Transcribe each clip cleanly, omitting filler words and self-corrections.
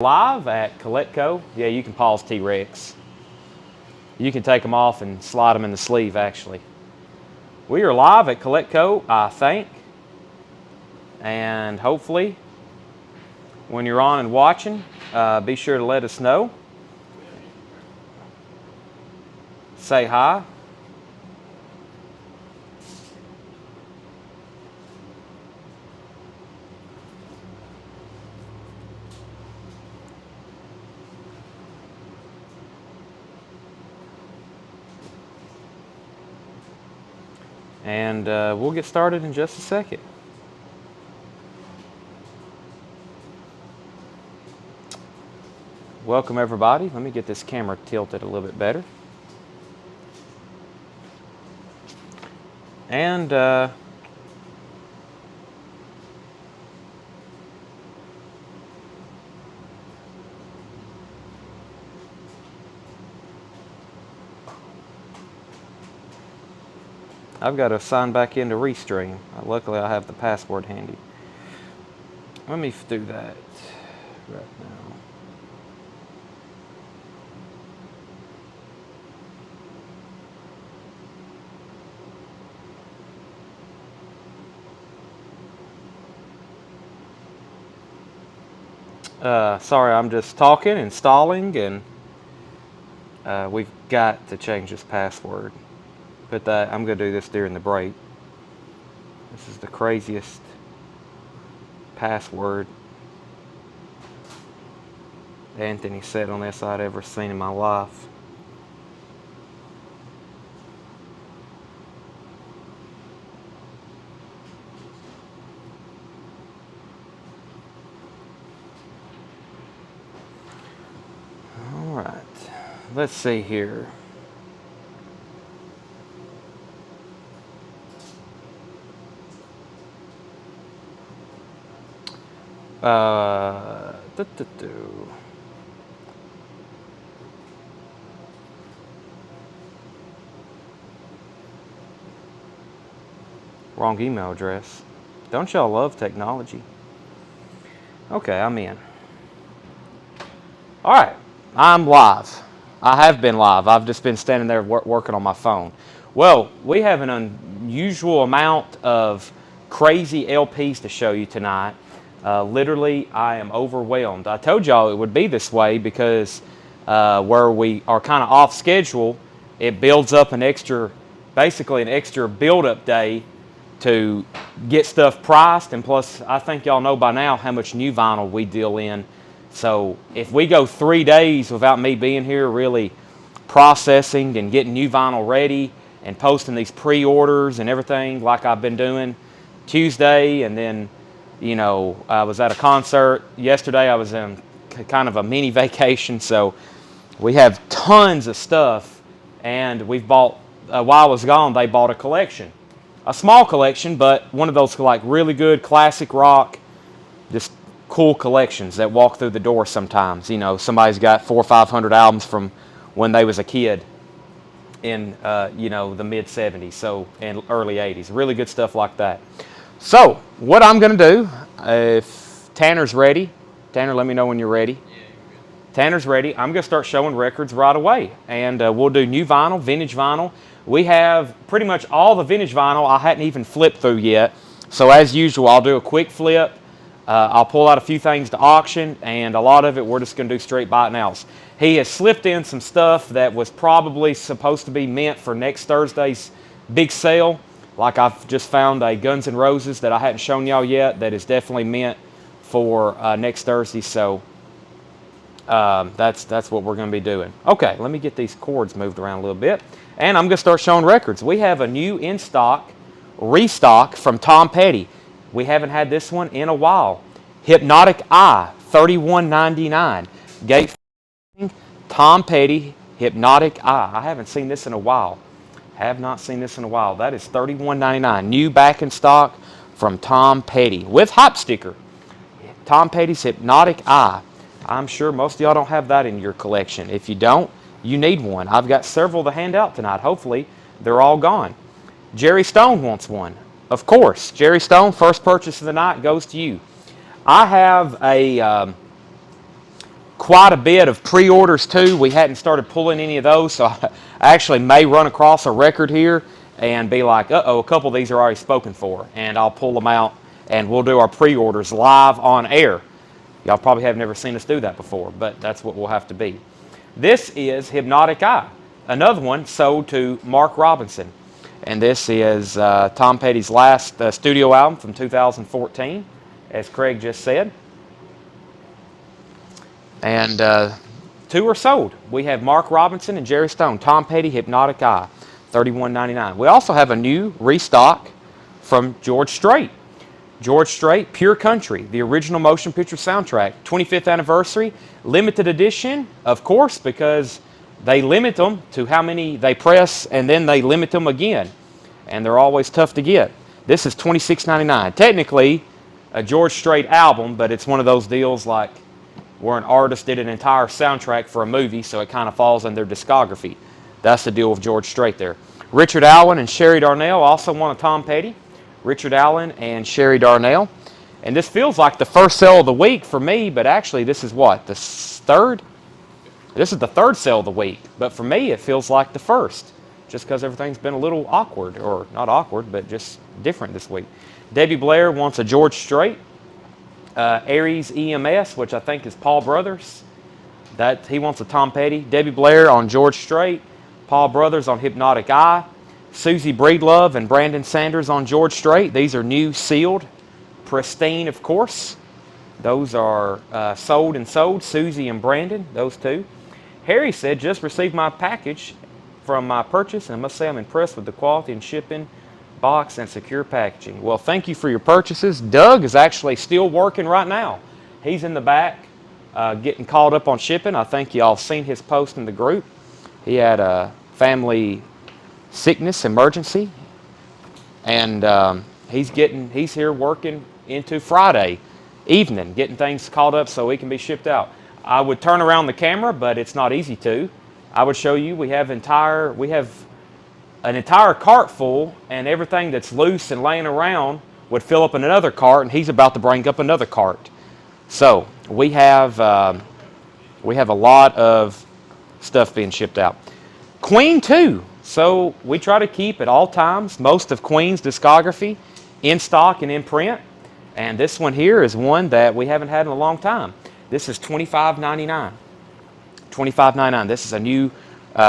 Live at Communique. Yeah, you can pause T-Rex. You can take them off and slide them in the sleeve, actually. We are live at Communique, I think. And hopefully, when you're on and watching, be sure to let us know. Say hi. And we'll get started in just a second. Welcome, everybody. Let me get this camera tilted a little bit better. And I've got to sign back into Restream. Luckily, I have the password handy. Let me do that right now. Sorry, I'm just talking and stalling, and we've got to change this password. But I'm going to do this during the break. This is the craziest password Anthony said on this I'd ever seen in my life. All right, let's see here. Wrong email address. Don't y'all love technology? Okay, I'm in. All right, I'm live. I have been live. I've just been standing there working on my phone. Well, we have an unusual amount of crazy LPs to show you tonight. Literally, I am overwhelmed. I told y'all it would be this way because where we are kind of off schedule, it builds up basically an extra build-up day to get stuff priced, and plus, I think y'all know by now how much new vinyl we deal in. So if we go 3 days without me being here really processing and getting new vinyl ready and posting these pre-orders and everything like I've been doing Tuesday, and then, you know, I was at a concert yesterday. I was in kind of a mini vacation, so we have tons of stuff, and we've bought, while I was gone, they bought a collection. A small collection, but one of those like really good classic rock, just cool collections that walk through the door sometimes. You know, somebody's got 400 or 500 albums from when they was a kid in, you know, the mid 70s, so, and early 80s. Really good stuff like that. So, what I'm going to do, if Tanner's ready, Tanner, let me know when you're ready. Yeah, you're good. Tanner's ready. I'm going to start showing records right away, and we'll do new vinyl, vintage vinyl. We have pretty much all the vintage vinyl I hadn't even flipped through yet. So as usual, I'll do a quick flip. I'll pull out a few things to auction, and a lot of it we're just going to do straight buy it nows. He has slipped in some stuff that was probably supposed to be meant for next Thursday's big sale. Like I've just found a Guns N' Roses that I hadn't shown y'all yet that is definitely meant for next Thursday. So that's what we're going to be doing. Okay, let me get these cords moved around a little bit. And I'm going to start showing records. We have a new in-stock restock from Tom Petty. We haven't had this one in a while. Hypnotic Eye, $31.99. Gate Tom Petty, Hypnotic Eye. I haven't seen this in a while. Have not seen this in a while. That is $31.99. New back in stock from Tom Petty with hype sticker. Tom Petty's Hypnotic Eye. I'm sure most of y'all don't have that in your collection. If you don't, you need one. I've got several to hand out tonight. Hopefully, they're all gone. Jerry Stone wants one. Of course, Jerry Stone, first purchase of the night goes to you. I have a quite a bit of pre-orders too. We hadn't started pulling any of those, so I actually may run across a record here and be like, uh-oh, a couple of these are already spoken for, and I'll pull them out and we'll do our pre-orders live on air. Y'all probably have never seen us do that before, but that's what we'll have to be. This is Hypnotic Eye, another one sold to Mark Robinson. And this is Tom Petty's last studio album from 2014, as Craig just said. And two are sold. We have Mark Robinson and Jerry Stone, Tom Petty, Hypnotic Eye, $31.99. We also have a new restock from George Strait. George Strait, Pure Country, the original motion picture soundtrack, 25th anniversary, limited edition, of course, because they limit them to how many they press, and then they limit them again. And they're always tough to get. This is $26.99. Technically, a George Strait album, but it's one of those deals like where an artist did an entire soundtrack for a movie, so it kind of falls in their discography. That's the deal with George Strait there. Richard Allen and Sherry Darnell also won a Tom Petty. Richard Allen and Sherry Darnell. And this feels like the first sale of the week for me, but actually this is what, the third? This is the third sale of the week, but for me it feels like the first, just because everything's been a little awkward, or not awkward, but just different this week. Debbie Blair wants a George Strait. Aries EMS, which I think is Paul Brothers, that he wants a Tom Petty. Debbie Blair on George Strait. Paul Brothers on Hypnotic Eye. Susie Breedlove and Brandon Sanders on George Strait. These are new, sealed, pristine, of course. Those are sold and sold. Susie and Brandon, those two. Harry said, just received my package from my purchase, and I must say I'm impressed with the quality and shipping, box, and secure packaging. Well, thank you for your purchases. Doug is actually still working right now. He's in the back getting caught up on shipping. I think y'all seen his post in the group. He had a family sickness emergency, and he's here working into Friday evening, getting things caught up so he can be shipped out. I would turn around the camera, but it's not easy to. I would show you we have an entire cart full, and everything that's loose and laying around would fill up in another cart, and he's about to bring up another cart. So we have a lot of stuff being shipped out. Queen 2. So we try to keep at all times most of Queen's discography in stock and in print. And this one here is one that we haven't had in a long time. This is $25.99. $25.99. This is a new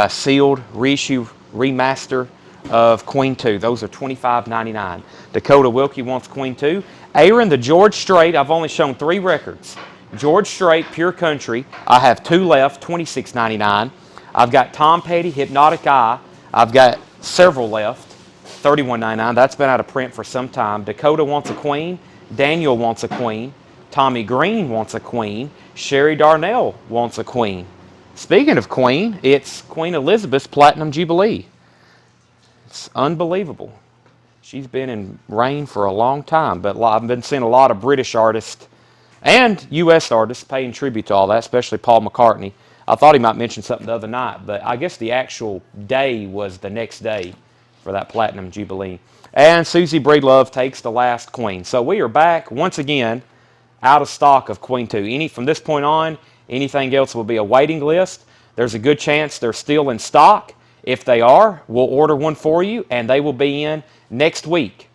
sealed reissue remaster of Queen 2. Those are $25.99. Dakota Wilkie wants Queen 2. Aaron, the George Strait, I've only shown 3 records. George Strait, Pure Country, I have 2 left, $26.99. I've got Tom Petty, Hypnotic Eye. I've got several left, $31.99. That's been out of print for some time. Dakota wants a Queen. Daniel wants a Queen. Tommy Green wants a Queen. Sherry Darnell wants a Queen. Speaking of Queen, it's Queen Elizabeth's Platinum Jubilee. It's unbelievable. She's been in reign for a long time, but I've been seeing a lot of British artists and U.S. artists paying tribute to all that, especially Paul McCartney. I thought he might mention something the other night, but I guess the actual day was the next day for that Platinum Jubilee. And Susie Breedlove takes the last Queen. So we are back once again out of stock of Queen 2. From this point on, anything else will be a waiting list. There's a good chance they're still in stock. If they are, we'll order one for you, and they will be in next week.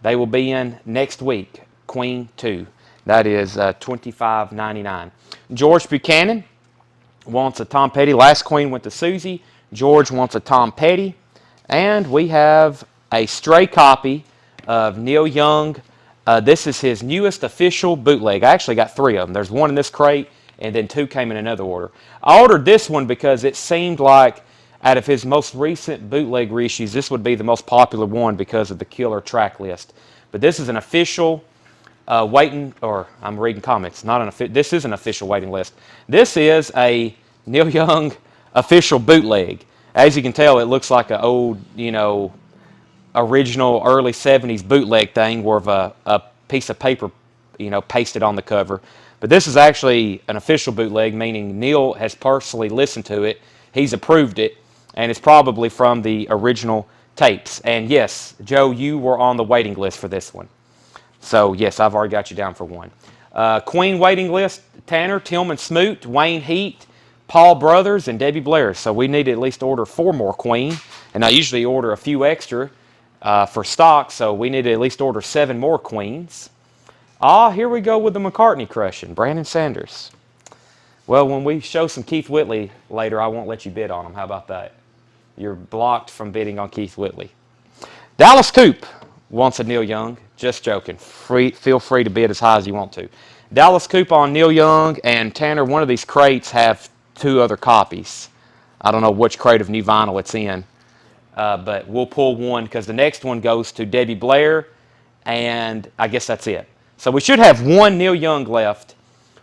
They will be in next week, Queen 2. That is $25.99. George Buchanan wants a Tom Petty. Last Queen went to Susie. George wants a Tom Petty. And we have a stray copy of Neil Young. This is his newest official bootleg. I actually got 3 of them. There's one in this crate, and then 2 came in another order. I ordered this one because it seemed like out of his most recent bootleg reissues, this would be the most popular one because of the killer track list. But this is an official I'm reading comics. This is an official waiting list. This is a Neil Young official bootleg. As you can tell, it looks like an old, original early 70s bootleg thing where a piece of paper, pasted on the cover. But this is actually an official bootleg, meaning Neil has personally listened to it. He's approved it, and it's probably from the original tapes. And yes, Joe, you were on the waiting list for this one. So yes, I've already got you down for one. Queen waiting list, Tanner, Tillman Smoot, Wayne Heat, Paul Brothers, and Debbie Blair. So we need to at least order 4 more Queen. And I usually order a few extra for stock, so we need to at least order 7 more Queens. Here we go with the McCartney crushing. Brandon Sanders. Well, when we show some Keith Whitley later, I won't let you bid on them. How about that? You're blocked from bidding on Keith Whitley. Dallas Coop wants a Neil Young. Just joking. Feel free to bid as high as you want to. Dallas Coop on Neil Young, and Tanner, one of these crates have 2 other copies. I don't know which crate of new vinyl it's in, but we'll pull one because the next one goes to Debbie Blair, and I guess that's it. So we should have 1 Neil Young left.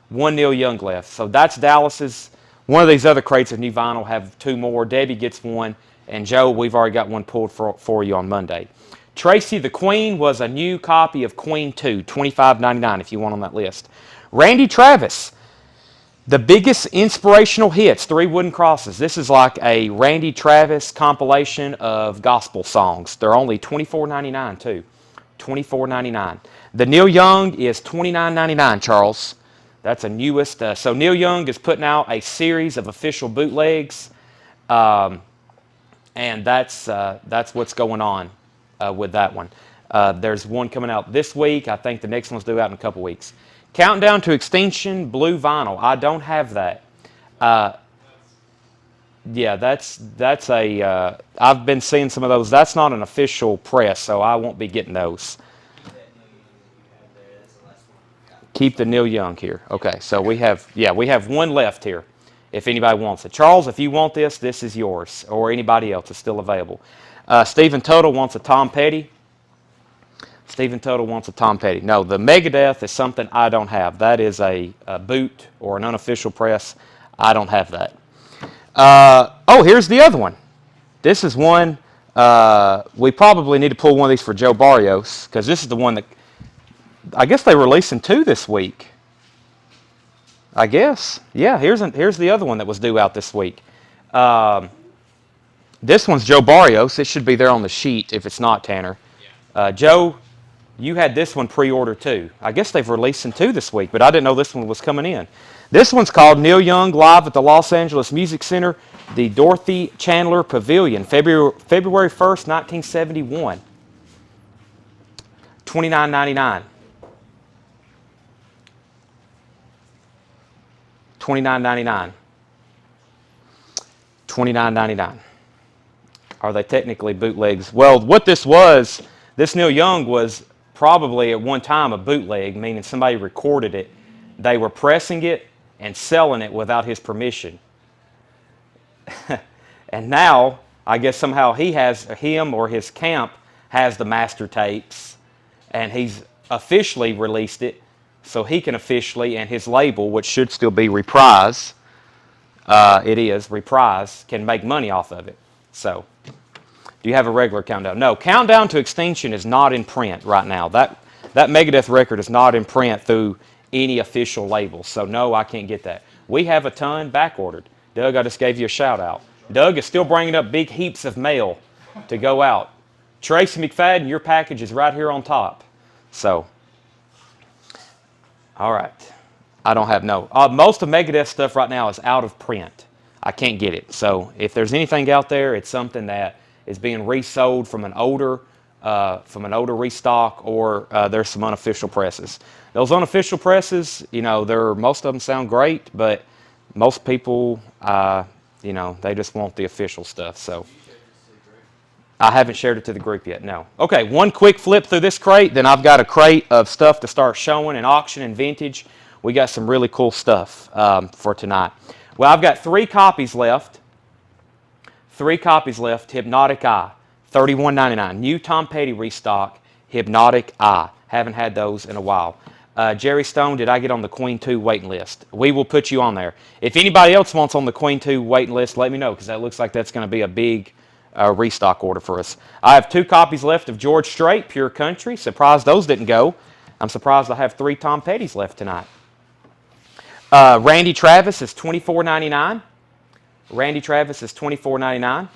1 Neil Young left. So that's Dallas's. One of these other crates of new vinyl have 2 more. Debbie gets 1, and Joe, we've already got 1 pulled for you on Monday. Tracy the Queen was a new copy of Queen 2, $25.99 if you want on that list. Randy Travis, the biggest inspirational hits, 3 Wooden Crosses. This is like a Randy Travis compilation of gospel songs. They're only $24.99 too. $24.99. The Neil Young is $29.99, Charles. That's a newest. So Neil Young is putting out a series of official bootlegs, and that's what's going on with that one. There's one coming out this week. I think the next one's due out in a couple weeks. Countdown to Extinction Blue Vinyl. I don't have that. Yeah, that's a. I've been seeing some of those. That's not an official press, so I won't be getting those. Keep the Neil Young here. Okay, so we have 1 left here. If anybody wants it, Charles, if you want this, this is yours, or anybody else is still available. Stephen Tuttle wants a Tom Petty. Stephen Tuttle wants a Tom Petty. No, the Megadeth is something I don't have. That is a boot or an unofficial press. I don't have that. Here's the other one. This is one. We probably need to pull one of these for Joe Barrios because this is the one that I guess they're releasing 2 this week. I guess. Yeah, here's the other one that was due out this week. This one's Joe Barrios. It should be there on the sheet if it's not, Tanner. Joe, you had this one pre-ordered too. I guess they've released 2 this week, but I didn't know this one was coming in. This one's called Neil Young Live at the Los Angeles Music Center, the Dorothy Chandler Pavilion, February 1st, 1971. $29.99. $29.99. $29.99. Are they technically bootlegs? Well, what this Neil Young was probably at one time a bootleg, meaning somebody recorded it. They were pressing it and selling it without his permission. And now, I guess somehow him or his camp has the master tapes, and he's officially released it, so he can officially, and his label, which should still be Reprise, Reprise, can make money off of it. So, do you have a regular Countdown? No, Countdown to Extinction is not in print right now. That Megadeth record is not in print through any official label. So, no, I can't get that. We have a ton back-ordered. Doug, I just gave you a shout-out. Doug is still bringing up big heaps of mail to go out. Tracy McFadden, your package is right here on top. So, all right. I don't have most of Megadeth stuff right now is out of print. I can't get it. So, if there's anything out there, it's something that is being resold from an older restock, or there's some unofficial presses. Those unofficial presses, most of them sound great, but most people, they just want the official stuff. So I haven't shared it to the group yet. No. Okay, one quick flip through this crate, then I've got a crate of stuff to start showing and auction and vintage. We got some really cool stuff for tonight. Well, I've got 3 copies left. 3 copies left. Hypnotic Eye, $31.99. New Tom Petty restock, Hypnotic Eye. Haven't had those in a while. Jerry Stone, did I get on the Queen 2 waiting list? We will put you on there. If anybody else wants on the Queen 2 waiting list, let me know, because that looks like that's going to be a big restock order for us. I have 2 copies left of George Strait, Pure Country. Surprised those didn't go. I'm surprised I have 3 Tom Pettys left tonight. Randy Travis is $24.99. Randy Travis is $24.99.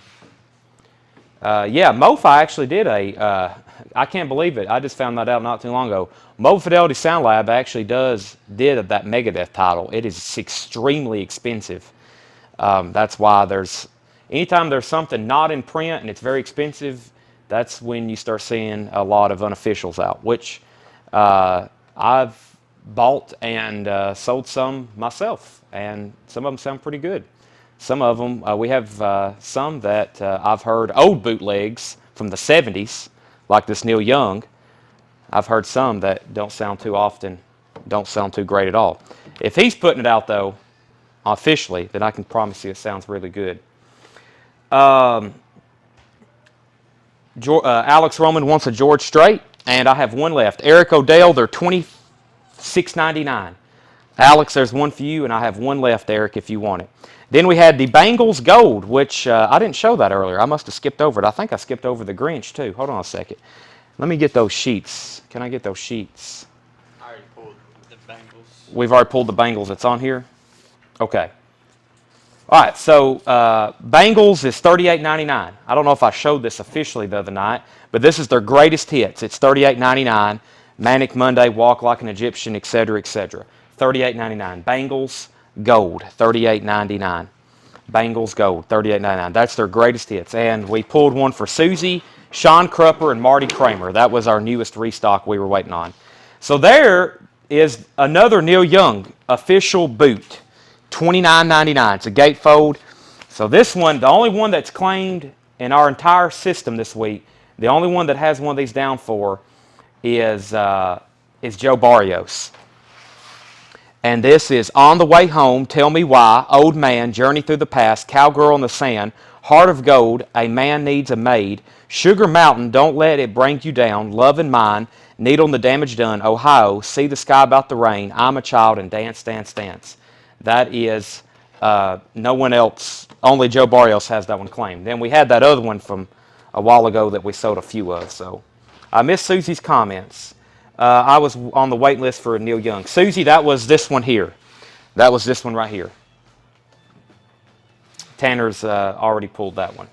Yeah, MoFi actually did a I can't believe it. I just found that out not too long ago. Mobile Fidelity Sound Lab actually did that Megadeth title. It is extremely expensive. That's why anytime there's something not in print and it's very expensive, that's when you start seeing a lot of unofficials out, which I've bought and sold some myself, and some of them sound pretty good. Some of them, we have some that I've heard old bootlegs from the 70s, like this Neil Young. I've heard some that don't sound too great at all. If he's putting it out, though, officially, then I can promise you it sounds really good. Alex Roman wants a George Strait, and I have one left. Eric O'Dell, they're $26.99. Alex, there's one for you, and I have one left, Eric, if you want it. Then we had the Bengals Gold, which I didn't show that earlier. I must have skipped over it. I think I skipped over the Grinch, too. Hold on a second. Let me get those sheets. Can I get those sheets? I already pulled the Bengals. We've already pulled the Bengals. It's on here? Okay. All right, so Bengals is $38.99. I don't know if I showed this officially the other night, but this is their greatest hits. It's $38.99. Manic Monday, Walk Like an Egyptian, etc., etc. $38.99. Bengals Gold, $38.99. Bengals Gold, $38.99. That's their greatest hits. And we pulled one for Susie, Sean Crupper, and Marty Kramer. That was our newest restock we were waiting on. So there is another Neil Young official boot, $29.99. It's a gatefold. So this one, the only one that's claimed in our entire system this week, the only one that has one of these down for is Joe Barrios. And this is On the Way Home, Tell Me Why, Old Man, Journey Through the Past, Cowgirl in the Sand, Heart of Gold, A Man Needs a Maid, Sugar Mountain, Don't Let It Bring You Down, Love and Mine, Needle and the Damage Done, Ohio, See the Sky About the Rain, I'm a Child, and Dance, Dance, Dance. That is, no one else, only Joe Barrios has that one claimed. Then we had that other one from a while ago that we sold a few of. So I missed Susie's comments. I was on the wait list for Neil Young. Susie, that was this one here. That was this one right here. Tanner's already pulled that one.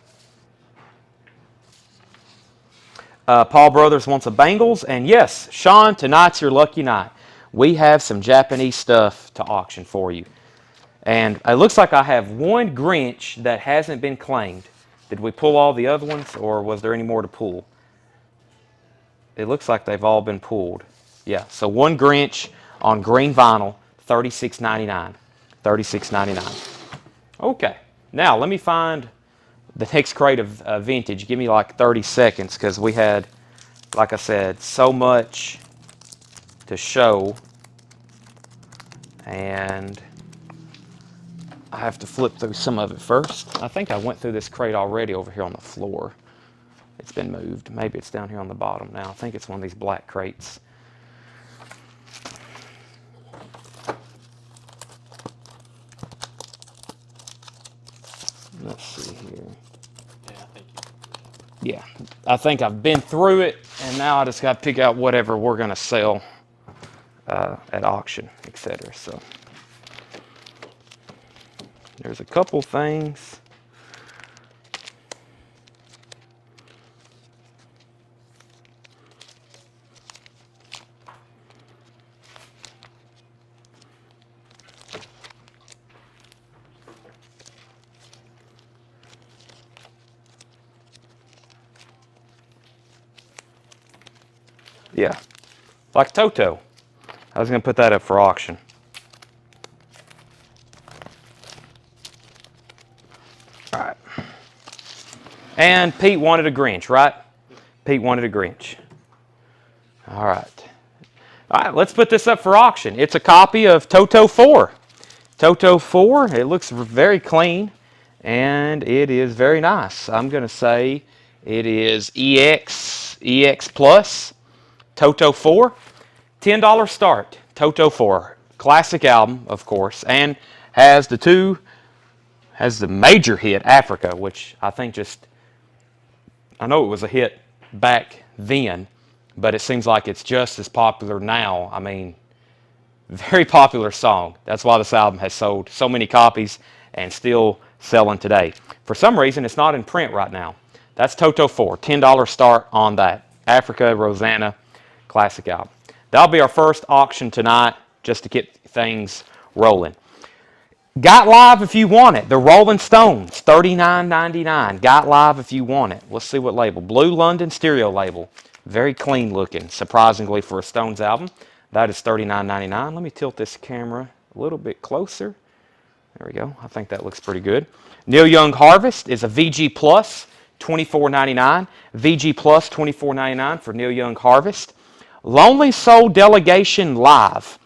Paul Brothers wants a Bengals. And yes, Sean, tonight's your lucky night. We have some Japanese stuff to auction for you. And it looks like I have one Grinch that hasn't been claimed. Did we pull all the other ones, or was there any more to pull? It looks like they've all been pulled. Yeah, so one Grinch on green vinyl, $36.99. $36.99. Okay, now let me find the next crate of vintage. Give me like 30 seconds because we had, like I said, so much to show. And I have to flip through some of it first. I think I went through this crate already over here on the floor. It's been moved. Maybe it's down here on the bottom now. I think it's one of these black crates. Let's see here. Yeah, I think I've been through it, and now I just got to pick out whatever we're going to sell at auction, etc. So there's a couple things. Yeah, like Toto. I was going to put that up for auction. All right. And Pete wanted a Grinch, right? Pete wanted a Grinch. All right. All right, let's put this up for auction. It's a copy of Toto 4. Toto 4, it looks very clean, and it is very nice. I'm going to say it is EX Plus. Toto 4, $10 start. Toto 4, classic album, of course, and has the major hit, Africa, which I think I know it was a hit back then, but it seems like it's just as popular now. I mean, very popular song. That's why this album has sold so many copies and still selling today. For some reason, it's not in print right now. That's Toto 4, $10 start on that Africa, Rosanna, classic album. That'll be our first auction tonight, just to get things rolling. Got Live if you want it. The Rolling Stones, $39.99. Got Live if you want it. Let's see what label. Blue London stereo label. Very clean looking, surprisingly, for a Stones album. That is $39.99. Let me tilt this camera a little bit closer. There we go. I think that looks pretty good. Neil Young Harvest is a VG Plus, $24.99. VG Plus, $24.99 for Neil Young Harvest. Lonely Soul Delegation Live.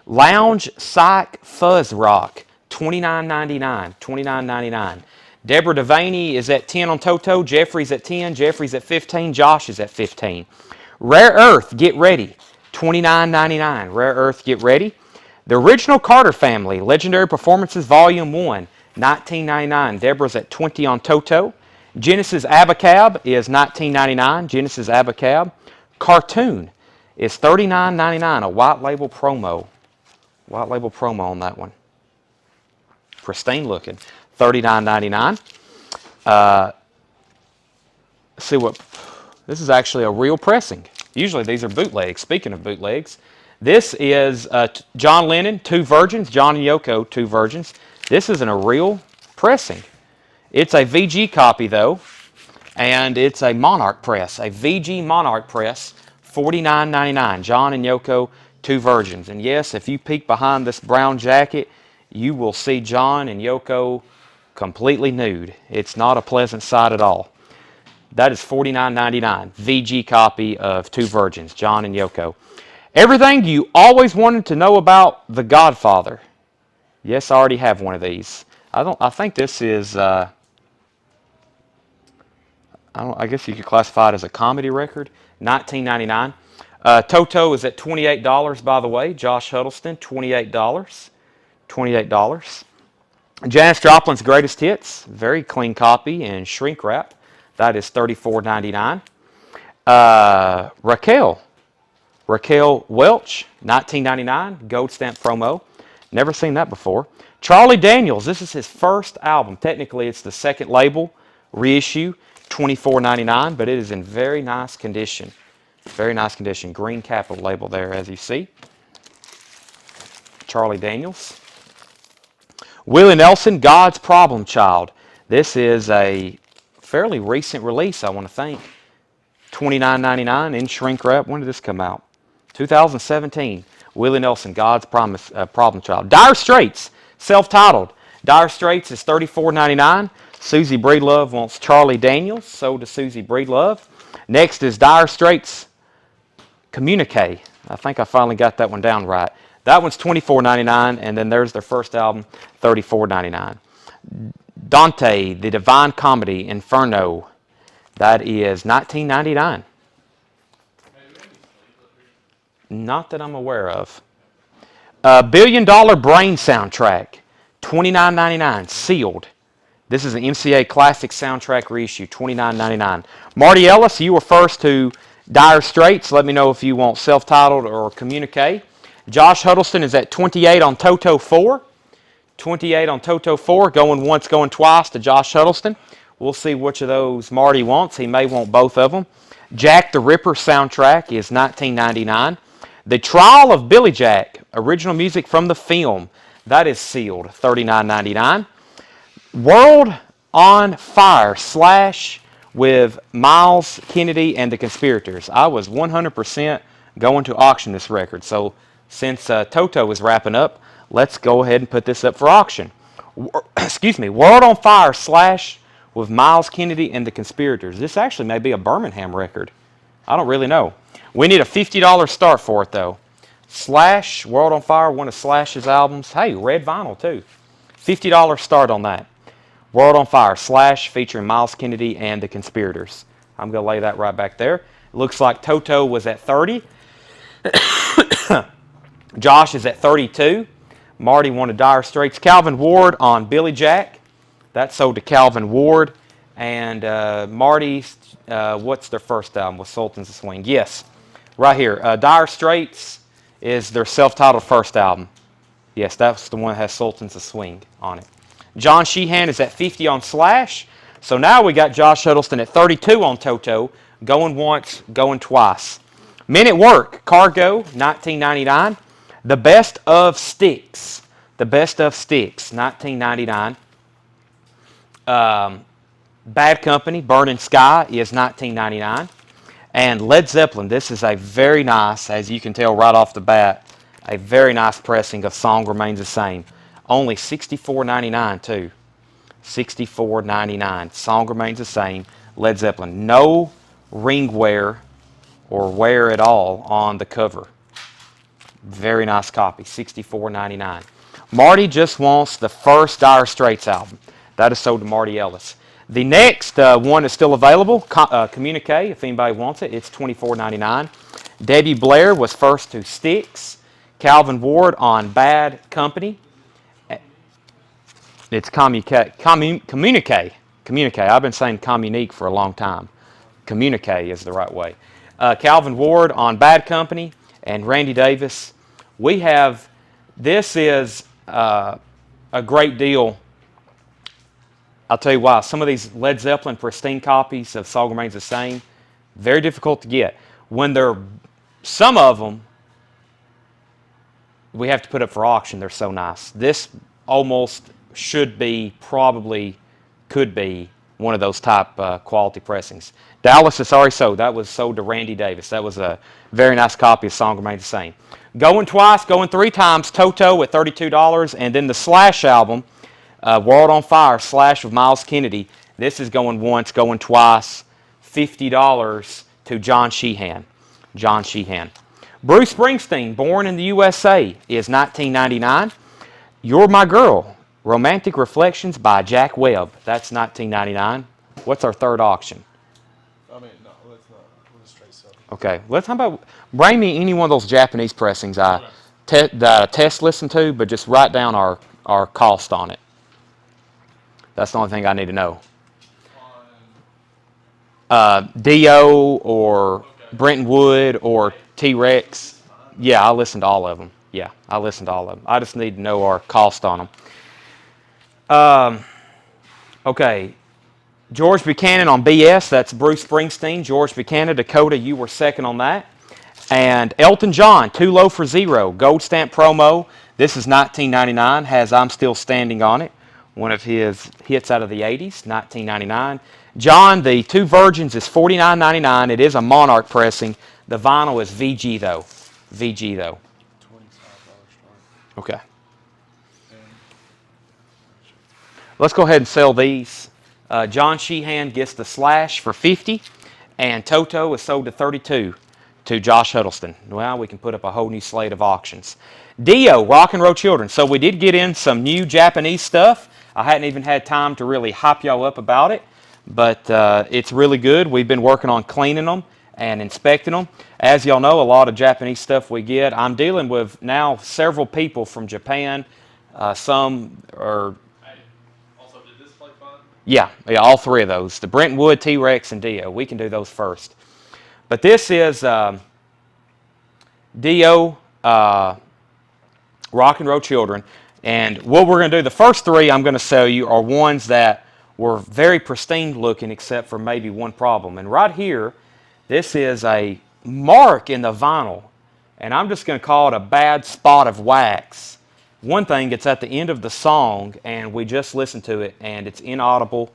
Lounge Psych Fuzz Rock, $29.99. $29.99. Deborah Devaney is at 10 on Toto. Jeffrey's at 10. Jeffrey's at 15. Josh is at 15. Rare Earth, Get Ready, $29.99. Rare Earth, Get Ready. The Original Carter Family, Legendary Performances Volume 1, $19.99. Deborah's at 20 on Toto. Genesis Abacab is $19.99. Genesis Abacab. Cartoon is $39.99. A white label promo. White label promo on that one. Pristine looking. $39.99. See what... This is actually a real pressing. Usually these are bootlegs. Speaking of bootlegs, this is John Lennon, Two Virgins. John and Yoko, Two Virgins. This isn't a real pressing. It's a VG copy, though, and it's a Monarch press, a VG Monarch press, $49.99. John and Yoko, Two Virgins. And yes, if you peek behind this brown jacket, you will see John and Yoko completely nude. It's not a pleasant sight at all. That is $49.99. VG copy of Two Virgins, John and Yoko. Everything you always wanted to know about The Godfather. Yes, I already have one of these. I think this is, I guess you could classify it as a comedy record. $19.99. Toto is at $28, by the way. Josh Huddleston, $28. $28. Janis Joplin's Greatest Hits, very clean copy in shrink wrap. That is $34.99. Raquel Welch, $19.99, gold stamp promo. Never seen that before. Charlie Daniels, this is his first album. Technically, it's the second label, reissue, $24.99, but it is in very nice condition. Very nice condition. Green capital label there, as you see. Charlie Daniels. Willie Nelson, God's Problem Child. This is a fairly recent release, I want to think. $29.99 in shrink wrap. When did this come out? 2017. Willie Nelson, God's Problem Child. Dire Straits, self-titled. Dire Straits is $34.99. Susie Breedlove wants Charlie Daniels. So does Susie Breedlove. Next is Dire Straits, Communique. I think I finally got that one down right. That one's $24.99, and then there's their first album, $34.99. Dante, The Divine Comedy, Inferno. That is $19.99. Not that I'm aware of. $1 Billion Brain soundtrack, $29.99, sealed. This is an MCA Classic soundtrack reissue, $29.99. Marty Ellis, you were first to Dire Straits. Let me know if you want self-titled or Communique. Josh Huddleston is at 28 on Toto 4. 28 on Toto 4, going once, going twice to Josh Huddleston. We'll see which of those Marty wants. He may want both of them. Jack the Ripper soundtrack is $19.99. The Trial of Billy Jack, original music from the film, that is sealed, $39.99. World on Fire / with Miles Kennedy and the Conspirators. I was 100% going to auction this record. So since Toto is wrapping up, let's go ahead and put this up for auction. Excuse me. World on Fire / with Miles Kennedy and the Conspirators. This actually may be a Birmingham record. I don't really know. We need a $50 start for it, though. Slash, World on Fire, one of Slash's albums. Hey, red vinyl, too. $50 start on that. World on Fire, Slash, featuring Miles Kennedy and the Conspirators. I'm going to lay that right back there. It looks like Toto was at 30. Josh is at 32. Marty wanted Dire Straits. Calvin Ward on Billy Jack. That sold to Calvin Ward. And Marty's, what's their first album? Was Sultans of Swing. Yes, right here. Dire Straits is their self-titled first album. Yes, that's the one that has Sultans of Swing on it. John Sheehan is at 50 on Slash. So now we got Josh Huddleston at 32 on Toto Going once, going twice. Men at Work, Cargo, $19.99. The Best of Sticks. The Best of Sticks, $19.99. Bad Company, Burning Sky is $19.99. And Led Zeppelin, this is a very nice, as you can tell right off the bat, a very nice pressing of Song Remains the Same. Only $64.99 too. $64.99. Song Remains the Same. Led Zeppelin. No ring wear or wear at all on the cover. Very nice copy. $64.99. Marty just wants the first Dire Straits album. That is sold to Marty Ellis. The next one is still available. Communique, if anybody wants it, it's $24.99. Debbie Blair was first to Styx. Calvin Ward on Bad Company. It's Communique. Communique. I've been saying Communique for a long time. Communique is the right way. Calvin Ward on Bad Company and Randy Davis. We have, this is a great deal. I'll tell you why. Some of these Led Zeppelin pristine copies of Song Remains the Same, very difficult to get. When they're, some of them, we have to put up for auction. They're so nice. This almost should be, probably could be one of those type quality pressings. Dallas is already sold. That was sold to Randy Davis. That was a very nice copy of Song Remains the Same. Going twice, going three times, Toto at $32, and then the Slash album, World on Fire, Slash with Miles Kennedy. This is going once, going twice, $50 to John Sheehan. John Sheehan. Bruce Springsteen, Born in the USA, is $19.99. You're My Girl, Romantic Reflections by Jack Webb. That's $19.99. What's our third auction? I mean, no, let's not. We'll just straight sell. Okay, let's how about bring me any one of those Japanese pressings that I test listen to, but just write down our cost on it. That's the only thing I need to know. Dio or Brentwood or T-Rex. Yeah, I listened to all of them. Yeah, I listened to all of them. I just need to know our cost on them. Okay. George Buchanan on BS. That's Bruce Springsteen. George Buchanan. Dakota, you were second on that. And Elton John, Too Low for Zero. Gold stamp promo. This is $19.99. Has I'm Still Standing on it. One of his hits out of the 80s. $19.99. John, the Two Virgins is $49.99. It is a Monarch pressing. The vinyl is VG though. VG though. Okay. Let's go ahead and sell these. John Sheehan gets the Slash for $50, and Toto is sold to $32 to Josh Huddleston. Well, we can put up a whole new slate of auctions. Dio, Rock and Roll Children. So we did get in some new Japanese stuff. I hadn't even had time to really hype y'all up about it, but it's really good. We've been working on cleaning them and inspecting them. As y'all know, a lot of Japanese stuff we get. I'm dealing with now several people from Japan. Some are... Also, did this play fun? Yeah, all three of those. The Brentwood, T-Rex, and Dio. We can do those first. But this is Dio, Rock and Roll Children. And what we're going to do, the first three I'm going to sell you are ones that were very pristine looking except for maybe one problem. And right here, this is a mark in the vinyl. And I'm just going to call it a bad spot of wax. One thing, it's at the end of the song, and we just listened to it, and it's inaudible,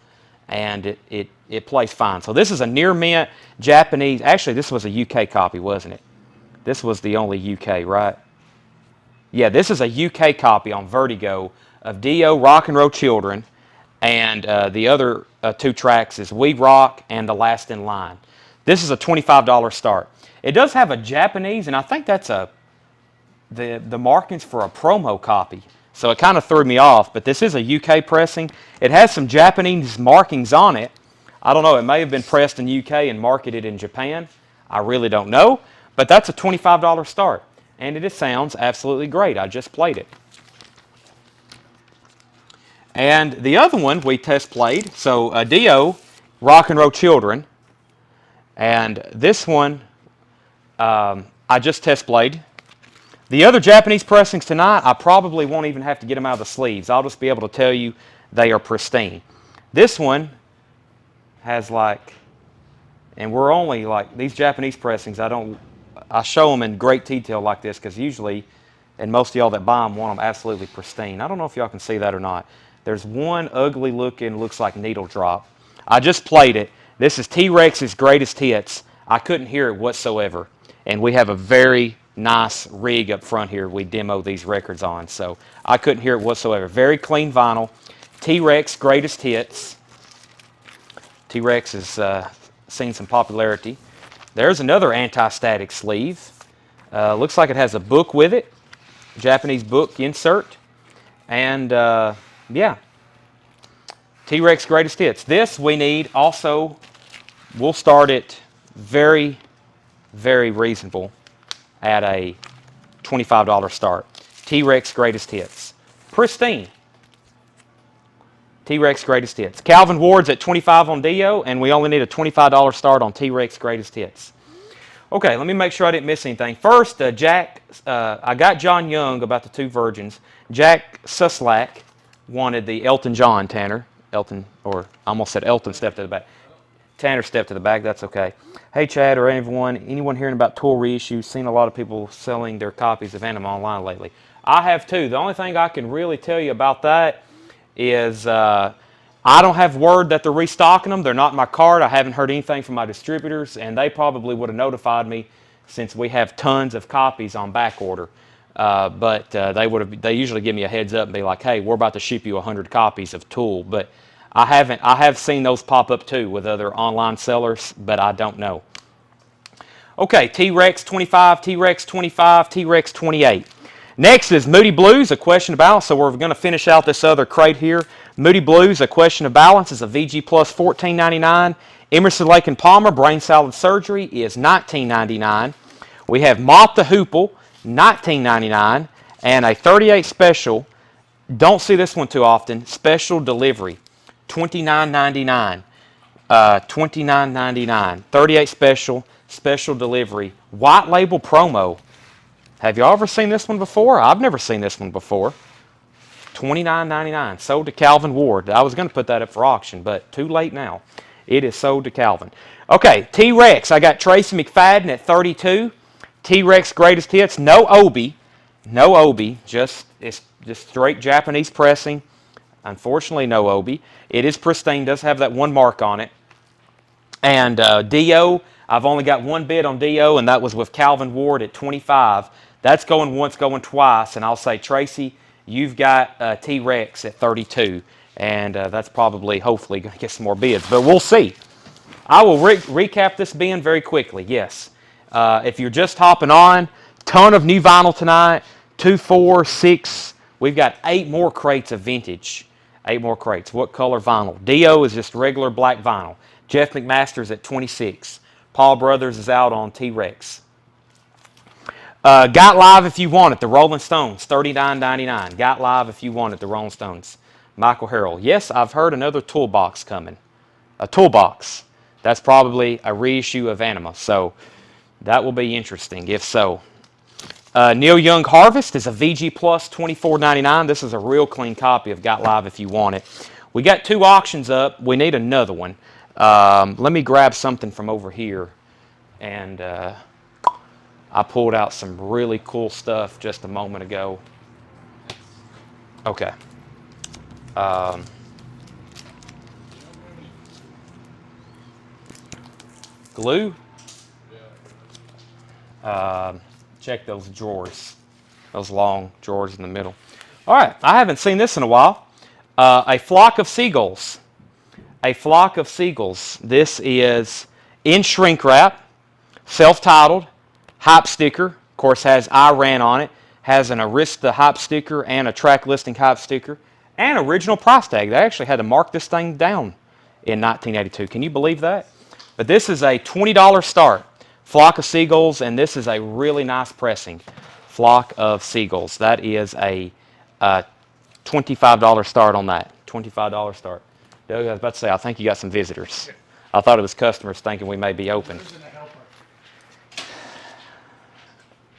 and it plays fine. So this is a near mint Japanese. Actually, this was a UK copy, wasn't it? This was the only UK, right? Yeah, this is a UK copy on Vertigo of Dio, Rock and Roll Children, and the other two tracks is We Rock and The Last in Line. This is a $25 start. It does have a Japanese, and I think that's the markings for a promo copy. So it kind of threw me off, but this is a UK pressing. It has some Japanese markings on it. I don't know, it may have been pressed in UK and marketed in Japan. I really don't know, but that's a $25 start. And it just sounds absolutely great. I just played it. And the other one we test played, so Dio, Rock and Roll Children. And this one I just test played. The other Japanese pressings tonight, I probably won't even have to get them out of the sleeves. I'll just be able to tell you they are pristine. This one has like And we're only like, these Japanese pressings, I show them in great detail like this because usually, and most of y'all that buy them want them absolutely pristine. I don't know if y'all can see that or not. There's one ugly looking, looks like needle drop. I just played it. This is T-Rex's greatest hits. I couldn't hear it whatsoever. And we have a very nice rig up front here we demo these records on. So I couldn't hear it whatsoever. Very clean vinyl. T-Rex greatest hits. T-Rex has seen some popularity. There's another anti-static sleeve. Looks like it has a book with it. Japanese book insert. And yeah. T-Rex greatest hits. This we need also, we'll start it very, very reasonable at a $25 start. T-Rex greatest hits. Pristine. T-Rex greatest hits. Calvin Ward's at $25 on Dio, and we only need a $25 start on T-Rex greatest hits. Okay, let me make sure I didn't miss anything. First, I got John Young about the two virgins. Jack Suslak wanted the Elton John, Tanner. Elton, or I almost said Elton, stepped to the back. Tanner stepped to the back, that's okay. Hey Chad or anyone hearing about tour reissues? Seen a lot of people selling their copies of Anima online lately. I have too. The only thing I can really tell you about that is I don't have word that they're restocking them. They're not in my cart. I haven't heard anything from my distributors, and they probably would have notified me since we have tons of copies on back order. But they usually give me a heads up and be like, hey, we're about to ship you 100 copies of Tool. But I have seen those pop up too with other online sellers, but I don't know. Okay, T-Rex 25, T-Rex 25, T-Rex 28. Next is Moody Blues, A Question of Balance. So we're going to finish out this other crate here. Moody Blues, A Question of Balance is a VG Plus $14.99. Emerson, Lake and Palmer, Brain Salad Surgery is $19.99. We have Mott the Hoople, $19.99. And a 38 special, don't see this one too often, special delivery, $29.99. $29.99. 38 special delivery. White label promo. Have y'all ever seen this one before? I've never seen this one before. $29.99. Sold to Calvin Ward. I was going to put that up for auction, but too late now. It is sold to Calvin. Okay, T-Rex. I got Tracy McFadden at 32. T-Rex greatest hits. No Obi. No Obi. It's just straight Japanese pressing. Unfortunately, no Obi. It is pristine. Does have that one mark on it. And Dio, I've only got one bid on Dio, and that was with Calvin Ward at 25. That's going once, going twice. And I'll say, Tracy, you've got T-Rex at 32. And that's probably, hopefully, going to get some more bids. But we'll see. I will recap this bin very quickly. Yes. If you're just hopping on, ton of new vinyl tonight. 2, 4, 6. We've got 8 more crates of vintage. 8 more crates. What color vinyl? Dio is just regular black vinyl. Jeff McMaster's at 26. Paul Brothers is out on T-Rex. Got Live If You Want It, the Rolling Stones, $39.99. Got Live If You Want It, the Rolling Stones. Michael Harrell. Yes, I've heard another toolbox coming. A toolbox. That's probably a reissue of Anima. So that will be interesting, if so. Neil Young Harvest is a VG Plus $24.99. This is a real clean copy of Got Live If You Want It. We got 2 auctions up. We need another one. Let me grab something from over here. And I pulled out some really cool stuff just a moment ago. Okay. Glue? Check those drawers. Those long drawers in the middle. All right. I haven't seen this in a while. A Flock of Seagulls. A Flock of Seagulls. This is in shrink wrap. Self-titled. Hype sticker. Of course, has Iran on it. Has an Arista hype sticker and a track listing hype sticker. And original price tag. They actually had to mark this thing down in 1982. Can you believe that? But this is a $20 start. Flock of Seagulls, and this is a really nice pressing. Flock of Seagulls. That is a $25 start on that. $25 start. Doug, I was about to say, I think you got some visitors. I thought it was customers thinking we may be open.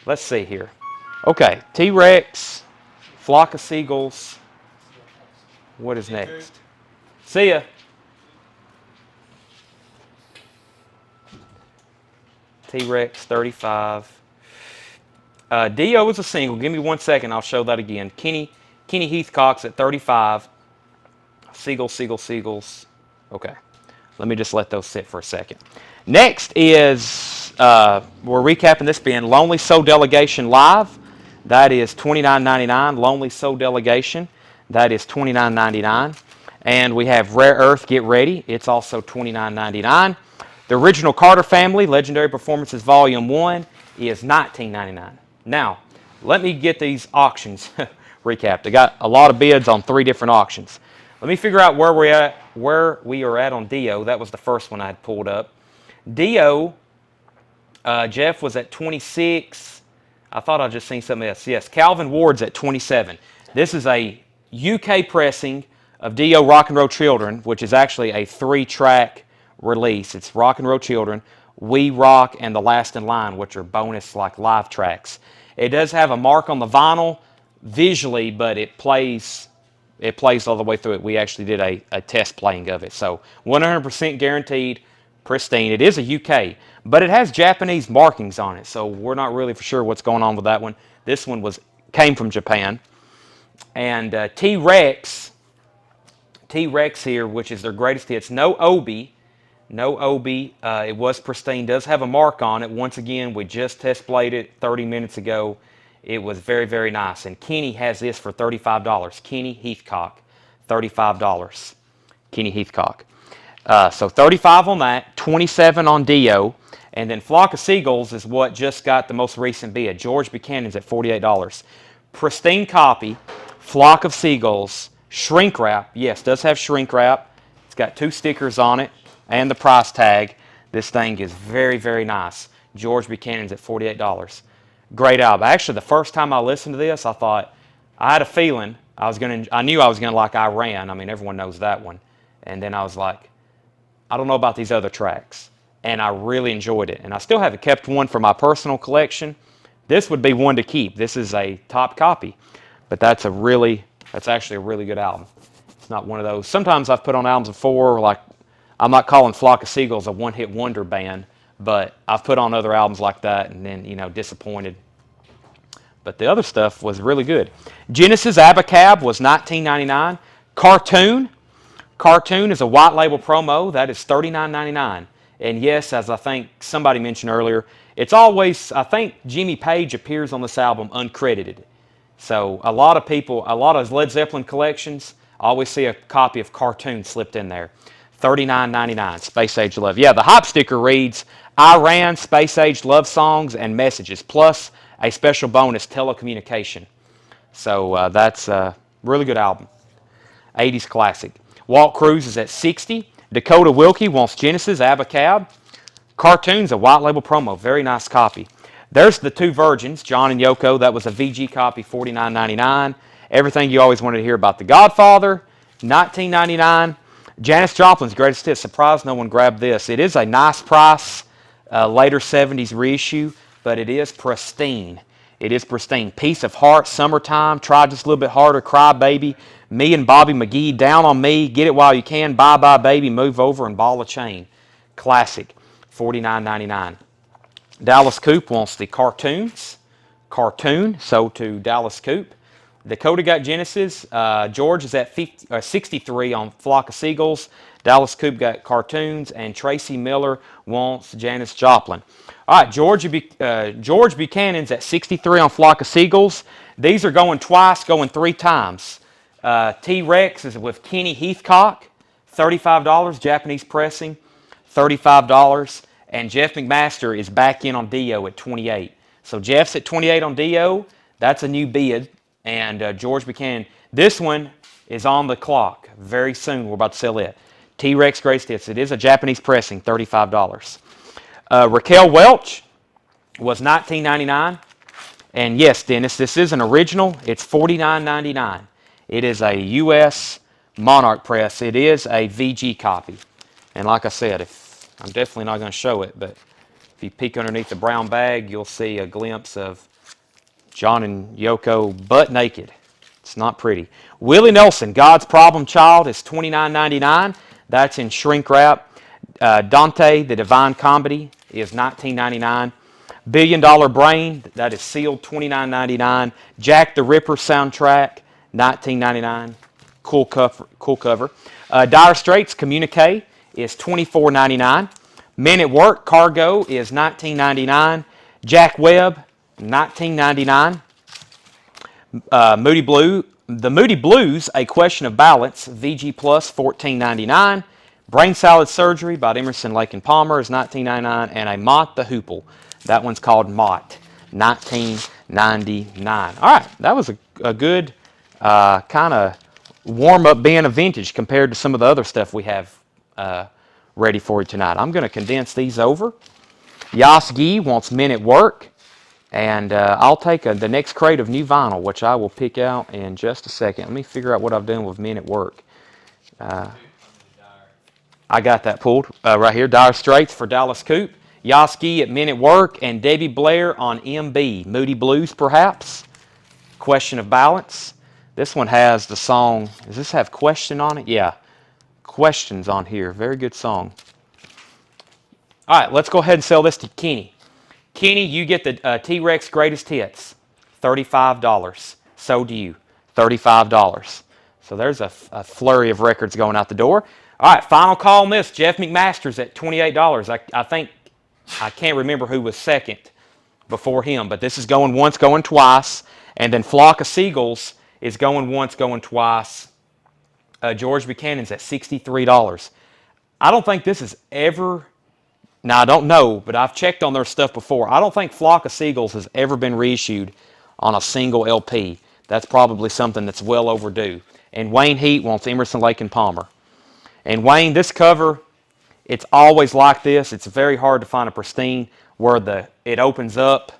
Let's see here. Okay, T-Rex, Flock of Seagulls. What is next? See ya. T-Rex, 35. Dio is a single. Give me 1 second. I'll show that again. Kenny Heathcock's at 35. Seagulls. Okay. Let me just let those sit for a second. Next is, we're recapping this being Lonely Soul Delegation Live. That is $29.99. Lonely Soul Delegation. That is $29.99. And we have Rare Earth Get Ready. It's also $29.99. The Original Carter Family, Legendary Performances Volume 1, is $19.99. Now, let me get these auctions recapped. I got a lot of bids on 3 different auctions. Let me figure out where we are at on Dio. That was the first one I had pulled up. Dio, Jeff was at 26. I thought I just seen something else. Yes, Calvin Ward's at 27. This is a UK pressing of Dio Rock and Roll Children, which is actually a 3-track release. It's Rock and Roll Children, We Rock, and The Last in Line, which are bonus like live tracks. It does have a mark on the vinyl visually, but it plays all the way through it. We actually did a test playing of it. So 100% guaranteed, pristine. It is a UK, but it has Japanese markings on it, so we're not really for sure what's going on with that one. This one came from Japan. And T-Rex here, which is their greatest hits. No Obi. It was pristine. Does have a mark on it. Once again, we just test played it 30 minutes ago. It was very, very nice. And Kenny has this for $35. Kenny Heathcock, $35. Kenny Heathcock. So 35 on that, 27 on Dio. And then Flock of Seagulls is what just got the most recent bid. George Buchanan's at $48. Pristine copy, Flock of Seagulls, shrink wrap. Yes, does have shrink wrap. It's got 2 stickers on it and the price tag. This thing is very, very nice. George Buchanan's at $48. Great album. Actually, the first time I listened to this, I thought, I had a feeling I knew I was going to like Iran. I mean, everyone knows that one. And then I was like, I don't know about these other tracks. And I really enjoyed it. And I still haven't kept one for my personal collection. This would be one to keep. This is a top copy. But that's actually a really good album. It's not one of those. Sometimes I've put on albums before, like, I'm not calling Flock of Seagulls a one-hit wonder band, but I've put on other albums like that and then, disappointed. But the other stuff was really good. Genesis Abacab was $19.99. Cartoon is a white label promo. That is $39.99. And yes, as I think somebody mentioned earlier, it's always, I think Jimmy Page appears on this album uncredited. So a lot of Led Zeppelin collections, I always see a copy of Cartoon slipped in there. $39.99, Space Age Love. Yeah, the hype sticker reads, Iran, Space Age Love Songs and Messages, plus a special bonus, telecommunication. So that's a really good album. 80s classic. Walt Cruz is at 60. Dakota Wilkie wants Genesis, Abacab. Cartoon's a white label promo. Very nice copy. There's the 2 Virgins, John and Yoko. That was a VG copy, $49.99. Everything you always wanted to hear about The Godfather, $19.99. Janis Joplin's Greatest Hits. Surprised no one grabbed this. It is a nice price, later 70s reissue, but it is pristine. It is pristine. Piece of Heart, Summertime, Try Just a Little Bit Harder, Cry Baby, Me and Bobby McGee, Down on Me, Get It While You Can, Bye Bye Baby, Move Over, and Ball of Chain. Classic, $49.99. Dallas Coop wants the Cartoon, sold to Dallas Coop. Dakota got Genesis. George is at 63 on Flock of Seagulls. Dallas Coop got Cartoons. And Tracy Miller wants Janis Joplin. All right, George Buchanan's at 63 on Flock of Seagulls. These are going twice, going 3 times. T-Rex is with Kenny Heathcock, $35. Japanese pressing, $35. And Jeff McMaster is back in on Dio at 28. So Jeff's at 28 on Dio. That's a new bid. And George Buchanan, this one is on the clock. Very soon, we're about to sell it. T-Rex Greatest Hits. It is a Japanese pressing, $35. Raquel Welch was $19.99. And yes, Dennis, this is an original. It's $49.99. It is a U.S. Monarch press. It is a VG copy. And like I said, I'm definitely not going to show it, but if you peek underneath the brown bag, you'll see a glimpse of John and Yoko butt naked. It's not pretty. Willie Nelson, God's Problem Child, is $29.99. That's in shrink wrap. Dante, The Divine Comedy is $19.99. $1 Billion Brain, that is sealed, $29.99. Jack the Ripper soundtrack, $19.99. Cool cover. Cool cover. Dire Straits Communique is $24.99. Men at Work Cargo is $19.99. Jack Webb, $19.99. The Moody Blues, A Question of Balance, VG Plus, $14.99. Brain Salad Surgery by Emerson, Lake and Palmer is $19.99. And a Mott the Hoople, that one's called Mott, $19.99. All right, that was a good kind of warm-up being a vintage compared to some of the other stuff we have ready for you tonight. I'm going to condense these over. Yas Gee wants Men at Work. And I'll take the next crate of new vinyl, which I will pick out in just a second. Let me figure out what I've done with Men at Work. I got that pulled right here. Dire Straits for Dallas Coop. Yaski at Men at Work. And Debbie Blair on MB. Moody Blues, perhaps. Question of Balance. This one has the song. Does this have Question on it? Yeah. Questions on here. Very good song. All right, let's go ahead and sell this to Kenny. Kenny, you get the T-Rex Greatest Hits, $35. So do you, $35. So there's a flurry of records going out the door. All right, final call on this. Jeff McMaster's at $28. I think, I can't remember who was second before him, but this is going once, going twice. And then Flock of Seagulls is going once, going twice. George Buchanan's at $63. I don't think this is ever... Now, I don't know, but I've checked on their stuff before. I don't think Flock of Seagulls has ever been reissued on a single LP. That's probably something that's well overdue. And Wayne Heat wants Emerson, Lake and Palmer. And Wayne, this cover, it's always like this. It's very hard to find a pristine where it opens up.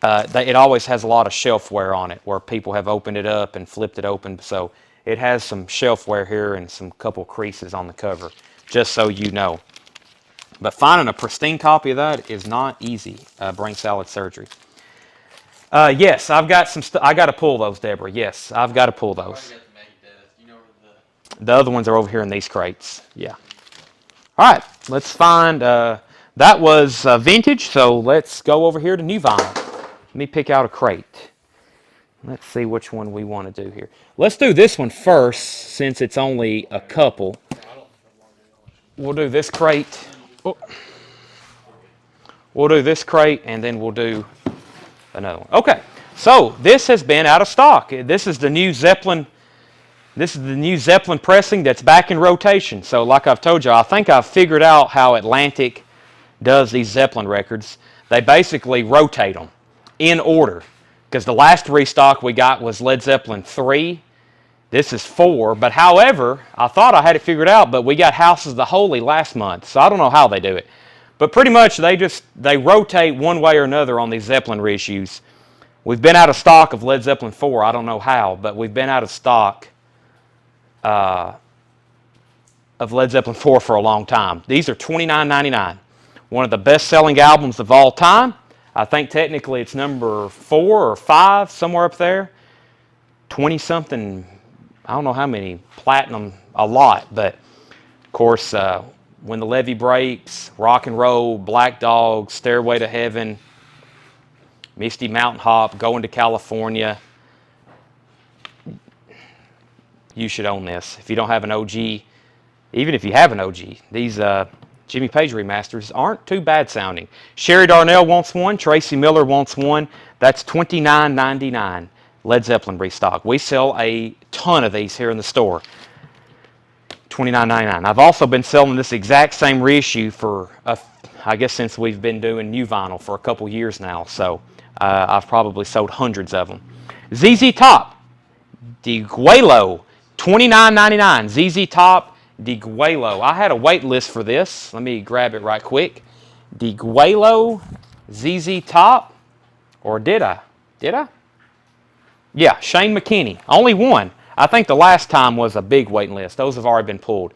It always has a lot of shelf wear on it where people have opened it up and flipped it open. So it has some shelf wear here and some couple creases on the cover, just so you know. But finding a pristine copy of that is not easy. Brain Salad Surgery. Yes, I've got some I got to pull those, Deborah. Yes, I've got to pull those. The other ones are over here in these crates. Yeah. All right, let's find. That was vintage, so let's go over here to new vinyl. Let me pick out a crate. Let's see which one we want to do here. Let's do this one first, since it's only a couple. We'll do this crate. Oh. We'll do this crate, and then we'll do another one. Okay, so this has been out of stock. This is the new Zeppelin. This is the new Zeppelin pressing that's back in rotation. So, like I've told you, I think I've figured out how Atlantic does these Zeppelin records. They basically rotate them in order, because the last restock we got was Led Zeppelin 3. This is 4, but however, I thought I had it figured out, but we got Houses of the Holy last month, so I don't know how they do it. But pretty much they rotate one way or another on these Zeppelin reissues. We've been out of stock of Led Zeppelin 4, I don't know how, but we've been out of stock of Led Zeppelin 4 for a long time. These are $29.99. One of the best-selling albums of all time. I think technically it's number 4 or 5, somewhere up there. 20-something... I don't know how many, platinum, a lot, but of course, When the Levee Breaks, Rock and Roll, Black Dog, Stairway to Heaven, Misty Mountain Hop, Going to California. You should own this. If you don't have an OG, even if you have an OG, these Jimmy Page remasters aren't too bad sounding. Sherry Darnell wants one, Tracy Miller wants one. That's $29.99. Led Zeppelin restock. We sell a ton of these here in the store. $29.99. I've also been selling this exact same reissue for, I guess, since we've been doing new vinyl for a couple years now. So I've probably sold hundreds of them. ZZ Top, Diguelo, $29.99. ZZ Top, Diguelo. I had a wait list for this. Let me grab it right quick. Diguelo, ZZ Top, or did I? Did I? Yeah, Shane McKinney. Only one. I think the last time was a big waiting list. Those have already been pulled.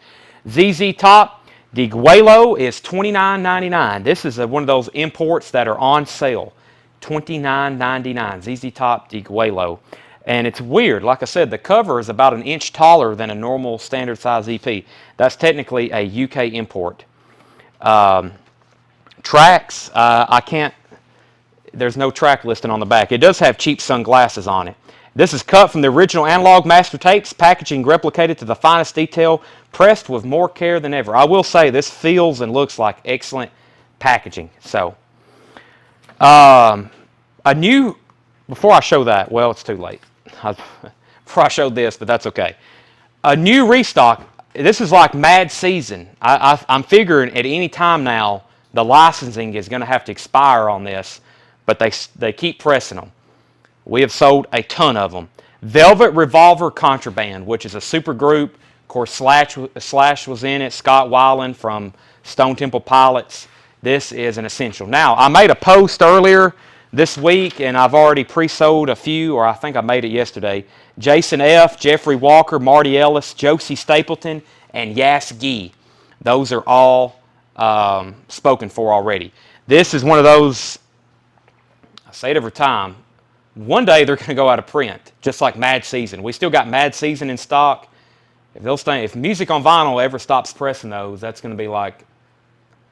ZZ Top, Diguelo is $29.99. This is one of those imports that are on sale. $29.99. ZZ Top, Diguelo. And it's weird. Like I said, the cover is about an inch taller than a normal standard size EP. That's technically a UK import. Tracks, I can't, there's no track listing on the back. It does have cheap sunglasses on it. This is cut from the original analog master tapes, packaging replicated to the finest detail, pressed with more care than ever. I will say this feels and looks like excellent packaging. So, before I show that, well, it's too late. Before I showed this, but that's okay. A new restock, this is like mad season. I'm figuring at any time now, the licensing is going to have to expire on this, but they keep pressing them. We have sold a ton of them. Velvet Revolver Contraband, which is a super group. Of course, Slash was in it. Scott Weiland from Stone Temple Pilots. This is an essential. Now, I made a post earlier this week, and I've already pre-sold a few, or I think I made it yesterday. Jason F., Jeffrey Walker, Marty Ellis, Josie Stapleton, and Yas Gee. Those are all spoken for already. This is one of those, I say it every time, one day they're going to go out of print, just like Mad Season. We still got Mad Season in stock. If Music on Vinyl ever stops pressing those, that's going to be like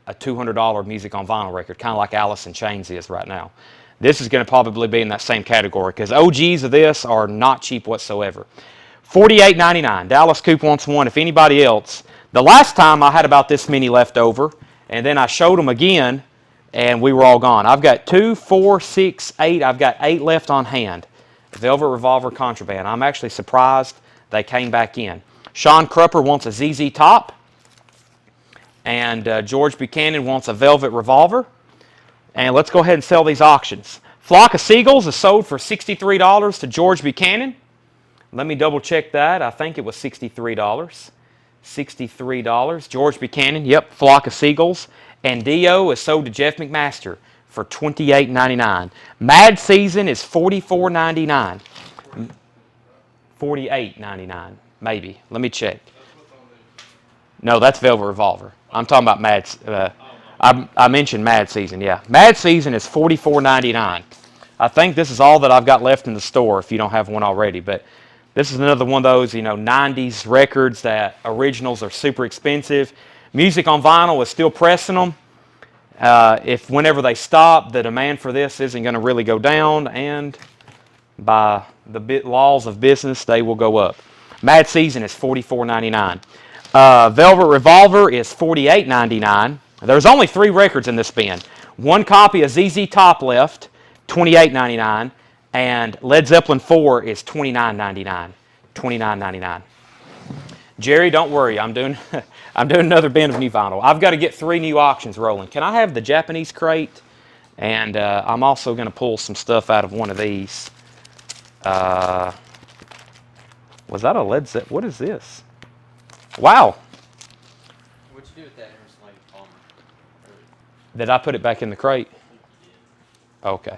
a $200 Music on Vinyl record, kind of like Alice in Chains is right now. This is going to probably be in that same category because OGs of this are not cheap whatsoever. $48.99. Dallas Coop wants one. If anybody else, the last time I had about this many left over, and then I showed them again, and we were all gone. I've got 2, 4, 6, 8. I've got 8 left on hand. Velvet Revolver Contraband. I'm actually surprised they came back in. Sean Crupper wants a ZZ Top, and George Buchanan wants a Velvet Revolver. And let's go ahead and sell these auctions. Flock of Seagulls is sold for $63 to George Buchanan. Let me double check that. I think it was $63. $63. George Buchanan, yep, Flock of Seagulls. And Dio is sold to Jeff McMaster for $28.99. Mad Season is $44.99. $48.99, maybe. Let me check. No, that's Velvet Revolver. I'm talking about Mad. I mentioned Mad Season, yeah. Mad Season is $44.99. I think this is all that I've got left in the store if you don't have one already. But this is another one of those, 90s records that originals are super expensive. Music on Vinyl is still pressing them. If whenever they stop, the demand for this isn't going to really go down. And by the laws of business, they will go up. Mad Season is $44.99. Velvet Revolver is $48.99. There's only 3 records in this bin. One copy of ZZ Top left, $28.99, and Led Zeppelin 4 is $29.99. $29.99. Jerry, don't worry. I'm doing another bin of new vinyl. I've got to get 3 new auctions rolling. Can I have the Japanese crate? And I'm also going to pull some stuff out of one of these. Was that a Led Zeppelin? What is this? Wow. What'd you do with that? Did I put it back in the crate? Okay.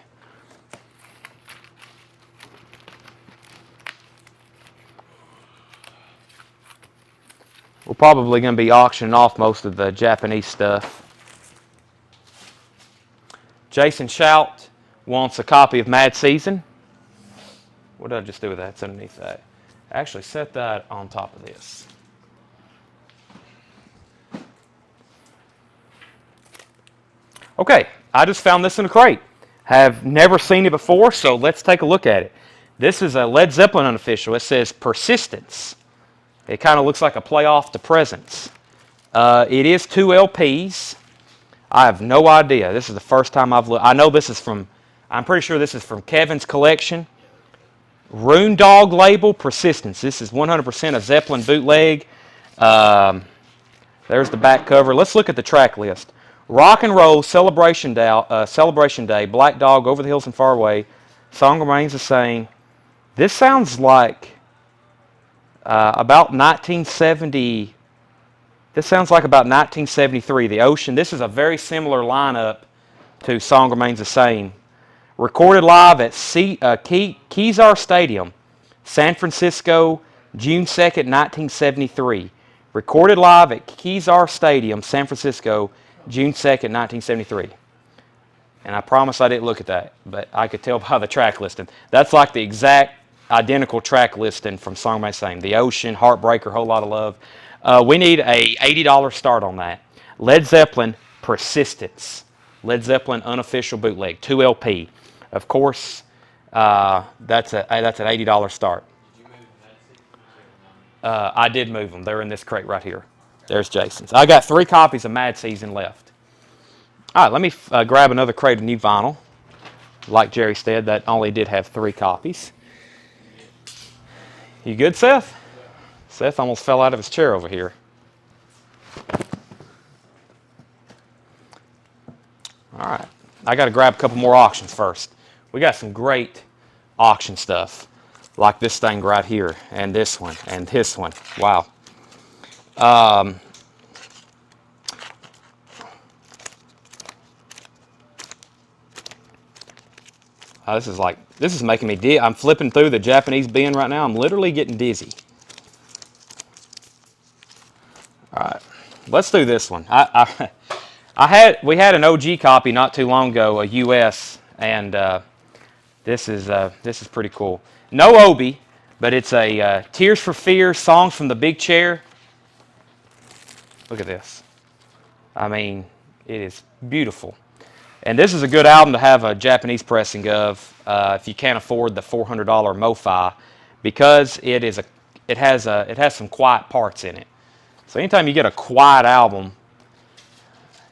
We're probably going to be auctioning off most of the Japanese stuff. Jason Shout wants a copy of Mad Season. What did I just do with that? It's underneath that. Actually, set that on top of this. Okay, I just found this in a crate. Have never seen it before, so let's take a look at it. This is a Led Zeppelin unofficial. It says Persistence. It kind of looks like a play off to Presence. It is 2 LPs. I have no idea. This is the first time I've looked. I know this is from, I'm pretty sure this is from Kevin's collection. Rune Dog label, Persistence. This is 100% a Zeppelin bootleg. There's the back cover. Let's look at the track list. Rock and Roll, Celebration Day, Black Dog, Over the Hills and Far Away, Song Remains the Same. This sounds like about 1970. This sounds like about 1973. The Ocean. This is a very similar lineup to Song Remains the Same. Recorded live at Kezar Stadium, San Francisco, June 2nd, 1973. Recorded live at Kezar Stadium, San Francisco, June 2nd, 1973. And I promise I didn't look at that, but I could tell by the track listing. That's like the exact identical track listing from Song Remains the Same. The Ocean, Heartbreaker, Whole Lot of Love. We need a $80 start on that. Led Zeppelin Persistence. Led Zeppelin unofficial bootleg, 2 LP. Of course, that's an $80 start. Did you move that? I did move them. They're in this crate right here. There's Jason's. I got 3 copies of Mad Season left. All right, let me grab another crate of new vinyl. Like Jerry said, that only did have 3 copies. You good, Seth? Yeah. Seth almost fell out of his chair over here. All right, I got to grab a couple more auctions first. We got some great auction stuff, like this thing right here, and this one, and this one. Wow. This is making me dizzy. I'm flipping through the Japanese bin right now. I'm literally getting dizzy. All right, let's do this one. We had an OG copy not too long ago, a US, and this is pretty cool. No Obi, but it's a Tears for Fears, Songs from the Big Chair. Look at this. I mean, it is beautiful. And this is a good album to have a Japanese pressing of if you can't afford the $400 MoFi, because it has some quiet parts in it. So anytime you get a quiet album,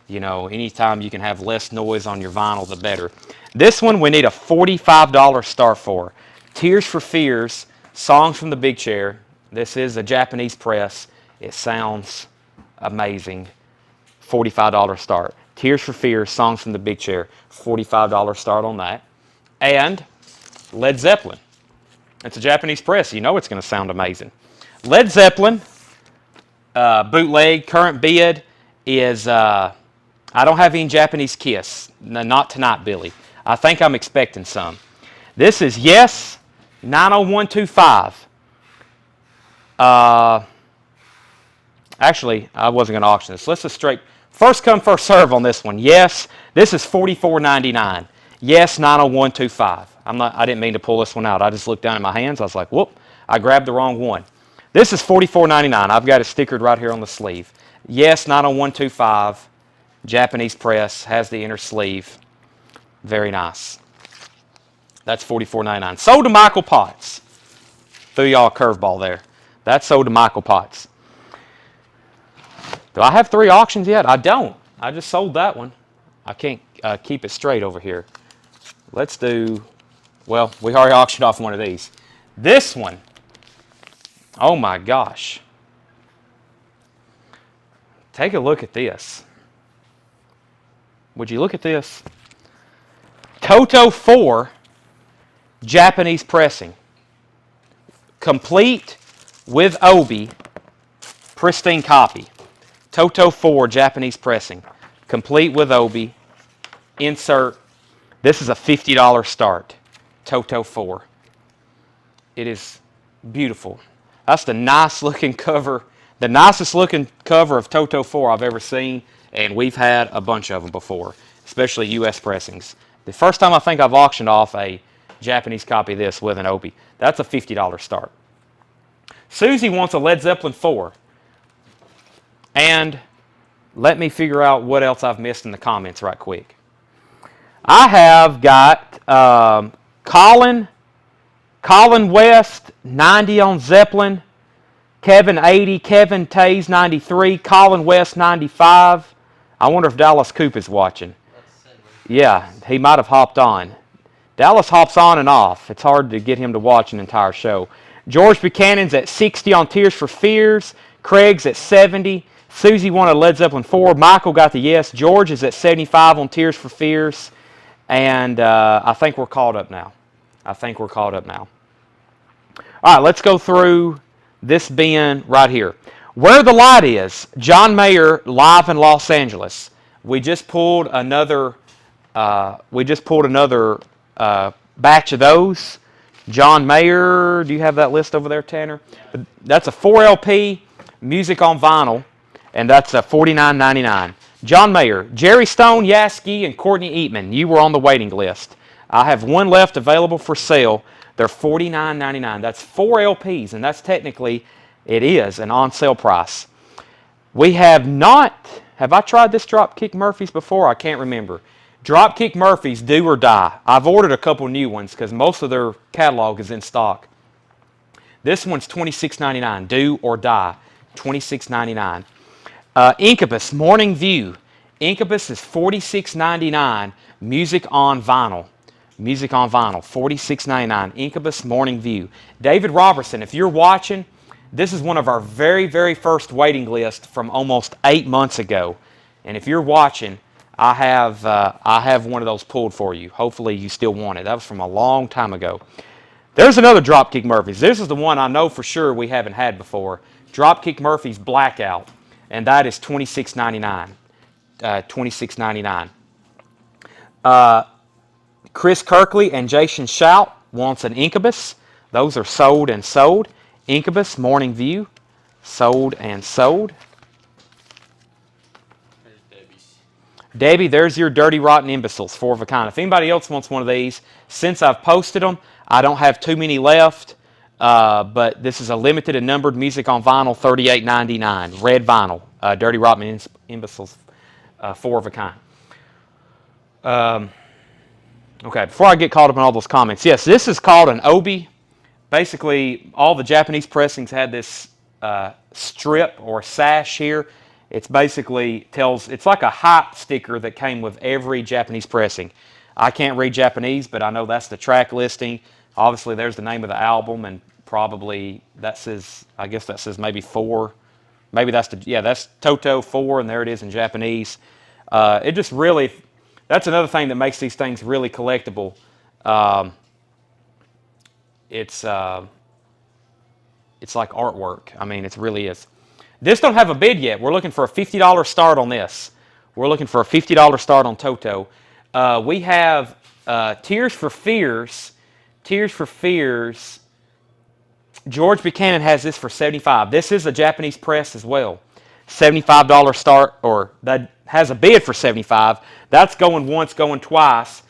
you know, anytime you can have less noise on your vinyl, the better. This one we need a $45 start for. Tears for Fears, Songs from the Big Chair. This is a Japanese press. It sounds amazing. $45 start. Tears for Fears, Songs from the Big Chair. $45 start on that. And Led Zeppelin. It's a Japanese press. You know it's going to sound amazing. Led Zeppelin, bootleg, current bid is... I don't have any Japanese Kiss. No, not tonight, Billy. I think I'm expecting some. This is Yes 90125. Actually, I wasn't going to auction this. Let's just straight first come, first serve on this one. Yes, this is $44.99. Yes 90125. I didn't mean to pull this one out. I just looked down at my hands. I was like, whoop, I grabbed the wrong one. This is $44.99. I've got it stickered right here on the sleeve. Yes 90125. Japanese press, has the inner sleeve. Very nice. That's $44.99. Sold to Michael Potts. Threw y'all a curveball there. That's sold to Michael Potts. Do I have 3 auctions yet? I don't. I just sold that one. I can't keep it straight over here. Let's do, well, we already auctioned off one of these. This one, oh my gosh. Take a look at this. Would you look at this? Toto 4 Japanese pressing. Complete with Obi. Pristine copy. Toto 4 Japanese pressing. Complete with Obi. Insert. This is a $50 start. Toto 4. It is beautiful. That's the nice looking cover. The nicest looking cover of Toto 4 I've ever seen. And we've had a bunch of them before, especially U.S. pressings. The first time I think I've auctioned off a Japanese copy of this with an Obi. That's a $50 start. Susie wants a Led Zeppelin 4. And let me figure out what else I've missed in the comments right quick. I have got Colin West, 90 on Zeppelin. Kevin 80, Kevin Tays 93, Colin West 95. I wonder if Dallas Coop is watching. Yeah, he might have hopped on. Dallas hops on and off. It's hard to get him to watch an entire show. George Buchanan's at 60 on Tears for Fears. Craig's at 70. Susie wanted Led Zeppelin 4. Michael got the yes. George is at 75 on Tears for Fears. And I think we're caught up now. All right, let's go through this bin right here. Where the Light Is, John Mayer live in Los Angeles. We just pulled another batch of those. John Mayer, do you have that list over there, Tanner? That's a 4 LP, music on vinyl, and that's a $49.99. John Mayer, Jerry Stone, Yaski, and Courtney Eatman. You were on the waiting list. I have one left available for sale. They're $49.99. That's 4 LPs, and that's technically, it is an on-sale price. We have not Have I tried this Dropkick Murphys before? I can't remember. Dropkick Murphys, Do or Die. I've ordered a couple new ones because most of their catalog is in stock. This one's $26.99. Do or Die, $26.99. Incubus, Morning View. Incubus is $46.99. Music on vinyl. Music on vinyl, $46.99. Incubus, Morning View. David Robertson, if you're watching, this is one of our very, very first waiting list from almost 8 months ago. And if you're watching, I have one of those pulled for you. Hopefully you still want it. That was from a long time ago. There's another Dropkick Murphys. This is the one I know for sure we haven't had before. Dropkick Murphys Blackout. And that is $26.99. $26.99. Chris Kirkley and Jason Shout wants an Incubus. Those are sold and sold. Incubus, Morning View, sold and sold. There's Debbie's. Debbie, there's your Dirty Rotten Imbeciles, 4 of a kind. If anybody else wants one of these, since I've posted them, I don't have too many left, but this is a limited and numbered music on vinyl, $38.99. Red vinyl, Dirty Rotten Imbeciles, 4 of a kind. Okay, before I get caught up in all those comments, yes, this is called an obi. Basically, all the Japanese pressings had this strip or sash here. It's basically it's like a hype sticker that came with every Japanese pressing. I can't read Japanese, but I know that's the track listing. Obviously, there's the name of the album, and probably that says, I guess that says maybe 4. Maybe that's that's Toto 4, and there it is in Japanese. It just really, that's another thing that makes these things really collectible. It's like artwork. I mean, it really is. This don't have a bid yet. We're looking for a $50 start on this. We're looking for a $50 start on Toto. We have Tears for Fears. Tears for Fears. George Buchanan has this for $75. This is a Japanese press as well. $75 start, or that has a bid for $75. That's going once, going twice.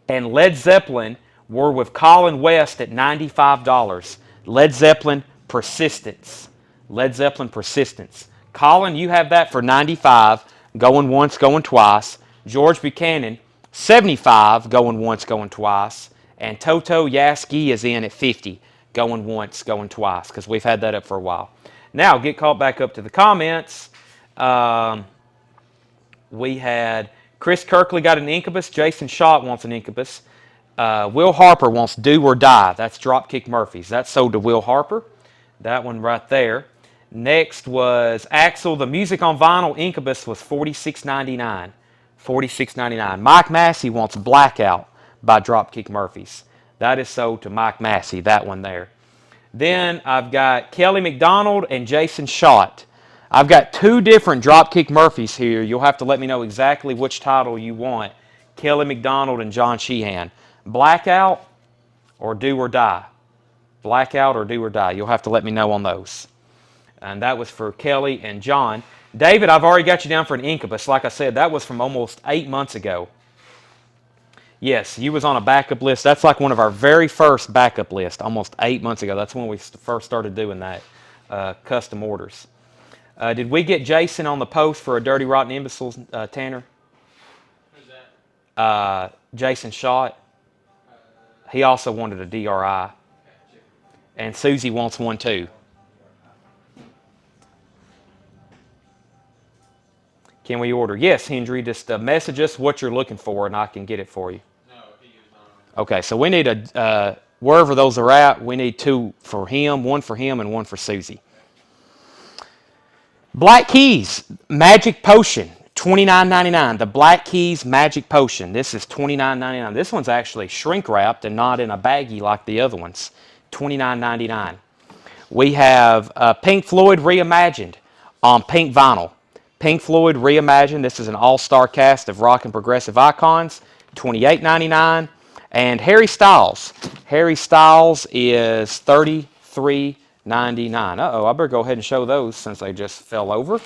And Led Zeppelin were with Colin West at $95. Led Zeppelin Persistence. Led Zeppelin Persistence. Colin, you have that for $95, going once, going twice. George Buchanan, $75, going once, going twice. And Toto Yaski is in at $50, going once, going twice, because we've had that up for a while. Now, get caught back up to the comments. We had Chris Kirkley got an Incubus. Jason Schott wants an Incubus. Will Harper wants Do or Die. That's Dropkick Murphys. That's sold to Will Harper. That one right there. Next was Axel. The music on vinyl Incubus was $46.99. $46.99. Mike Massey wants Blackout by Dropkick Murphys. That is sold to Mike Massey, that one there. Then I've got Kelly McDonald and Jason Schott. I've got 2 different Dropkick Murphys here. You'll have to let me know exactly which title you want. Kelly McDonald and John Sheehan. Blackout or Do or Die? Blackout or Do or Die? You'll have to let me know on those. And that was for Kelly and John. David, I've already got you down for an Incubus. Like I said, that was from almost 8 months ago. Yes, you was on a backup list. That's like one of our very first backup lists, almost 8 months ago. That's when we first started doing that, custom orders. Did we get Jason on the post for a Dirty Rotten Imbeciles, Tanner? Who's that? Jason Schott. He also wanted a DRI. And Susie wants one too. Can we order? Yes, Hendry. Just message us what you're looking for, and I can get it for you. No, he is on. Okay, so we need wherever those are at, we need 2 for him, 1 for him, and 1 for Susie. Black Keys Magic Potion, $29.99. The Black Keys Magic Potion. This is $29.99. This one's actually shrink wrapped and not in a baggie like the other ones. $29.99. We have Pink Floyd Reimagined on pink vinyl. Pink Floyd Reimagined. This is an all-star cast of rock and progressive icons. $28.99. And Harry Styles. Harry Styles is $33.99. Uh-oh, I better go ahead and show those since they just fell over.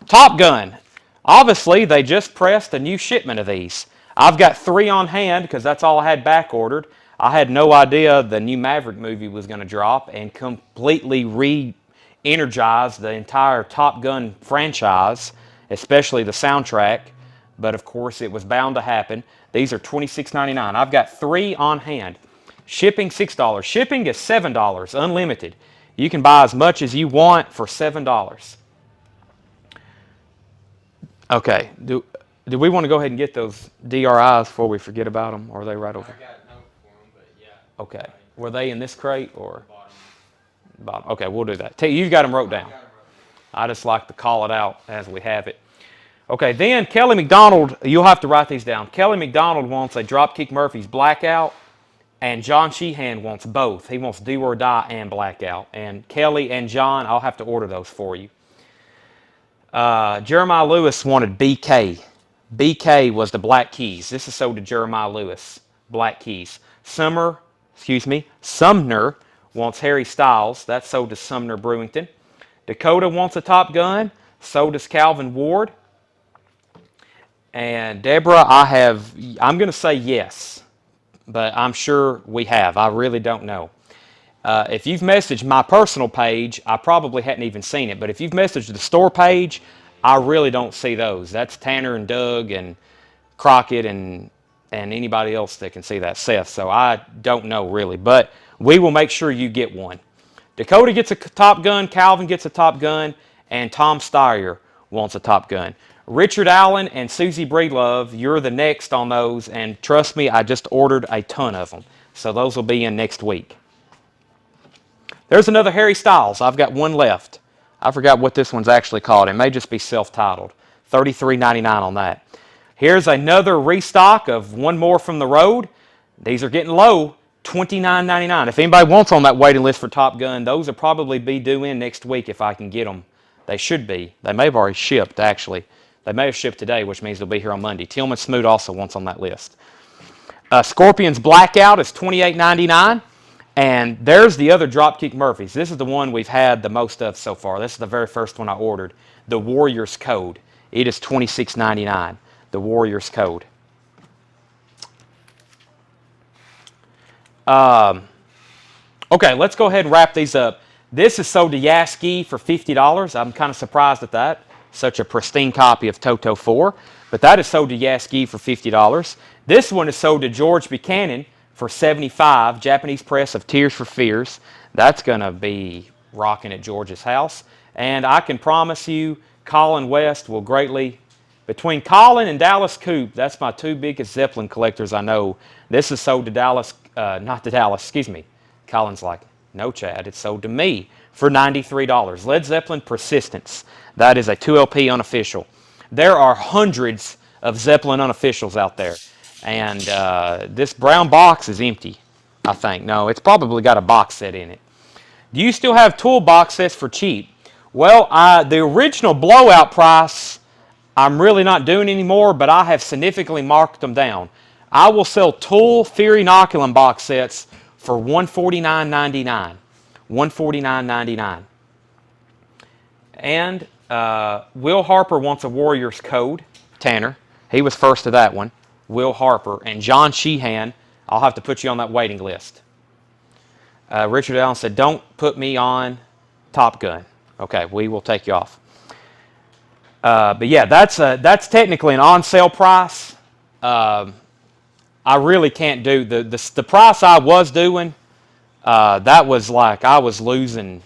Top Gun. Obviously, they just pressed a new shipment of these. I've got 3 on hand because that's all I had back ordered. I had no idea the new Maverick movie was going to drop and completely re-energize the entire Top Gun franchise. especially the soundtrack. But of course, it was bound to happen. These are $26.99. I've got 3 on hand. Shipping $6. Shipping is $7, unlimited. You can buy as much as you want for $7. Okay. Do we want to go ahead and get those DRIs before we forget about them, or are they right over? I got a note for them, but yeah. Okay. Were they in this crate or Bottom. bottom? Okay, we'll do that. You've got them wrote down. I got 'em I just like to call it out as we have it. Okay, then Kelly McDonald, you'll have to write these down. Kelly McDonald wants a Dropkick Murphys Blackout, and John Sheehan wants both. He wants Do or Die and Blackout. And Kelly and John, I'll have to order those for you. Jeremiah Lewis wanted BK. BK was the Black Keys. This is sold to Jeremiah Lewis. Black Keys. Sumner wants Harry Styles. That's sold to Sumner Brewington. Dakota wants a Top Gun. So does Calvin Ward. And Deborah, I'm going to say yes, but I'm sure we have. I really don't know. If you've messaged my personal page, I probably hadn't even seen it. But if you've messaged the store page, I really don't see those. That's Tanner and Doug and Crockett and anybody else that can see that, Seth. So I don't know really. But we will make sure you get one. Dakota gets a Top Gun, Calvin gets a Top Gun, and Tom Steyer wants a Top Gun. Richard Allen and Susie Breedlove, you're the next on those. And trust me, I just ordered a ton of them. So those will be in next week. There's another Harry Styles. I've got one left. I forgot what this one's actually called. It may just be self-titled. $33.99 on that. Here's another restock of one more from the road. These are getting low. $29.99. If anybody wants on that waiting list for Top Gun, those will probably be due in next week if I can get them. They should be. They may have already shipped, actually. They may have shipped today, which means they'll be here on Monday. Tillman Smoot also wants on that list. Scorpions Blackout is $28.99. And there's the other Dropkick Murphys. This is the one we've had the most of so far. This is the very first one I ordered. The Warriors Code. It is $26.99. The Warriors Code. Okay, let's go ahead and wrap these up. This is sold to Yaski for $50. I'm kind of surprised at that. Such a pristine copy of Toto 4. But that is sold to Yaski for $50. This one is sold to George Buchanan for $75. Japanese press of Tears for Fears. That's going to be rocking at George's house. And I can promise you, Colin West will greatly... Between Colin and Dallas Coop, that's my 2 biggest Zeppelin collectors I know. This is sold to Dallas... not to Dallas, excuse me. Colin's like, no, Chad, it's sold to me for $93. Led Zeppelin Persistence. That is a 2LP unofficial. There are hundreds of Zeppelin unofficials out there. And this brown box is empty, I think. No, it's probably got a box set in it. Do you still have Tool box sets for cheap? Well, the original blowout price, I'm really not doing anymore, but I have significantly marked them down. I will sell Tool Fear Inoculum box sets for $149.99. $149.99. And Will Harper wants a Warriors Code. Tanner. He was first to that one. Will Harper. And John Sheehan, I'll have to put you on that waiting list. Richard Allen said, don't put me on Top Gun. Okay, we will take you off. But yeah, that's technically an on-sale price. I really can't do the price I was doing. That was like I was losing,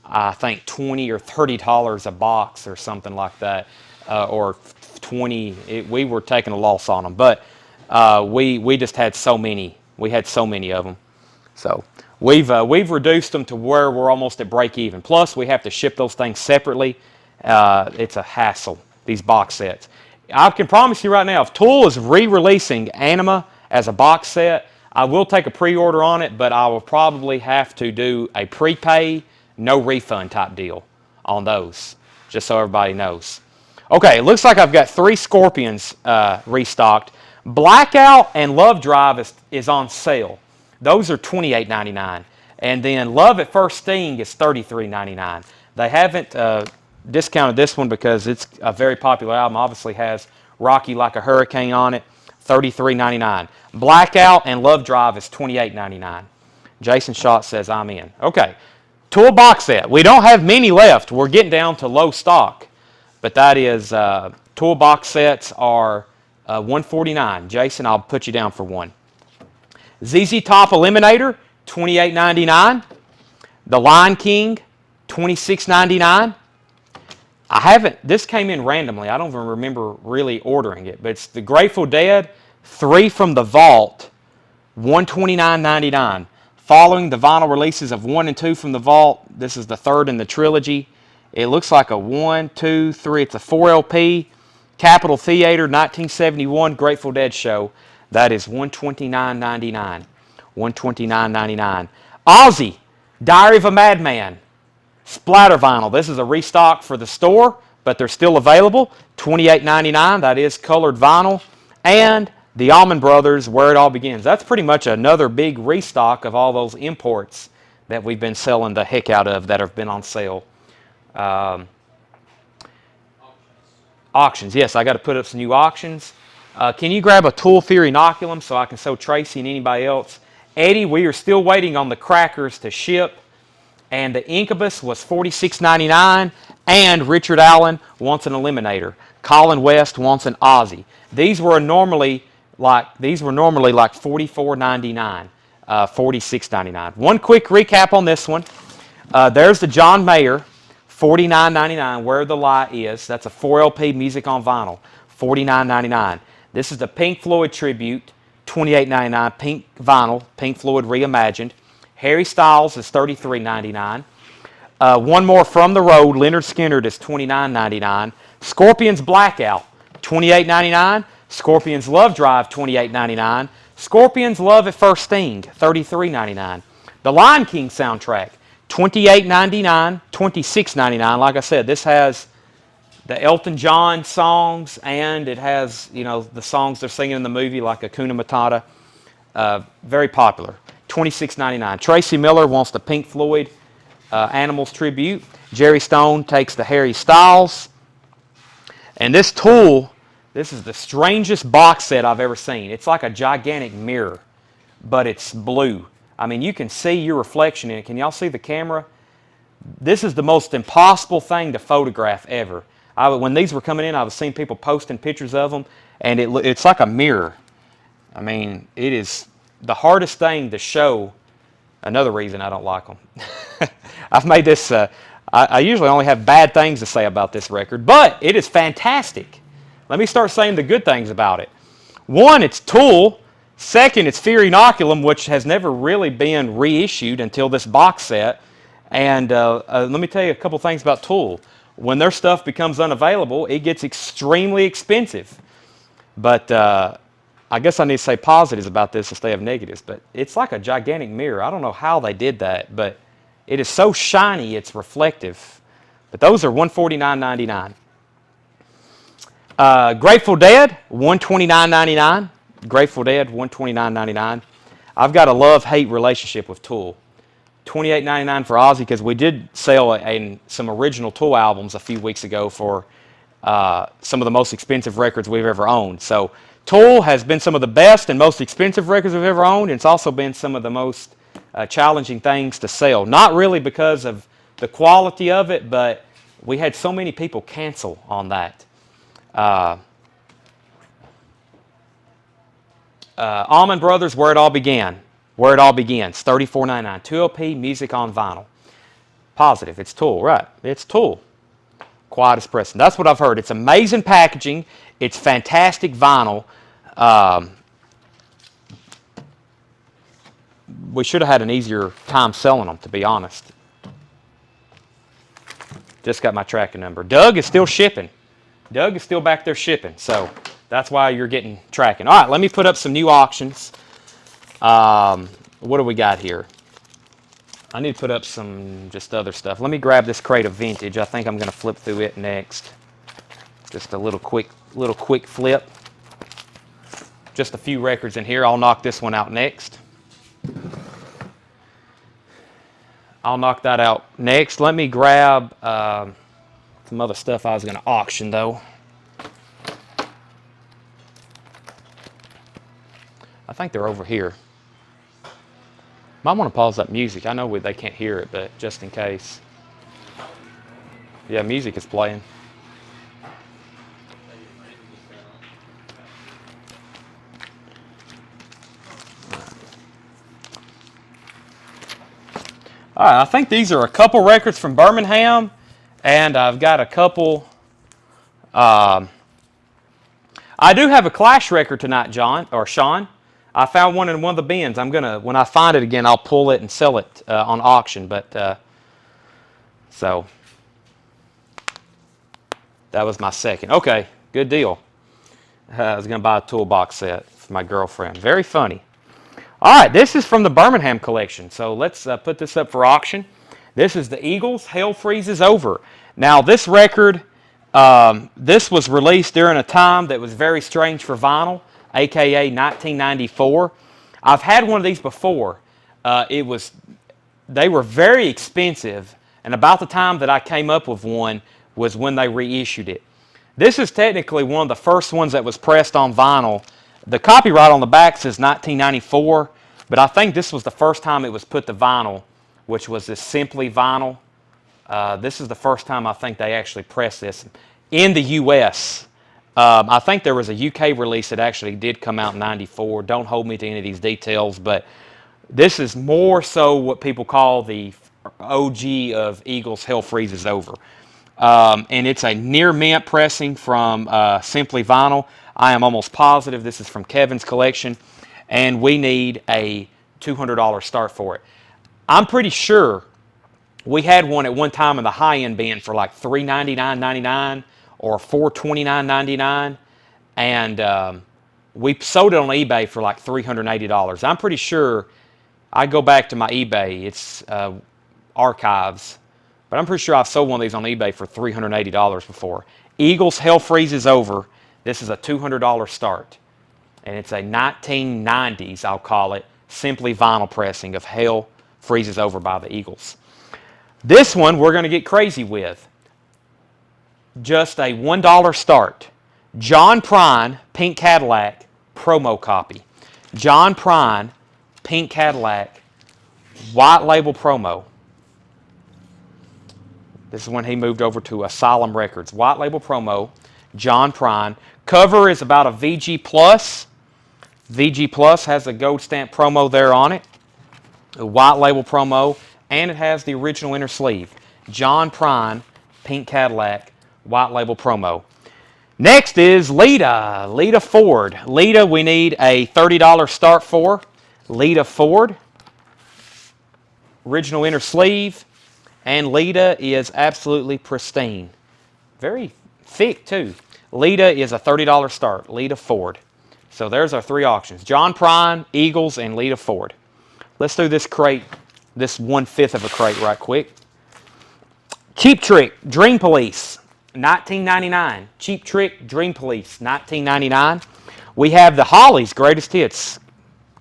I think $20 or $30 a box or something like that, or 20. We were taking a loss on them, but we just had so many. We had so many of them, so we've reduced them to where we're almost at break even. Plus, we have to ship those things separately. It's a hassle. These box sets. I can promise you right now, if Tool is re-releasing Anima as a box set, I will take a pre-order on it, but I will probably have to do a prepay, no refund type deal on those, just so everybody knows. Okay, it looks like I've got 3 Scorpions restocked. Blackout and Love Drive is on sale. Those are $28.99. And then Love at First Sting is $33.99. They haven't discounted this one because it's a very popular album. Obviously has Rocky Like a Hurricane on it. $33.99. Blackout and Love Drive is $28.99. Jason Schott says, I'm in. Okay. Tool box set. We don't have many left. We're getting down to low stock. But that is, toolbox sets are $149. Jason, I'll put you down for one. ZZ Top Eliminator, $28.99. The Lion King, $26.99. I haven't, this came in randomly. I don't even remember really ordering it, but it's the Grateful Dead, 3 from the Vault, $129.99. Following the vinyl releases of 1 and 2 from the Vault, this is the third in the trilogy. It looks like a 1, 2, 3, it's a 4 LP. Capitol Theater, 1971 Grateful Dead show. That is $129.99. $129.99. Ozzy, Diary of a Madman. Splatter vinyl. This is a restock for the store, but they're still available. $28.99. That is colored vinyl. And the Allman Brothers, Where It All Begins. That's pretty much another big restock of all those imports that we've been selling the heck out of that have been on sale. Auctions. Yes, I got to put up some new auctions. Can you grab a Tool Theory Inoculum so I can show Tracy and anybody else? Eddie, we are still waiting on the crackers to ship. And the Incubus was $46.99, and Richard Allen wants an Eliminator. Colin West wants an Ozzy. These were normally like $44.99, $46.99. One quick recap on this one. There's the John Mayer, $49.99. Where the Light Is. That's a 4 LP music on vinyl, $49.99. This is the Pink Floyd tribute, $28.99. Pink vinyl, Pink Floyd reimagined. Harry Styles is $33.99. One more From the Road, Leonard Skinner is $29.99. Scorpions Blackout, $28.99. Scorpions Love Drive, $28.99. Scorpions Love at First Sting, $33.99. The Lion King soundtrack, $28.99, $26.99. Like I said, this has the Elton John songs, and it has, you know, the songs they're singing in the movie, like Hakuna Matata. Very popular. $26.99. Tracy Miller wants the Pink Floyd Animals tribute. Jerry Stone takes the Harry Styles. And this Tool, this is the strangest box set I've ever seen. It's like a gigantic mirror, but it's blue. I mean, you can see your reflection in it. Can y'all see the camera? This is the most impossible thing to photograph ever. When these were coming in, I was seeing people posting pictures of them, and it's like a mirror. I mean, it is the hardest thing to show. Another reason I don't like them. I've made this, I usually only have bad things to say about this record, but it is fantastic. Let me start saying the good things about it. One, it's Tool. Second, it's Fear Inoculum, which has never really been reissued until this box set. And let me tell you a couple things about Tool. When their stuff becomes unavailable, it gets extremely expensive. But I guess I need to say positives about this instead of negatives, but it's like a gigantic mirror. I don't know how they did that, but it is so shiny, it's reflective. But those are $149.99. Grateful Dead, $129.99. Grateful Dead, $129.99. I've got a love-hate relationship with Tool. $28.99 for Ozzy, because we did sell some original Tool albums a few weeks ago for some of the most expensive records we've ever owned. So Tool has been some of the best and most expensive records we've ever owned. It's also been some of the most challenging things to sell. Not really because of the quality of it, but we had so many people cancel on that. Allman Brothers, Where It All Began. Where It All Begins, $34.99. 2LP music on vinyl. Positive, it's Tool, right? It's Tool. Quiet as Preston. That's what I've heard. It's amazing packaging. It's fantastic vinyl. We should have had an easier time selling them, to be honest. Just got my tracking number. Doug is still shipping. Doug is still back there shipping, so that's why you're getting tracking. All right, let me put up some new auctions. What do we got here? I need to put up some just other stuff. Let me grab this crate of vintage. I think I'm going to flip through it next. Just a little quick flip. Just a few records in here. I'll knock this one out next. I'll knock that out next. Let me grab some other stuff I was going to auction, though. I think they're over here. Might want to pause that music. I know they can't hear it, but just in case. Yeah, music is playing. All right, I think these are a couple records from Birmingham, and I've got a couple. I do have a Clash record tonight, John or Sean. I found one in one of the bins. I'm gonna, when I find it again, I'll pull it and sell it on auction. But so that was my second. Okay, good deal. I was gonna buy a toolbox set for my girlfriend. Very funny. All right, this is from the Birmingham collection. So let's put this up for auction. This is the Eagles Hell Freezes Over. Now this record, this was released during a time that was very strange for vinyl, aka 1994. I've had one of these before. They were very expensive, and about the time that I came up with one was when they reissued it. This is technically one of the first ones that was pressed on vinyl. The copyright on the back says 1994, but I think this was the first time it was put to vinyl, which was this Simply vinyl. This is the first time I think they actually pressed this in the U.S. I think there was a UK release that actually did come out in 94. Don't hold me to any of these details, but this is more so what people call the OG of Eagles Hell Freezes Over. And it's a near mint pressing from Simply Vinyl. I am almost positive this is from Kevin's collection, and we need a $200 start for it. I'm pretty sure we had one at one time in the high-end bin for like $399.99 or $429.99, and we sold it on eBay for like $380. I'm pretty sure, I go back to my eBay, it's archives, but I'm pretty sure I've sold one of these on eBay for $380 before. Eagles Hell Freezes Over. This is a $200 start. And it's a 1990s, I'll call it, Simply vinyl pressing of Hell Freezes Over by the Eagles. This one we're going to get crazy with. Just a $1 start. John Prine, Pink Cadillac, promo copy. John Prine, Pink Cadillac, white label promo. This is when he moved over to Asylum Records. White label promo, John Prine. Cover is about a VG Plus. VG Plus has a gold stamp promo there on it. A white label promo, and it has the original inner sleeve. John Prine, Pink Cadillac, white label promo. Next is Lita. Lita Ford. Lita we need a $30 start for. Lita Ford. Original inner sleeve. And Lita is absolutely pristine. Very thick too. Lita is a $30 start. Lita Ford. So there's our three auctions. John Prine, Eagles, and Lita Ford. Let's do this crate, this 1/5 of a crate right quick. Cheap Trick, Dream Police, 1999. Cheap Trick, Dream Police, 1999. We have the Hollies Greatest Hits.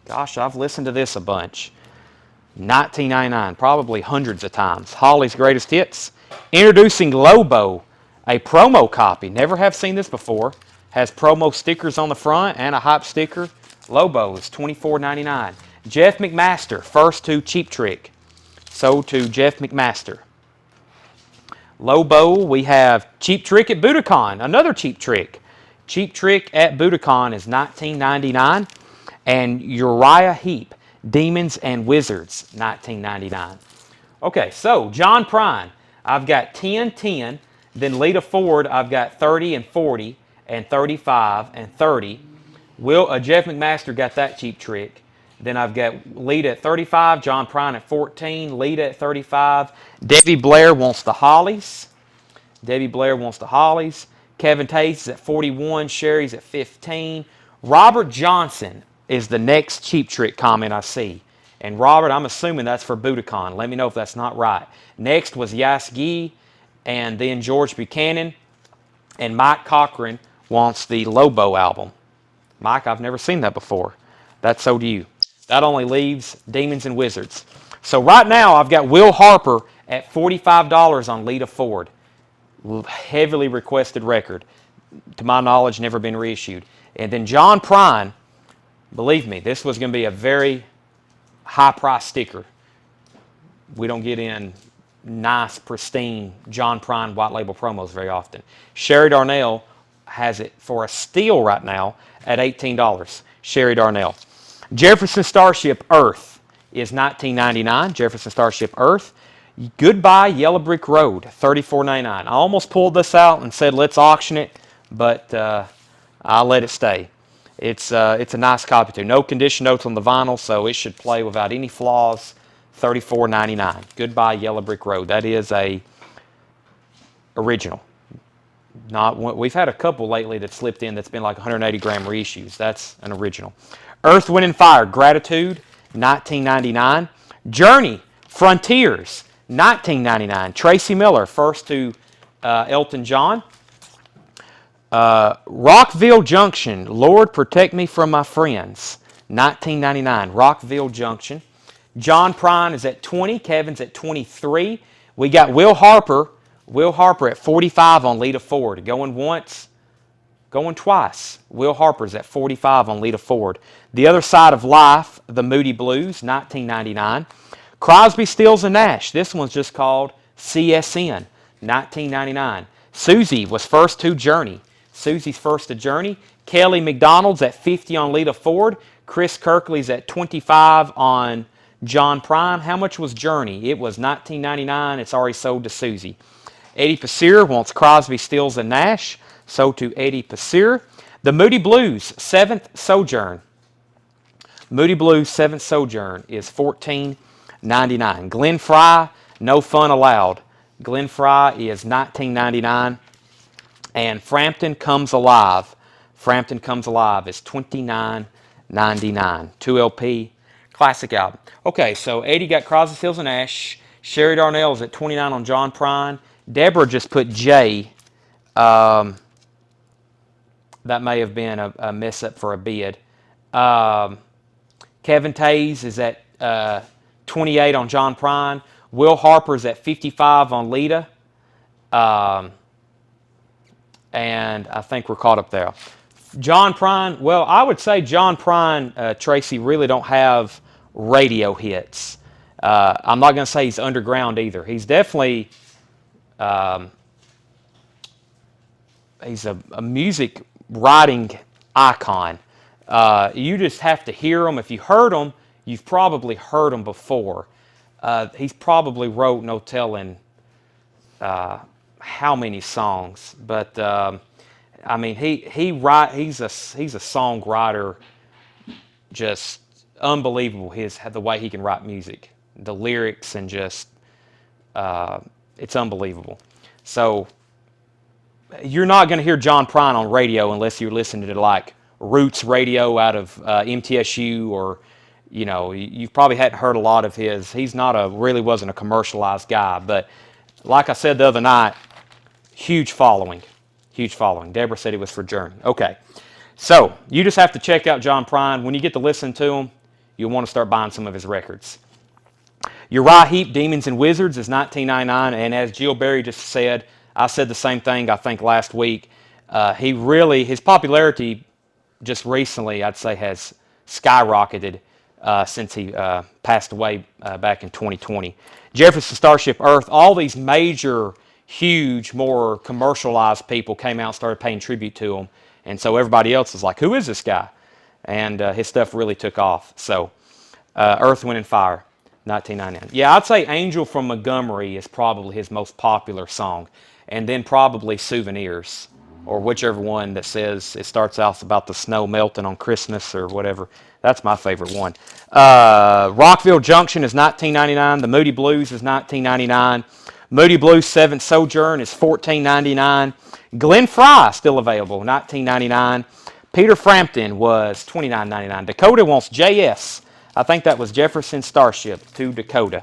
Gosh, I've listened to this a bunch. 1999, probably hundreds of times. Hollies Greatest Hits. Introducing Lobo, a promo copy. Never have seen this before. Has promo stickers on the front and a hype sticker. Lobo is $24.99. Jeff McMaster, first to Cheap Trick. Sold to Jeff McMaster. Lobo, we have Cheap Trick at Budokan, another Cheap Trick. Cheap Trick at Budokan is $19.99. And Uriah Heep, Demons and Wizards, $19.99. Okay, so John Prine, I've got 10, 10. Then Lita Ford, I've got 30 and 40 and 35 and 30. Jeff McMaster got that Cheap Trick. Then I've got Lita at 35, John Prine at 14, Lita at 35. Debbie Blair wants the Hollies. Debbie Blair wants the Hollies. Kevin Tate's is at 41, Sherry's at 15. Robert Johnson is the next Cheap Trick comment I see. And Robert, I'm assuming that's for Budokan. Let me know if that's not right. Next was Yas Gee, and then George Buchanan. And Mike Cochran wants the Lobo album. Mike, I've never seen that before. That's so do you. That only leaves Demons and Wizards. So right now I've got Will Harper at $45 on Lita Ford. Heavily requested record. To my knowledge, never been reissued. And then John Prine, believe me, this was going to be a very high price sticker. We don't get in nice, pristine John Prine white label promos very often. Sherry Darnell has it for a steal right now at $18. Sherry Darnell. Jefferson Starship Earth is $19.99. Jefferson Starship Earth. Goodbye Yellow Brick Road, $34.99. I almost pulled this out and said let's auction it, but I'll let it stay. It's a nice copy too. No condition notes on the vinyl, so it should play without any flaws. $34.99. Goodbye Yellow Brick Road. That is a original. We've had a couple lately that slipped in that's been like 180 gram reissues. That's an original. Earth, Wind and Fire, Gratitude, $19.99. Journey, Frontiers, $19.99. Tracy Miller, first to Elton John. Rockville Junction, Lord Protect Me from My Friends, $19.99. Rockville Junction. John Prine is at 20. Kevin's at 23. We got Will Harper at 45 on Lita Ford. Going once, going twice. Will Harper's at 45 on Lita Ford. The Other Side of Life, The Moody Blues, $19.99. Crosby, Stills and Nash. This one's just called CSN, $19.99. Susie was first to Journey. Susie's first to Journey. Kelly McDonald's at 50 on Lita Ford. Chris Kirkley's at 25 on John Prine. How much was Journey? It was $19.99. It's already sold to Susie. Eddie Passir wants Crosby, Stills and Nash. Sold to Eddie Passir. The Moody Blues, 7th Sojourn. Moody Blues, 7th Sojourn is $14.99. Glenn Fry, No Fun Allowed. Glenn Fry is $19.99. And Frampton Comes Alive. Frampton Comes Alive is $29.99. 2LP classic album. Okay, so 80 got Crosby, Stills and Nash. Sherry Darnell's at 29 on John Prine. Deborah just put J. That may have been a mess up for a bid. Kevin Tays is at 28 on John Prine. Will Harper's at 55 on Lita. And I think we're caught up there. John Prine, well, I would say John Prine, Tracy, really don't have radio hits. I'm not going to say he's underground either. He's definitely, he's a music writing icon. You just have to hear him. If you heard him, you've probably heard him before. He's probably wrote no telling how many songs, but I mean he's a songwriter, just unbelievable. The way he can write music, the lyrics, and just it's unbelievable. So you're not going to hear John Prine on radio unless you're listening to like Roots Radio out of MTSU, or you probably hadn't heard a lot of his. He's really wasn't a commercialized guy, but like I said the other night, huge following. Deborah said he was for Journey. Okay, so you just have to check out John Prine. When you get to listen to him, you'll want to start buying some of his records. Uriah Heep, Demons and Wizards is $19.99, and as Jill Berry just said, I said the same thing I think last week. His popularity just recently, I'd say, has skyrocketed since he passed away back in 2020. Jefferson Starship Earth, all these major, huge, more commercialized people came out and started paying tribute to him. And so everybody else is like, who is this guy? And his stuff really took off. So Earth, Wind and Fire, $19.99. Yeah, I'd say Angel from Montgomery is probably his most popular song. And then probably Souvenirs, or whichever one that says it starts out about the snow melting on Christmas or whatever. That's my favorite one. Rockville Junction is $19.99. The Moody Blues is $19.99. Moody Blues 7th Sojourn is $14.99. Glenn Fry still available, $19.99. Peter Frampton was $29.99. Dakota wants JS. I think that was Jefferson Starship to Dakota.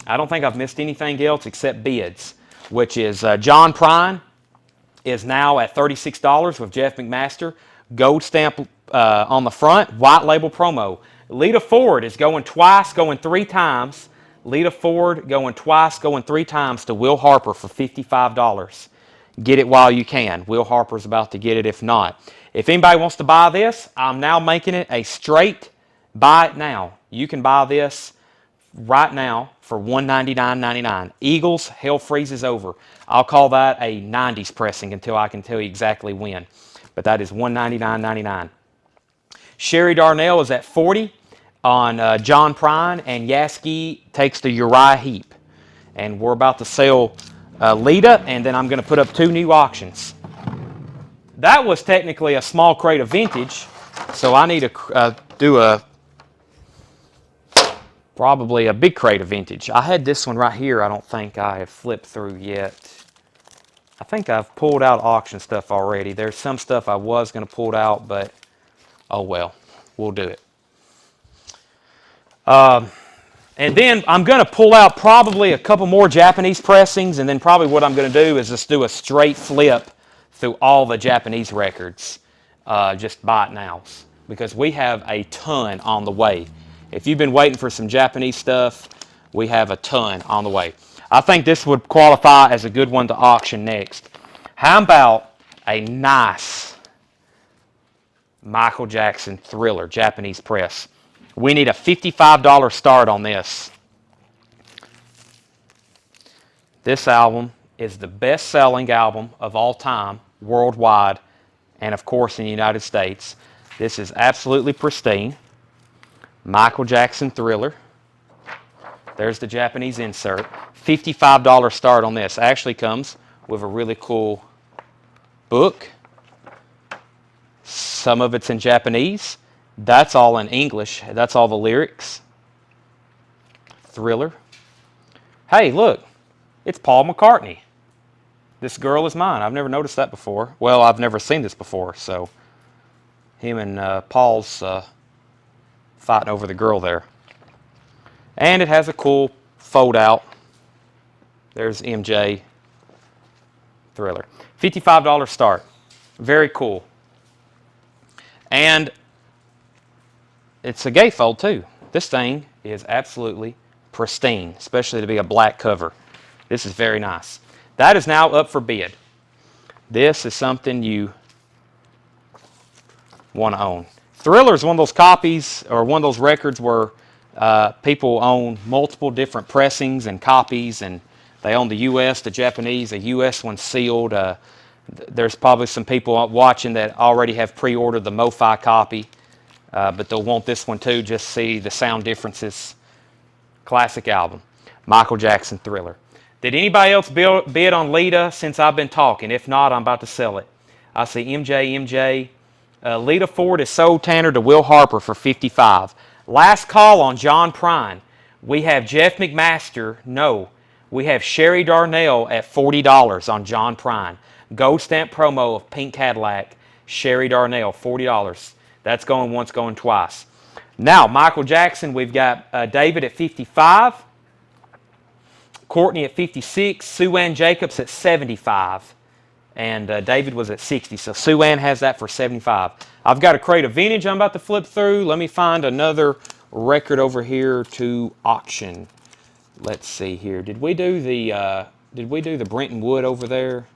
I don't think I've missed anything else except bids, which is John Prine is now at $36 with Jeff McMaster. Gold stamp on the front, white label promo. Lita Ford is going twice, going 3 times. Lita Ford going twice, going 3 times to Will Harper for $55. Get it while you can. Will Harper's about to get it if not. If anybody wants to buy this, I'm now making it a straight buy it now. You can buy this right now for $199.99. Eagles, Hell Freezes Over. I'll call that a 90s pressing until I can tell you exactly when. But that is $199.99. Sherry Darnell is at 40. on John Prine, and Yaski takes the Uriah Heep. And we're about to sell Lita, and then I'm going to put up 2 new auctions. That was technically a small crate of vintage, so I need to do probably a big crate of vintage. I had this one right here I don't think I have flipped through yet. I think I've pulled out auction stuff already. There's some stuff I was going to pull out, but oh well, we'll do it. And then I'm going to pull out probably a couple more Japanese pressings, and then probably what I'm going to do is just do a straight flip through all the Japanese records, just buy it nows, because we have a ton on the way. If you've been waiting for some Japanese stuff, we have a ton on the way. I think this would qualify as a good one to auction next. How about a nice Michael Jackson Thriller, Japanese press? We need a $55 start on this. This album is the best-selling album of all time, worldwide, and of course in the United States. This is absolutely pristine. Michael Jackson Thriller. There's the Japanese insert. $55 start on this. Actually comes with a really cool book. Some of it's in Japanese. That's all in English. That's all the lyrics. Thriller. Hey, look. It's Paul McCartney. This Girl Is Mine. I've never noticed that before. Well, I've never seen this before, so him and Paul's fighting over the girl there. And it has a cool fold out. There's MJ Thriller. $55 start. Very cool. And it's a gatefold too. This thing is absolutely pristine, especially to be a black cover. This is very nice. That is now up for bid. This is something you want to own. Thriller is one of those copies, or one of those records where people own multiple different pressings and copies, and they own the U.S., the Japanese, the U.S. one sealed. There's probably some people watching that already have pre-ordered the MoFi copy, but they'll want this one too, just see the sound differences. Classic album. Michael Jackson Thriller. Did anybody else bid on Lita since I've been talking? If not, I'm about to sell it. I see MJ. Lita Ford is sold, Tanner, to Will Harper for $55. Last call on John Prine. We have Jeff McMaster. No. We have Sherry Darnell at $40 on John Prine. Gold stamp promo of Pink Cadillac. Sherry Darnell, $40. That's going once, going twice. Now, Michael Jackson, we've got David at $55. Courtney at $56. Sue Ann Jacobs at $75. And David was at $60. So Sue Ann has that for $75. I've got a crate of vintage I'm about to flip through. Let me find another record over here to auction. Let's see here. Did we do the Brenton Wood over there?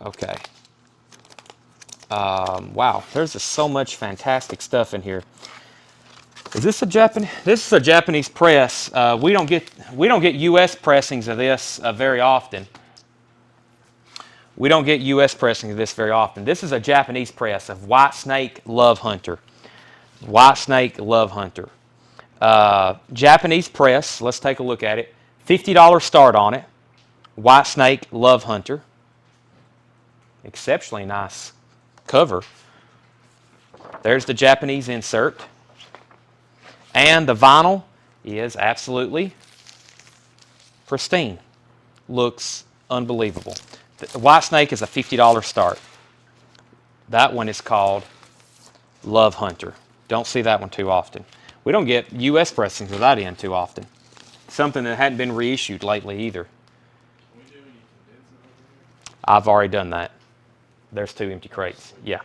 Okay. Wow, there's just so much fantastic stuff in here. Is this a Japanese? This is a Japanese press. We don't get U.S. pressings of this very often. We don't get U.S. pressings of this very often. This is a Japanese press of Whitesnake Love Hunter. Whitesnake Love Hunter. Japanese press. Let's take a look at it. $50 start on it. Whitesnake Love Hunter. Exceptionally nice cover. There's the Japanese insert. And the vinyl is absolutely pristine. Looks unbelievable. The Whitesnake is a $50 start. That one is called Love Hunter. Don't see that one too often. We don't get U.S. pressings of that in too often. Something that hadn't been reissued lately either. I've already done that. There's 2 empty crates. Yeah.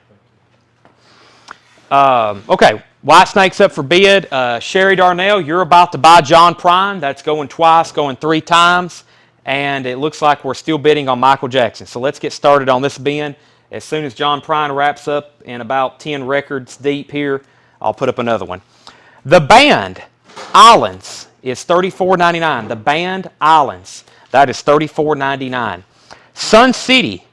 Okay. Whitesnake's up for bid. Sherry Darnell, you're about to buy John Prine. That's going twice, going 3 times. And it looks like we're still bidding on Michael Jackson. So let's get started on this bin. As soon as John Prine wraps up in about 10 records deep here, I'll put up another one. The band, Islands, is $34.99. The band, Islands, that is $34.99. Sun City,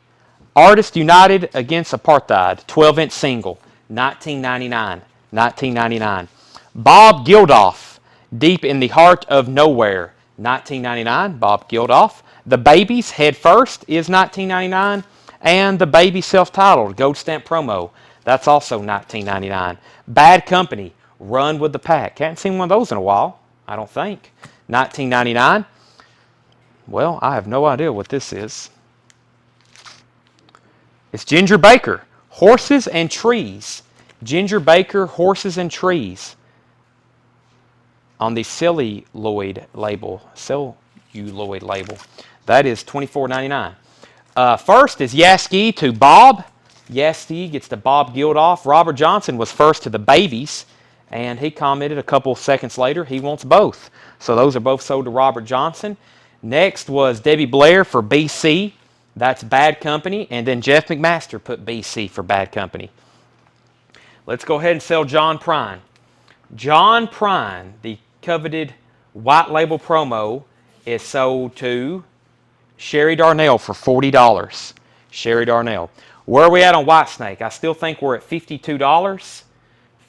Artists United Against Apartheid, 12-inch single, $19.99. $19.99. Bob Geldof, Deep in the Heart of Nowhere, 1999, Bob Geldof. The Babies, Head First, is 1999. And The Baby Self-Titled, Gold Stamp Promo, that's also 1999. Bad Company, Run with the Pack. Hadn't seen one of those in a while, I don't think. 1999. Well, I have no idea what this is. It's Ginger Baker, Horses and Trees. Ginger Baker, Horses and Trees. On the Celluloid label. Celluloid label. That is $24.99. First is Yaski to Bob. Yaski gets to Bob Geldof. Robert Johnson was first to the Babies, and he commented a couple seconds later he wants both. So those are both sold to Robert Johnson. Next was Debbie Blair for BC. That's Bad Company. And then Jeff McMaster put BC for Bad Company. Let's go ahead and sell John Prine. John Prine, the coveted white label promo, is sold to Sherry Darnell for $40. Sherry Darnell. Where are we at on Whitesnake? I still think we're at $52.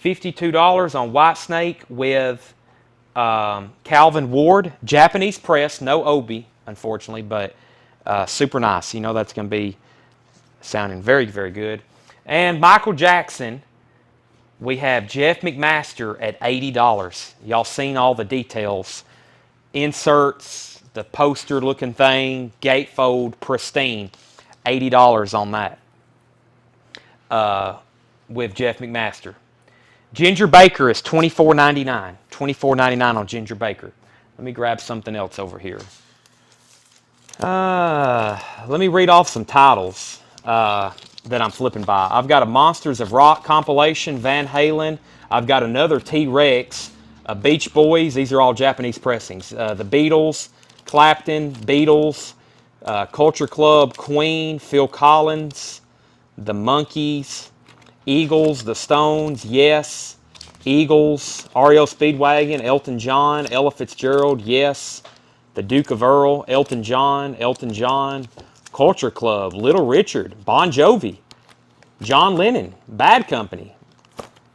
$52 on Whitesnake with Calvin Ward. Japanese press, no obi, unfortunately, but super nice. You know that's going to be sounding very, very good. And Michael Jackson, we have Jeff McMaster at $80. Y'all seen all the details. Inserts, the poster looking thing, gatefold, pristine. $80 on that with Jeff McMaster. Ginger Baker is $24.99. $24.99 on Ginger Baker. Let me grab something else over here. Let me read off some titles that I'm flipping by. I've got a Monsters of Rock compilation, Van Halen. I've got another T-Rex, Beach Boys. These are all Japanese pressings. The Beatles, Clapton, Beatles, Culture Club, Queen, Phil Collins, the Monkees, Eagles, the Stones, Yes, Eagles, REO Speedwagon, Elton John, Ella Fitzgerald, Yes, the Duke of Earl, Elton John, Culture Club, Little Richard, Bon Jovi, John Lennon, Bad Company,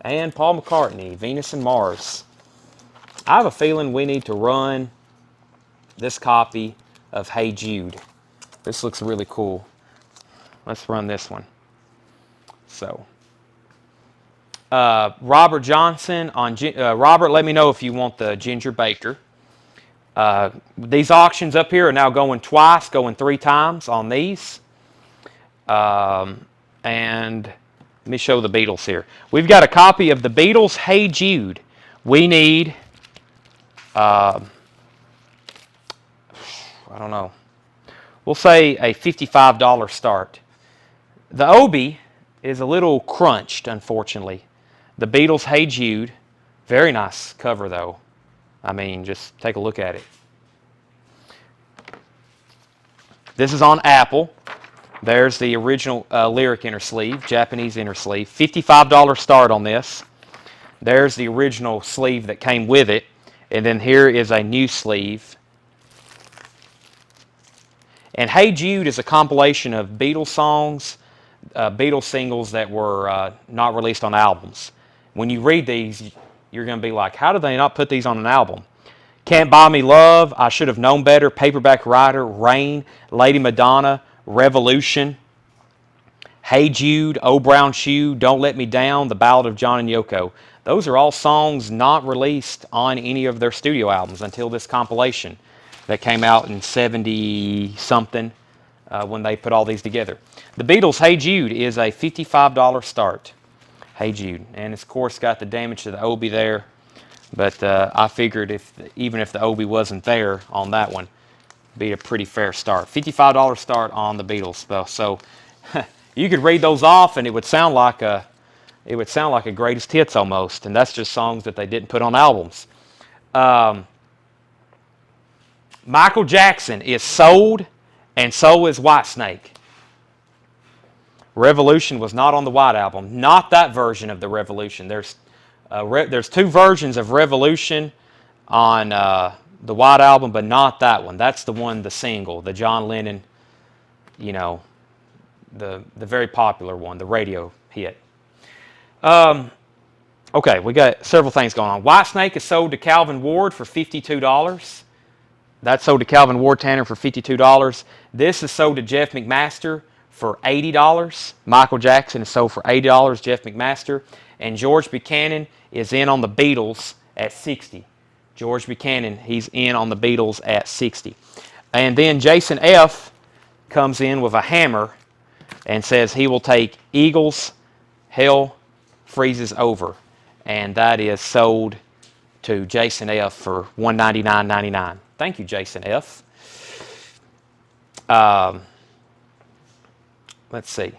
and Paul McCartney, Venus and Mars. I have a feeling we need to run this copy of Hey Jude. This looks really cool. Let's run this one. So, Robert Johnson on Robert. Let me know if you want the Ginger Baker. These auctions up here are now going twice, going 3 times on these. And let me show the Beatles here. We've got a copy of the Beatles Hey Jude. We need, I don't know, we'll say a $55 start. The Obi is a little crunched, unfortunately. The Beatles Hey Jude, very nice cover though. I mean, just take a look at it. This is on Apple. There's the original lyric inner sleeve, Japanese inner sleeve. $55 start on this. There's the original sleeve that came with it. And then here is a new sleeve. And Hey Jude is a compilation of Beatles songs, Beatles singles that were not released on albums. When you read these, you're going to be like, how did they not put these on an album? Can't Buy Me Love, I Should Have Known Better, Paperback Writer, Rain, Lady Madonna, Revolution, Hey Jude, Oh Brown Shoe, Don't Let Me Down, The Ballad of John and Yoko. Those are all songs not released on any of their studio albums until this compilation that came out in 70-something when they put all these together. The Beatles' Hey Jude is a $55 start. Hey Jude. And it's, of course, got the damage to the Obi there. But I figured even if the Obi wasn't there on that one, it'd be a pretty fair start. $55 start on the Beatles. So you could read those off and it would sound like a greatest hits almost. And that's just songs that they didn't put on albums. Michael Jackson is sold, and so is Whitesnake. Revolution was not on the White Album. Not that version of the Revolution. There's 2 versions of Revolution on the White Album, but not that one. That's the one, the single, the John Lennon, you know, the very popular one, the radio hit. Okay, we got several things going on. Whitesnake is sold to Calvin Ward for $52. That's sold to Calvin Ward Tanner for $52. This is sold to Jeff McMaster for $80. Michael Jackson is sold for $80, Jeff McMaster. And George Buchanan is in on the Beatles at $60. George Buchanan, he's in on the Beatles at $60. And then Jason F. comes in with a hammer and says he will take Eagles, Hell Freezes Over. And that is sold to Jason F. for $199.99. Thank you, Jason F. Let's see.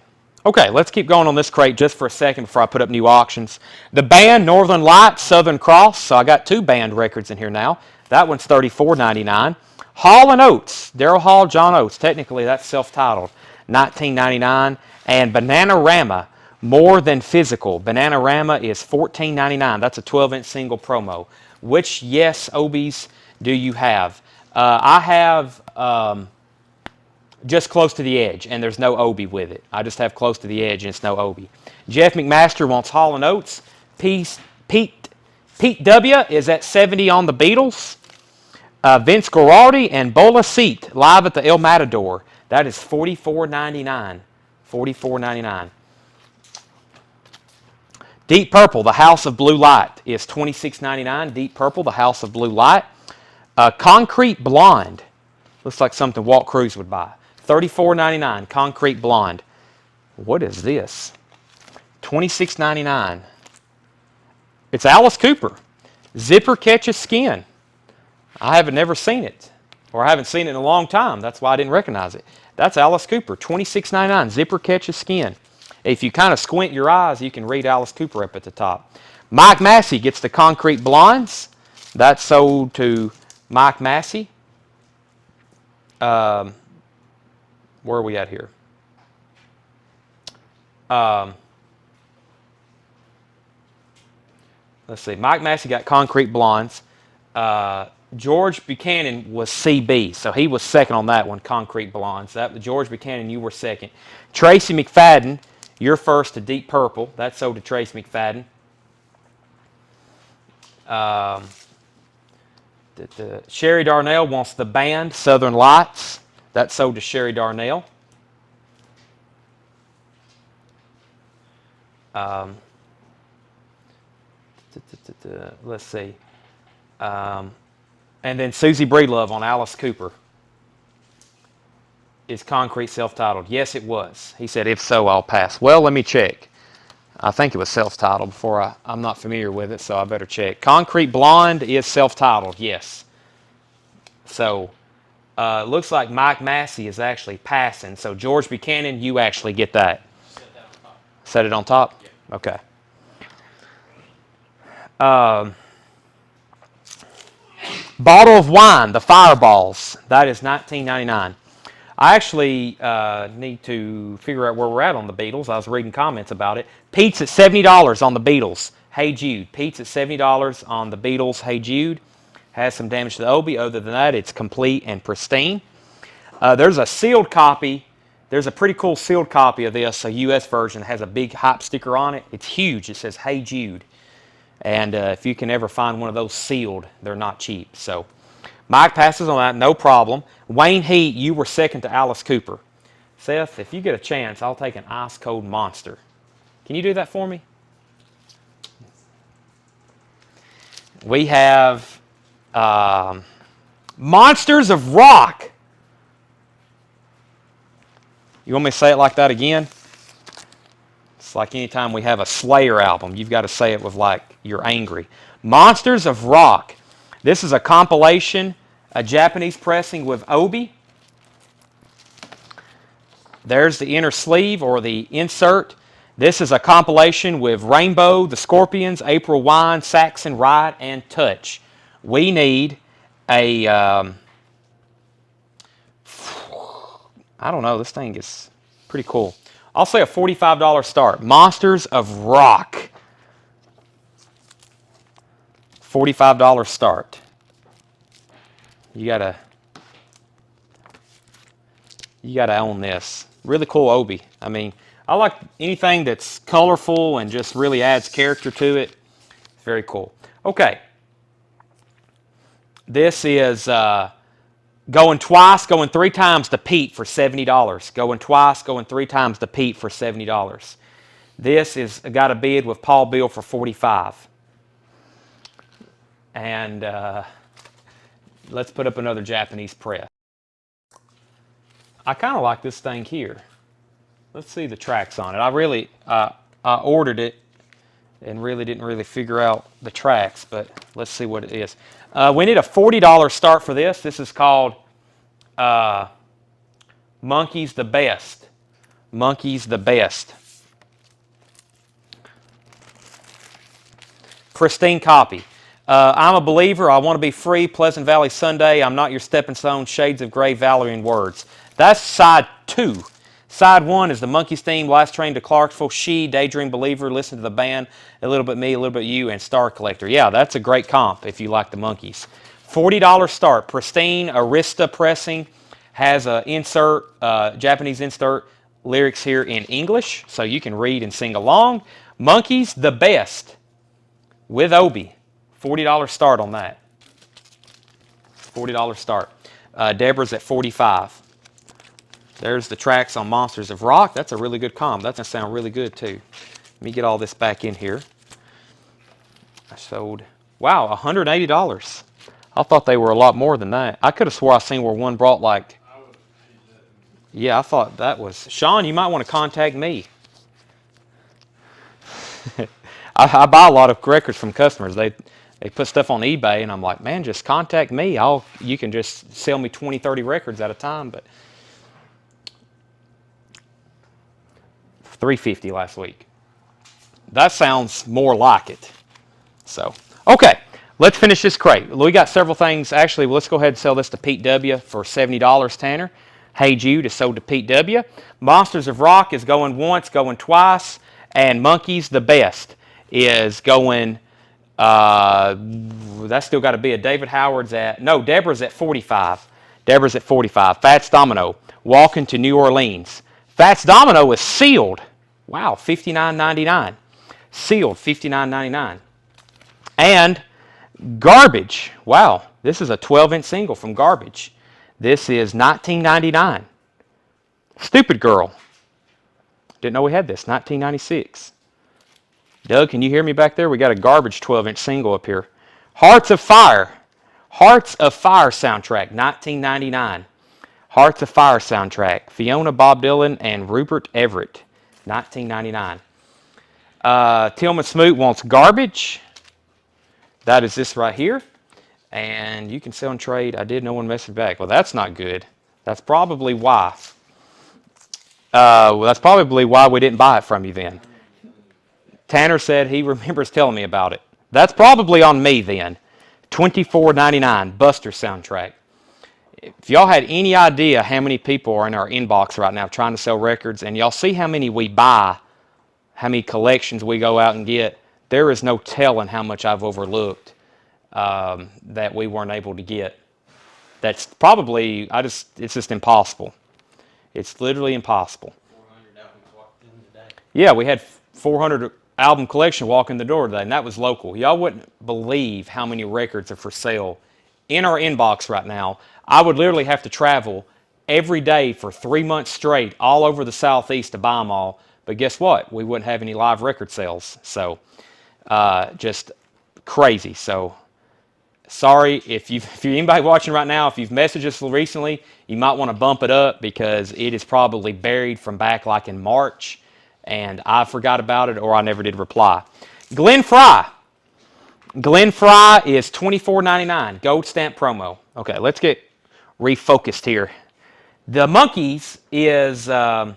Okay, let's keep going on this crate just for a second before I put up new auctions. The band Northern Lights, Southern Cross. So I got two band records in here now. That one's $34.99. Hall & Oates, Daryl Hall, John Oates. Technically, that's self-titled. $19.99. And Bananarama, More Than Physical. Bananarama is $14.99. That's a 12-inch single promo. Which Yes Obies do you have? I have just Close to the Edge, and there's no Obie with it. I just have Close to the Edge, and it's no Obie. Jeff McMaster wants Hall & Oates. Pete W. is at $70 on the Beatles. Vince Guaraldi and Bola Seat live at the El Matador. That is $44.99. $44.99. Deep Purple, The House of Blue Light is $26.99. Deep Purple, The House of Blue Light. Concrete Blonde. Looks like something Walt Cruz would buy. $34.99. Concrete Blonde. What is this? $26.99. It's Alice Cooper. Zipper Catches Skin. I haven't never seen it. Or I haven't seen it in a long time. That's why I didn't recognize it. That's Alice Cooper. $26.99. Zipper Catches Skin. If you kind of squint your eyes, you can read Alice Cooper up at the top. Mike Massey gets the Concrete Blondes. That's sold to Mike Massey. Where are we at here? Let's see. Mike Massey got Concrete Blondes. George Buchanan was CB, so he was second on that one, Concrete Blondes. George Buchanan, you were second. Tracy McFadden, you're first to Deep Purple. That's sold to Tracy McFadden. Sherry Darnell wants the band Southern Lights. That's sold to Sherry Darnell. Let's see. And then Susie Breedlove on Alice Cooper. Is Concrete self-titled? Yes, it was. He said, if so, I'll pass. Well, let me check. I think it was self-titled before. I'm not familiar with it, so I better check. Concrete Blonde is self-titled, yes. So, it looks like Mike Massey is actually passing. So, George Buchanan, you actually get that. Set that on top. Set it on top? Yeah. Okay. Bottle of Wine, the Fireballs. That is $19.99. I actually need to figure out where we're at on the Beatles. I was reading comments about it. Pete's at $70 on the Beatles. Hey Jude. Pete's at $70 on the Beatles. Hey Jude. Has some damage to the Obie. Other than that, it's complete and pristine. There's a sealed copy. There's a pretty cool sealed copy of this, a U.S. version. It has a big hype sticker on it. It's huge. It says Hey Jude. And if you can ever find one of those sealed, they're not cheap. So Mike passes on that, no problem. Wayne Heat, you were second to Alice Cooper. Seth, if you get a chance, I'll take an Ice Cold Monster. Can you do that for me? We have Monsters of Rock. You want me to say it like that again? It's like anytime we have a Slayer album, you've got to say it with like you're angry. Monsters of Rock. This is a compilation, a Japanese pressing with Obie. There's the inner sleeve or the insert. This is a compilation with Rainbow, the Scorpions, April Wine, Saxon, Riot, and Touch. We need a, I don't know, this thing is pretty cool. I'll say a $45 start. Monsters of Rock. $45 start. You gotta own this. Really cool Obie. I mean, I like anything that's colorful and just really adds character to it. Very cool. Okay. This is going twice, going 3 times to Pete for $70. Going twice, going 3 times to Pete for $70. This is got a bid with Paul Bill for $45. And let's put up another Japanese press. I kind of like this thing here. Let's see the tracks on it. I ordered it and really didn't figure out the tracks, but let's see what it is. We need a $40 start for this. This is called Monkey's the Best. Monkey's the Best. Pristine copy. I'm a believer. I want to be free. Pleasant Valley Sunday. I'm not your stepping stone. Shades of gray, Valerian words. That's side 2. Side 1 is the Monkeys theme. Last train to Clarksville. She, Daydream Believer. Listen to the band. A little bit me, a little bit you, and Star Collector. Yeah, that's a great comp if you like the Monkeys. $40 start. Pristine Arista pressing. Has a insert, Japanese insert. Lyrics here in English, so you can read and sing along. Monkeys the Best with Obi. $40 start on that. $40 start. Deborah's at $45. There's the tracks on Monsters of Rock. That's a really good comp. That's going to sound really good too. Let me get all this back in here. I sold, wow, $180. I thought they were a lot more than that. I could have swore I seen where one brought like, yeah, I thought that was, Sean, you might want to contact me. I buy a lot of records from customers. They put stuff on eBay, and I'm like, man, just contact me. You can just sell me 20, 30 records at a time. But $350 last week. That sounds more like it. So, okay, let's finish this crate. We got several things. Actually, let's go ahead and sell this to Pete W. for $70, Tanner. Hey Jude is sold to Pete W. Monsters of Rock is going once, going twice. And Monkeys the Best is going, that's still got to be a David Howard's at, no, Deborah's at 45. Deborah's at 45. Fats Domino, Walking to New Orleans. Fats Domino is sealed. Wow, $59.99. Sealed, $59.99. And Garbage. Wow, this is a 12-inch single from Garbage. This is $19.99. Stupid Girl. Didn't know we had this. 1996. Doug, can you hear me back there? We got a Garbage 12-inch single up here. Hearts of Fire. Hearts of Fire soundtrack. 1999. Hearts of Fire soundtrack. Fiona, Bob Dylan, and Rupert Everett. 1999. Tillman Smoot wants Garbage. That is this right here. And you can sell and trade. I did. No one messaged back. Well, that's not good. That's probably why. That's probably why we didn't buy it from you then. Tanner said he remembers telling me about it. That's probably on me then. $24.99 Buster soundtrack. If y'all had any idea how many people are in our inbox right now trying to sell records, and y'all see how many we buy, how many collections we go out and get, there is no telling how much I've overlooked that we weren't able to get. That's probably, it's just impossible. It's literally impossible. 400 albums walked in today. Yeah, we had 400 album collection walk in the door today, and that was local. Y'all wouldn't believe how many records are for sale in our inbox right now. I would literally have to travel every day for 3 months straight all over the Southeast to buy them all. But guess what? We wouldn't have any live record sales. So just crazy. So sorry if you're anybody watching right now, if you've messaged us recently, you might want to bump it up because it is probably buried from back like in March, and I forgot about it or I never did reply. Glenn Fry. Glenn Fry is $24.99. Gold stamp promo. Okay, let's get refocused here. The Monkeys is at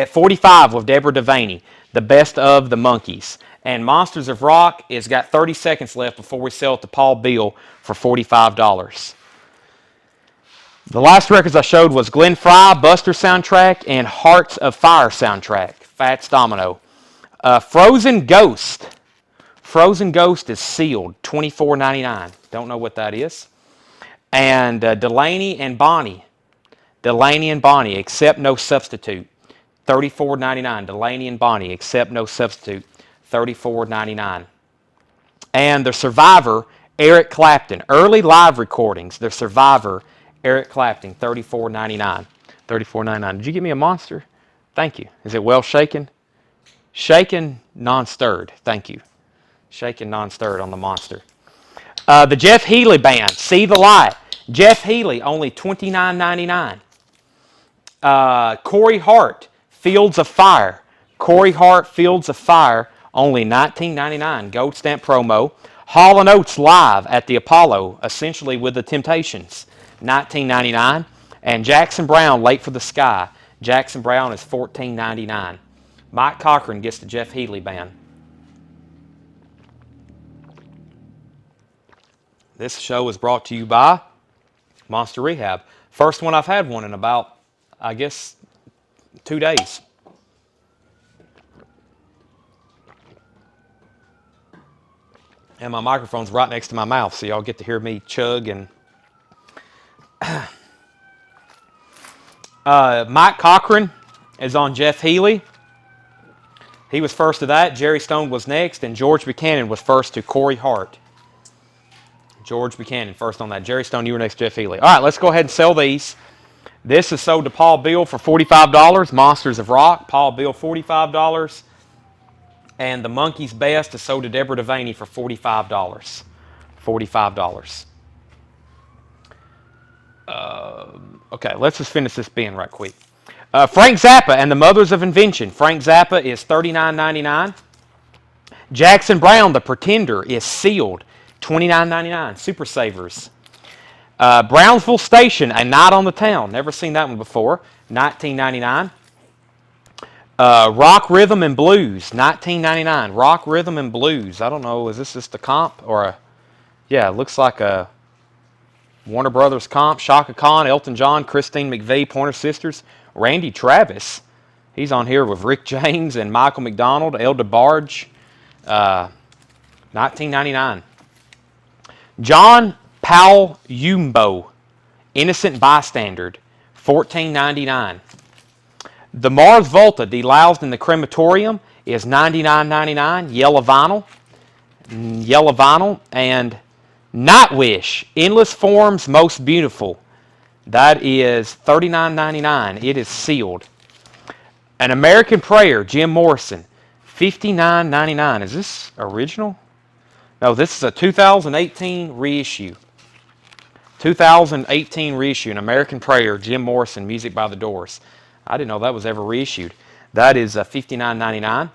45 with Deborah Devaney, the best of the Monkeys. And Monsters of Rock has got 30 seconds left before we sell it to Paul Beal for $45. The last records I showed was Glenn Fry, Buster soundtrack, and Hearts of Fire soundtrack, Fats Domino. Frozen Ghost. Frozen Ghost is sealed, $24.99. Don't know what that is. And Delaney and Bonnie. Delaney and Bonnie, Accept No Substitute. $34.99. Delaney and Bonnie, Accept No Substitute. $34.99. And the survivor, Eric Clapton. Early live recordings. The survivor, Eric Clapton, $34.99. $34.99. Did you give me a monster? Thank you. Is it well shaken? Shaken, non-stirred. Thank you. Shaken, non-stirred on the monster. The Jeff Healey Band, See the Light. Jeff Healey, only $29.99. Corey Hart, Fields of Fire. Corey Hart, Fields of Fire, only $19.99. Gold stamp promo. Hall & Oates live at the Apollo, essentially with the Temptations, $19.99. And Jackson Browne, Late for the Sky. Jackson Browne is $14.99. Mike Cochran gets the Jeff Healey Band. This show is brought to you by Monster Rehab. First one I've had one in about, I guess, 2 days. And my microphone's right next to my mouth, so y'all get to hear me chug and... Mike Cochran is on Jeff Healey. He was first to that. Jerry Stone was next, and George Buchanan was first to Corey Hart. George Buchanan first on that. Jerry Stone, you were next to Jeff Healey. All right, let's go ahead and sell these. This is sold to Paul Beal for $45. Monsters of Rock, Paul Beal, $45. And the Monkey's Best is sold to Deborah Devaney for $45. $45. Okay, let's just finish this bin right quick. Frank Zappa and the Mothers of Invention. Frank Zappa is $39.99. Jackson Browne, The Pretender, is sealed. $29.99. Super Savers. Brownsville Station, A Night on the Town. Never seen that one before. $19.99. Rock Rhythm and Blues, $19.99. Rock Rhythm and Blues. I don't know, is this just a comp or a... Yeah, it looks like a Warner Brothers comp. Shaka Khan, Elton John, Christine McVie, Pointer Sisters. Randy Travis. He's on here with Rick James and Michael McDonald, El DeBarge. $19.99. John Powell Yumbo, Innocent Bystander, $14.99. The Mars Volta, deloused in the crematorium, is $99.99. Yellow vinyl. Yellow vinyl. And Nightwish, Endless Forms, Most Beautiful. That is $39.99. It is sealed. An American Prayer, Jim Morrison, $59.99. Is this original? No, this is a 2018 reissue. 2018 reissue, An American Prayer, Jim Morrison, music by The Doors. I didn't know that was ever reissued. That is $59.99.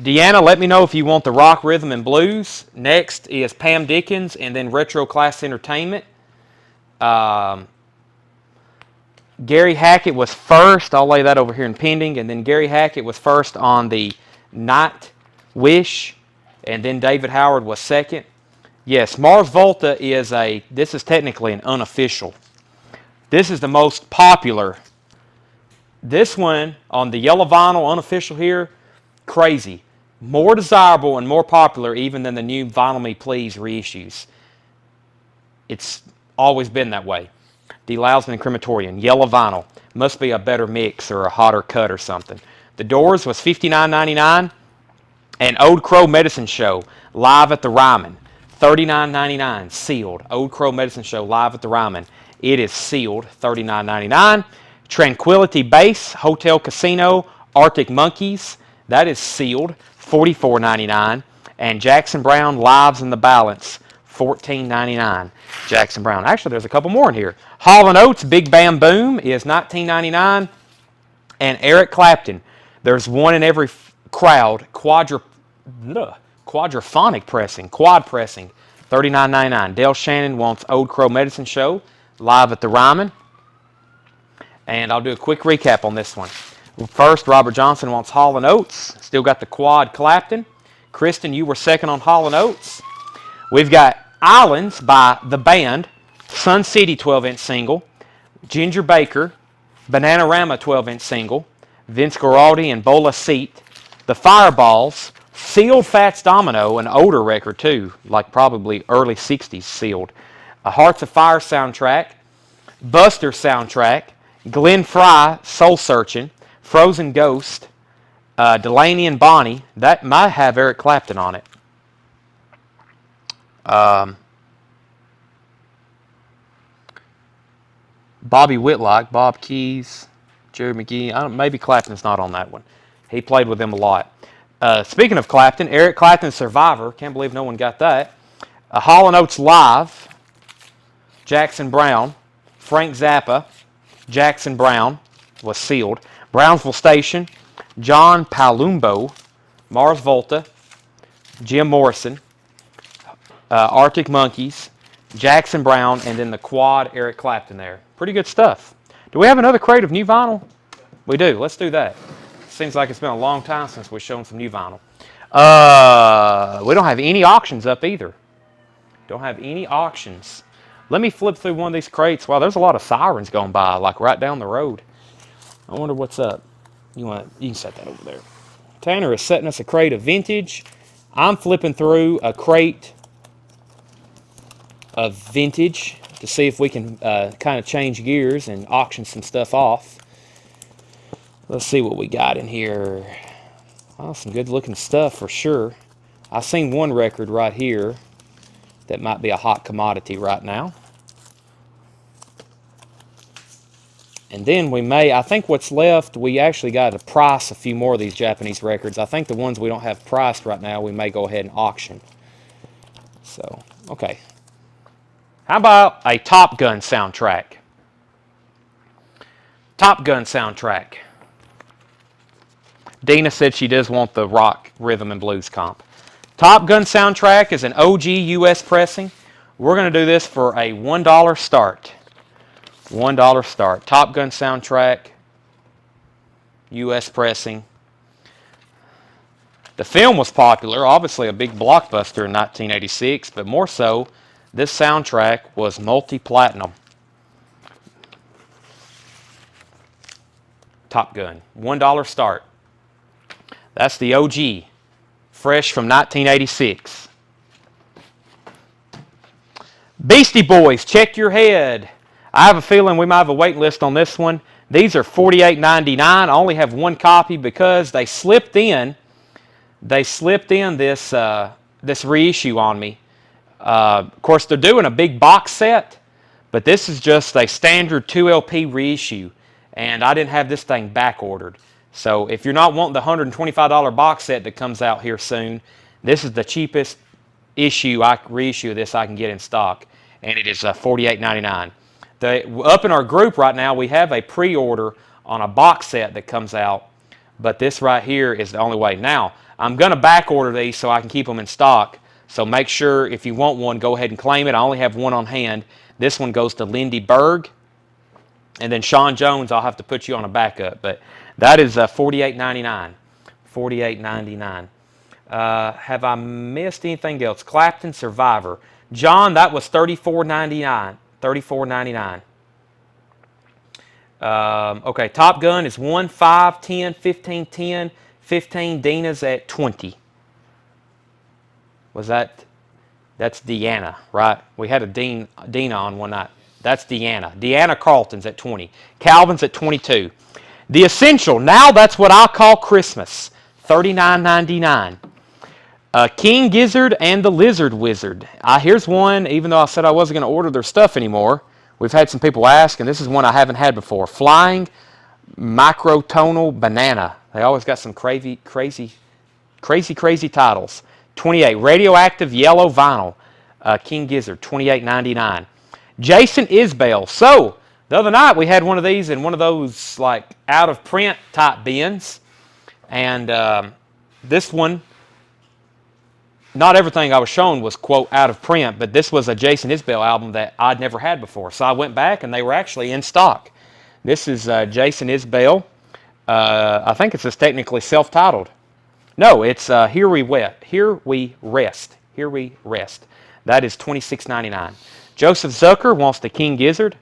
Deanna, let me know if you want the Rock Rhythm and Blues. Next is Pam Dickens and then Retro Class Entertainment. Gary Hackett was first. I'll lay that over here in pending. And then Gary Hackett was first on the Nightwish. And then David Howard was second. Yes, Mars Volta is this is technically an unofficial. This is the most popular. This one on the yellow vinyl, unofficial here, crazy. More desirable and more popular even than the new Vinyl Me Please reissues. It's always been that way. Deloused and crematorium, yellow vinyl. Must be a better mix or a hotter cut or something. The Doors was $59.99. And Old Crow Medicine Show, live at the Ryman, $39.99, sealed. Old Crow Medicine Show, live at the Ryman. It is sealed, $39.99. Tranquility Base, Hotel Casino, Arctic Monkeys, that is sealed, $44.99. And Jackson Browne, Lives in the Balance, $14.99. Jackson Browne. Actually, there's a couple more in here. Hall & Oates, Big Bam Boom is $19.99. And Eric Clapton, there's one in every crowd, quadraphonic pressing, quad pressing, $39.99. Dale Shannon wants Old Crow Medicine Show, live at the Ryman. And I'll do a quick recap on this one. First, Robert Johnson wants Hall & Oates. Still got the quad Clapton. Kristen, you were second on Hall & Oates. We've got Islands by The Band, Sun City 12-inch single, Ginger Baker, Bananarama 12-inch single, Vince Guaraldi and Bola Seat, The Fireballs, sealed Fats Domino, an older record too, like probably early 60s sealed, a Hearts of Fire soundtrack, Buster soundtrack, Glenn Fry, Soul Searching, Frozen Ghost, Delaney and Bonnie. That might have Eric Clapton on it. Bobby Whitlock, Bob Keys, Jerry McGee. Maybe Clapton's not on that one. He played with them a lot. Speaking of Clapton, Eric Clapton's Survivor. Can't believe no one got that. Hall & Oates Live. Jackson Browne. Frank Zappa. Jackson Browne was sealed. Brownsville Station. John Palumbo. Mars Volta. Jim Morrison. Arctic Monkeys. Jackson Browne, and then the quad Eric Clapton there. Pretty good stuff. Do we have another crate of new vinyl? We do. Let's do that. Seems like it's been a long time since we've shown some new vinyl. We don't have any auctions up either. Don't have any auctions. Let me flip through one of these crates. Wow, there's a lot of sirens going by, like right down the road. I wonder what's up. You can set that over there. Tanner is setting us a crate of vintage. I'm flipping through a crate of vintage to see if we can kind of change gears and auction some stuff off. Let's see what we got in here. Well, some good looking stuff for sure. I've seen one record right here that might be a hot commodity right now. And then we may, I think what's left, we actually got to price a few more of these Japanese records. I think the ones we don't have priced right now, we may go ahead and auction. So, okay. How about a Top Gun soundtrack? Top Gun soundtrack. Dina said she does want the rock, rhythm, and blues comp. Top Gun soundtrack is an OG US pressing. We're going to do this for a $1 start. $1 start. Top Gun soundtrack, US pressing. The film was popular, obviously a big blockbuster in 1986, but more so, this soundtrack was multi-platinum. Top Gun. $1 start. That's the OG. Fresh from 1986. Beastie Boys, Check Your Head. I have a feeling we might have a waiting list on this one. These are $48.99. I only have one copy because they slipped in. This reissue on me. Of course, they're doing a big box set, but this is just a standard 2LP reissue, and I didn't have this thing back ordered. So if you're not wanting the $125 box set that comes out here soon, this is the cheapest reissue of this I can get in stock, and it is $48.99. Up in our group right now, we have a pre-order on a box set that comes out, but this right here is the only way. Now, I'm going to back order these so I can keep them in stock. So make sure if you want one, go ahead and claim it. I only have one on hand. This one goes to Lindy Berg. And then Sean Jones, I'll have to put you on a backup. But that is $48.99. $48.99. Have I missed anything else? Clapton Survivor. John, that was $34.99. $34.99. Okay, Top Gun is 1, 5, 10, 15, 10, 15. Dina's at 20. That's Deanna, right? We had a Dina on one night. That's Deanna. Deanna Carlton's at 20. Calvin's at 22. The Essential, now that's what I call Christmas. $39.99. King Gizzard and the Lizard Wizard. Here's one, even though I said I wasn't going to order their stuff anymore. We've had some people ask, and this is one I haven't had before. Flying Microtonal Banana. They always got some crazy titles. 28. Radioactive Yellow Vinyl. King Gizzard, $28.99. Jason Isbell. So, the other night we had one of these in one of those like out-of-print type bins. And this one, not everything I was shown was, quote, out of print, but this was a Jason Isbell album that I'd never had before. So I went back and they were actually in stock. This is Jason Isbell. I think it's just technically self-titled. No, it's Here We Rest. Here We Rest. That is $26.99. Joseph Zucker wants the King Gizzard.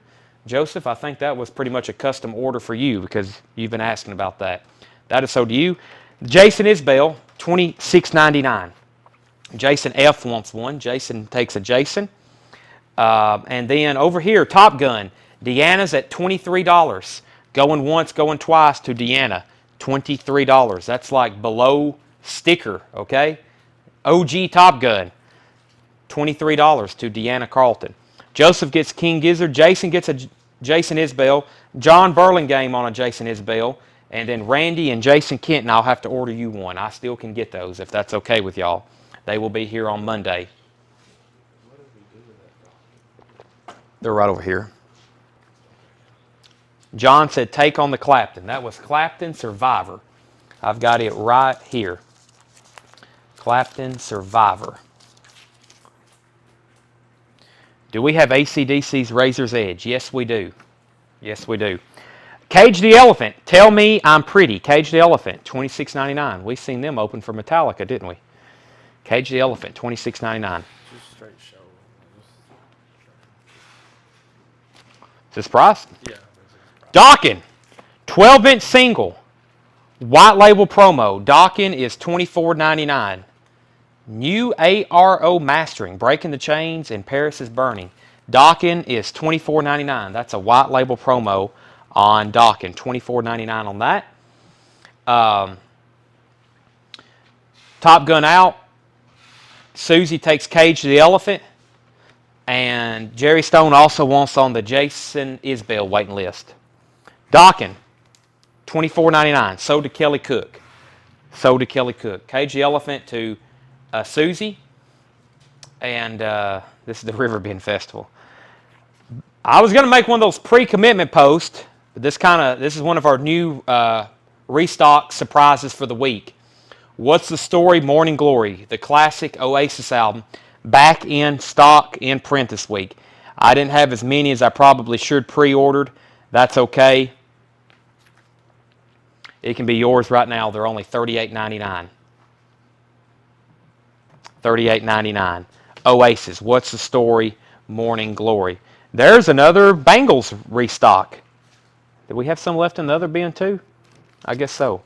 Joseph, I think that was pretty much a custom order for you because you've been asking about that. That is so to you. Jason Isbell, $26.99. Jason F wants one. Jason takes a Jason. And then over here, Top Gun. Deanna's at $23. Going once, going twice to Deanna. $23. That's like below sticker, okay? OG Top Gun, $23 to Deanna Carlton. Joseph gets King Gizzard. Jason gets a Jason Isbell. John Burlingame on a Jason Isbell. And then Randy and Jason Kenton, I'll have to order you one. I still can get those if that's okay with y'all. They will be here on Monday. They're right over here. John said, take on the Clapton. That was Clapton Survivor. I've got it right here. Clapton Survivor. Do we have AC/DC's Razor's Edge? Yes, we do. Yes, we do. Cage the Elephant. Tell me I'm pretty. Cage the Elephant, $26.99. We seen them open for Metallica, didn't we? Cage the Elephant, $26.99. Just straight show. Is this price? Yeah. Dockin, 12-inch single, white label promo. Dockin is $24.99. New ARO mastering, Breaking the Chains and Paris is Burning. Dockin is $24.99. That's a white label promo on Dockin, $24.99 on that. Top Gun out. Susie takes Cage the Elephant. And Jerry Stone also wants on the Jason Isbell waiting list. Dockin, $24.99. So did Kelly Cook. So did Kelly Cook. Cage the Elephant to Susie. And this is the Riverbend Festival. I was going to make one of those pre-commitment posts. But this is one of our new restock surprises for the week. What's the Story? Morning Glory, the classic Oasis album, back in stock in print this week. I didn't have as many as I probably should pre-ordered. That's okay. It can be yours right now. They're only $38.99. $38.99. Oasis, What's the Story? Morning Glory. There's another Bengals restock. Did we have some left in the other bin too? I guess so.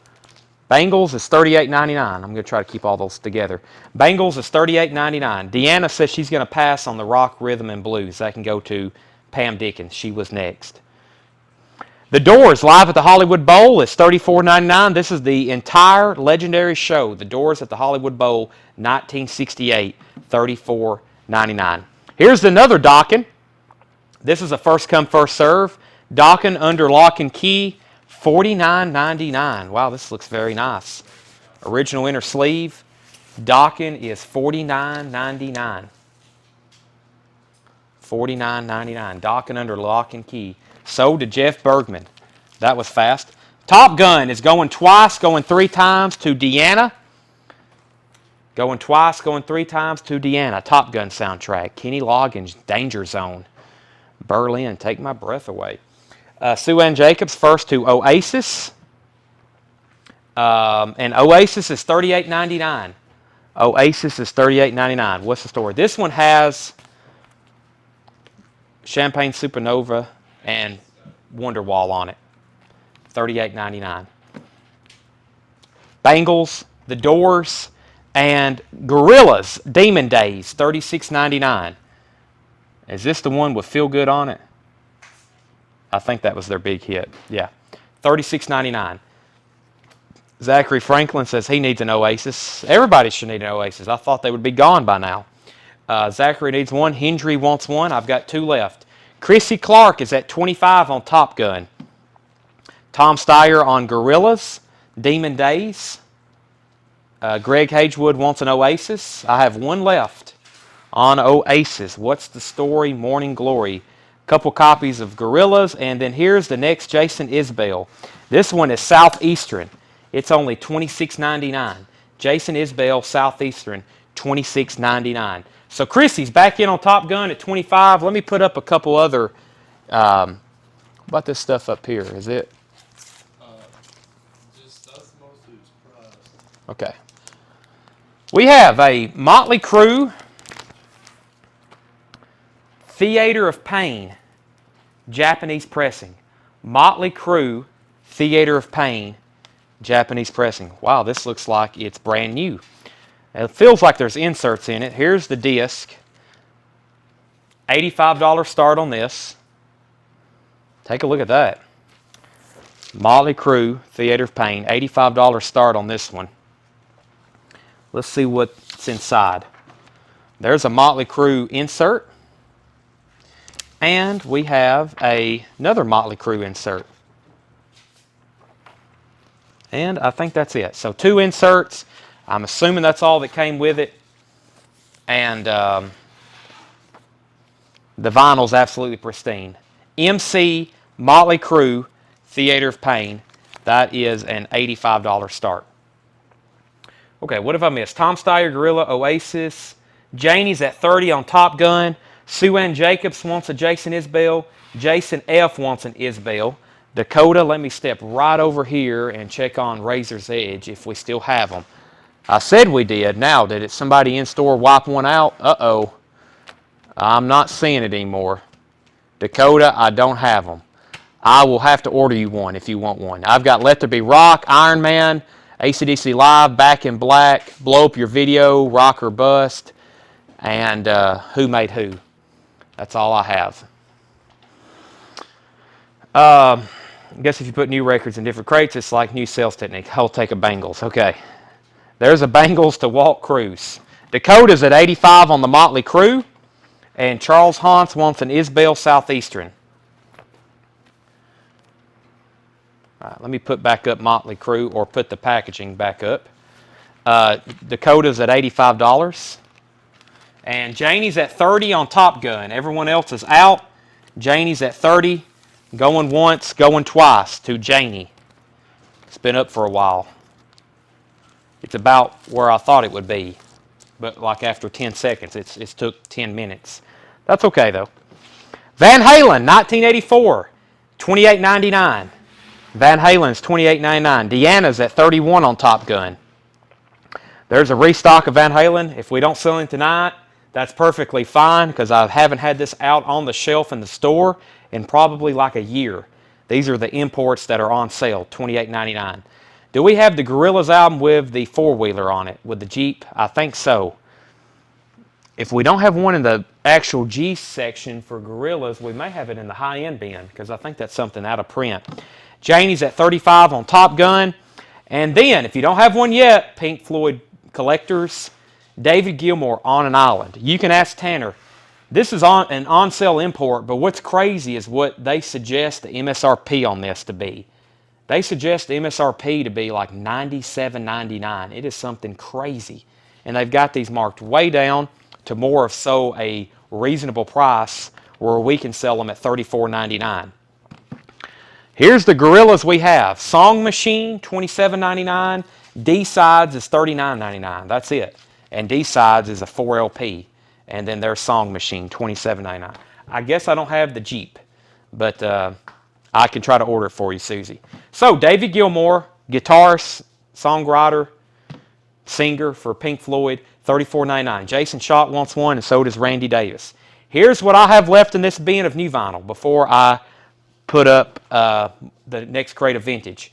Bengals is $38.99. I'm going to try to keep all those together. Bengals is $38.99. Deanna says she's going to pass on the rock, rhythm, and blues. That can go to Pam Dickens. She was next. The Doors live at the Hollywood Bowl is $34.99. This is the entire legendary show. The Doors at the Hollywood Bowl, 1968, $34.99. Here's another Dockin. This is a first come, first serve. Dockin under lock and key, $49.99. Wow, this looks very nice. Original inner sleeve. Dockin is $49.99. $49.99. Dockin under lock and key. Sold to Jeff Bergman. That was fast. Top Gun is going twice, going 3 times to Deanna. Going twice, going 3 times to Deanna. Top Gun soundtrack. Kenny Loggins, Danger Zone. Berlin, Take My Breath Away. Sue Ann Jacobs first to Oasis. And Oasis is $38.99. Oasis is $38.99. What's the story? This one has Champagne Supernova and Wonderwall on it. $38.99. Bengals, The Doors, and Gorillaz, Demon Days, $36.99. Is this the one with Feel Good on it? I think that was their big hit. Yeah. $36.99. Zachary Franklin says he needs an Oasis. Everybody should need an Oasis. I thought they would be gone by now. Zachary needs one. Hendry wants one. I've got 2 left. Chrissy Clark is at $25 on Top Gun. Tom Steyer on Gorillaz, Demon Days. Greg Hagewood wants an Oasis. I have 1 left on Oasis. What's the Story? Morning Glory. Couple copies of Gorillaz, and then here's the next Jason Isbell. This one is Southeastern. It's only $26.99. Jason Isbell, Southeastern, $26.99. So Chrissy's back in on Top Gun at $25. Let me put up a couple other. What about this stuff up here? Is it? That's mostly surprised. Okay. We have a Motley Crue Theater of Pain, Japanese pressing. Motley Crue, Theater of Pain, Japanese pressing. Wow, this looks like it's brand new. It feels like there's inserts in it. Here's the disc. $85 start on this. Take a look at that. Motley Crue, Theater of Pain, $85 start on this one. Let's see what's inside. There's a Motley Crue insert. And we have another Motley Crue insert. And I think that's it. So 2 inserts. I'm assuming that's all that came with it. And the vinyl's absolutely pristine. MC Motley Crue Theater of Pain. That is an $85 start. Okay, what have I missed? Tom Steyer, Gorilla, Oasis. Janie's at 30 on Top Gun. Sue Ann Jacobs wants a Jason Isbell. Jason F. wants an Isbell. Dakota, let me step right over here and check on Razor's Edge if we still have them. I said we did. Now, did somebody in store wipe one out? Uh-oh. I'm not seeing it anymore. Dakota, I don't have them. I will have to order you one if you want one. I've got Let There Be Rock, Iron Man, AC/DC Live, Back in Black, Blow Up Your Video, Rock or Bust, and Who Made Who. That's all I have. I guess if you put new records in different crates, it's like new sales technique. I'll take a Bengals. Okay. There's a Bengals to Walt Cruz. Dakota's at 85 on the Motley Crue. And Charles Hans wants an Isbell Southeastern. All right, let me put back up Motley Crue or put the packaging back up. Dakota's at $85. And Janie's at 30 on Top Gun. Everyone else is out. Janie's at 30. Going once, going twice to Janie. It's been up for a while. It's about where I thought it would be. But like after 10 seconds, it's took 10 minutes. That's okay though. Van Halen, 1984, $28.99. Van Halen's $28.99. Deanna's at 31 on Top Gun. There's a restock of Van Halen. If we don't sell it tonight, that's perfectly fine because I haven't had this out on the shelf in the store in probably like a year. These are the imports that are on sale, $28.99. Do we have the Gorillaz album with the four-wheeler on it, with the Jeep? I think so. If we don't have one in the actual G section for Gorillaz, we may have it in the high-end bin because I think that's something out of print. Janie's at 35 on Top Gun. And then, if you don't have one yet, Pink Floyd Collectors, David Gilmour, On an Island. You can ask Tanner. This is an on-sale import, but what's crazy is what they suggest the MSRP on this to be. They suggest the MSRP to be like $97.99. It is something crazy. And they've got these marked way down to more of so a reasonable price where we can sell them at $34.99. Here's the Gorillaz we have. Song Machine, $27.99. D-Sides is $39.99. That's it. And D-Sides is a 4LP. And then there's Song Machine, $27.99. I guess I don't have the Jeep, but I can try to order it for you, Susie. So, David Gilmour, guitarist, songwriter, singer for Pink Floyd, $34.99. Jason Schott wants one, and so does Randy Davis. Here's what I have left in this bin of new vinyl before I put up the next crate of vintage.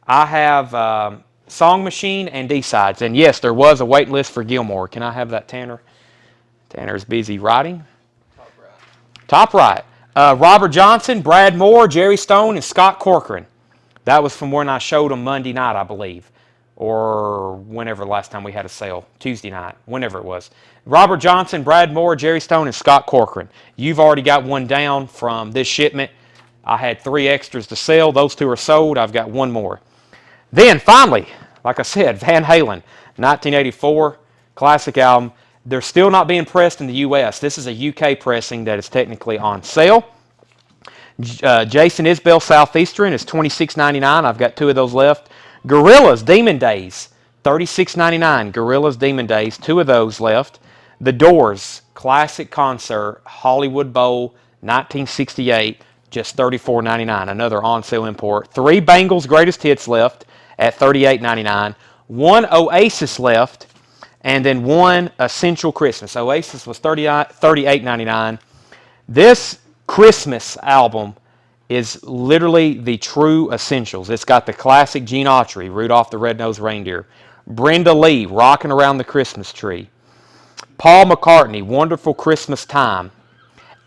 I have Song Machine and D-Sides. And yes, there was a wait list for Gilmour. Can I have that, Tanner? Tanner's busy writing. Top right. Top right. Robert Johnson, Brad Moore, Jerry Stone, and Scott Corcoran. That was from when I showed them Monday night, I believe. Or whenever last time we had a sale. Tuesday night. Whenever it was. Robert Johnson, Brad Moore, Jerry Stone, and Scott Corcoran. You've already got one down from this shipment. I had 3 extras to sell. Those 2 are sold. I've got 1 more. Then, finally, like I said, Van Halen, 1984, classic album. They're still not being pressed in the U.S. This is a UK pressing that is technically on sale. Jason Isbell Southeastern is $26.99. I've got 2 of those left. Gorillaz Demon Days, $36.99. Gorillaz Demon Days, 2 of those left. The Doors Classic Concert Hollywood Bowl, 1968, just $34.99. Another on-sale import. 3 Bengals Greatest Hits left at $38.99. 1 Oasis left. And then 1 Essential Christmas. Oasis was $38.99. This Christmas album is literally the true essentials. It's got the classic Gene Autry, Rudolph the Red-Nosed Reindeer. Brenda Lee, Rocking Around the Christmas Tree. Paul McCartney, Wonderful Christmas Time.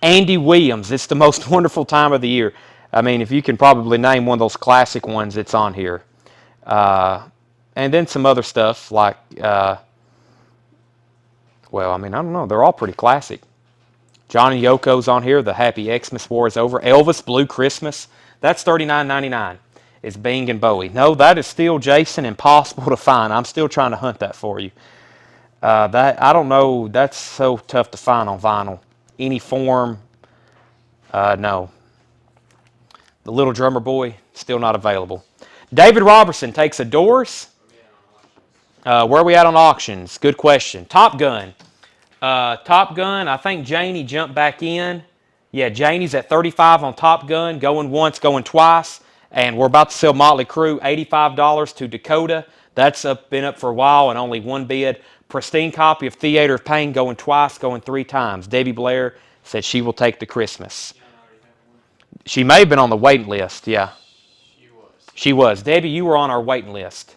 Andy Williams, It's the Most Wonderful Time of the Year. I mean, if you can probably name one of those classic ones, it's on here. And then some other stuff like, well, I mean, I don't know. They're all pretty classic. Johnny Yoko's on here. The Happy Xmas War is over. Elvis, Blue Christmas. That's $39.99. It's Bing and Bowie. No, that is still, Jason, impossible to find. I'm still trying to hunt that for you. That I don't know. That's so tough to find on vinyl. Any form, no. The Little Drummer Boy, still not available. David Robertson takes a Doors. Where are we at on auctions? Good question. Top Gun. Top Gun, I think Janie jumped back in. Yeah, Janie's at 35 on Top Gun, going once, going twice. And we're about to sell Motley Crue, $85 to Dakota. That's been up for a while and only one bid. Pristine copy of Theater of Pain, going twice, going 3 times. Debbie Blair said she will take the Christmas. She may have been on the waiting list, yeah. She was. Debbie, you were on our waiting list.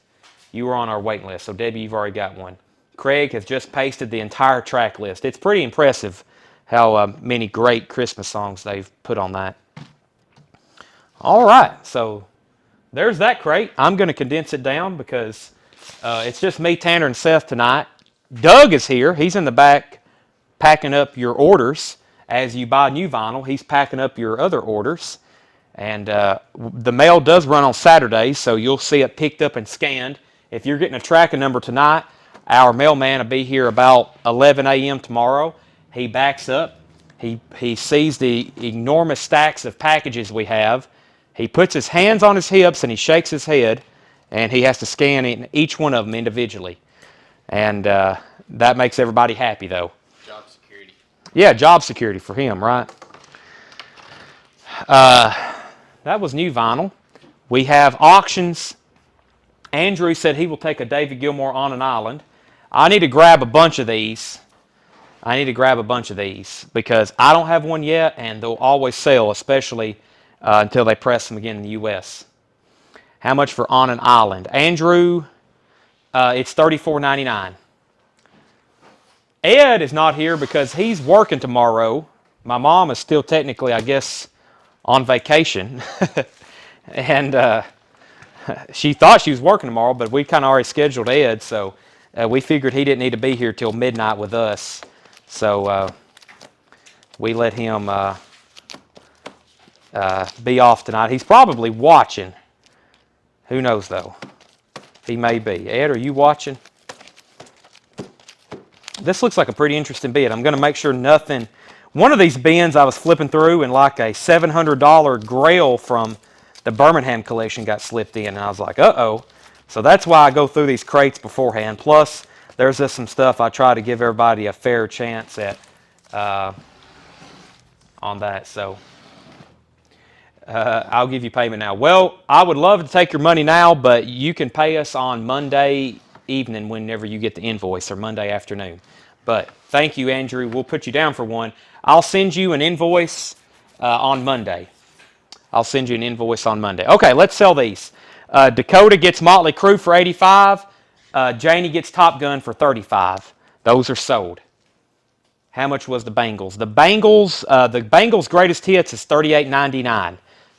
You were on our waiting list, so Debbie, you've already got one. Craig has just pasted the entire track list. It's pretty impressive how many great Christmas songs they've put on that. All right, so there's that crate. I'm going to condense it down because it's just me, Tanner, and Seth tonight. Doug is here. He's in the back packing up your orders. As you buy new vinyl, he's packing up your other orders. And the mail does run on Saturdays, so you'll see it picked up and scanned. If you're getting a tracking number tonight, our mailman will be here about 11 a.m. tomorrow. He backs up. He sees the enormous stacks of packages we have. He puts his hands on his hips and he shakes his head, and he has to scan each one of them individually. And that makes everybody happy, though. Job security. Yeah, job security for him, right? That was new vinyl. We have auctions. Andrew said he will take a David Gilmour on an island. I need to grab a bunch of these. Because I don't have one yet, and they'll always sell, especially until they press them again in the U.S. How much for On an Island? Andrew, it's $34.99. Ed is not here because he's working tomorrow. My mom is still technically, I guess, on vacation. And she thought she was working tomorrow, but we kind of already scheduled Ed, so we figured he didn't need to be here till midnight with us. So we let him be off tonight. He's probably watching. Who knows, though? He may be. Ed, are you watching? This looks like a pretty interesting bid. I'm going to make sure nothing... One of these bins I was flipping through, and like a $700 Grail from the Birmingham collection got slipped in, and I was like, uh-oh. So that's why I go through these crates beforehand. Plus, there's just some stuff I try to give everybody a fair chance at on that. So I'll give you payment now. Well, I would love to take your money now, but you can pay us on Monday evening whenever you get the invoice, or Monday afternoon. But thank you, Andrew. We'll put you down for one. I'll send you an invoice on Monday. Okay, let's sell these. Dakota gets Motley Crue for $85. Janie gets Top Gun for $35. Those are sold. How much was the Bengals? The Bengals Greatest Hits is $38.99.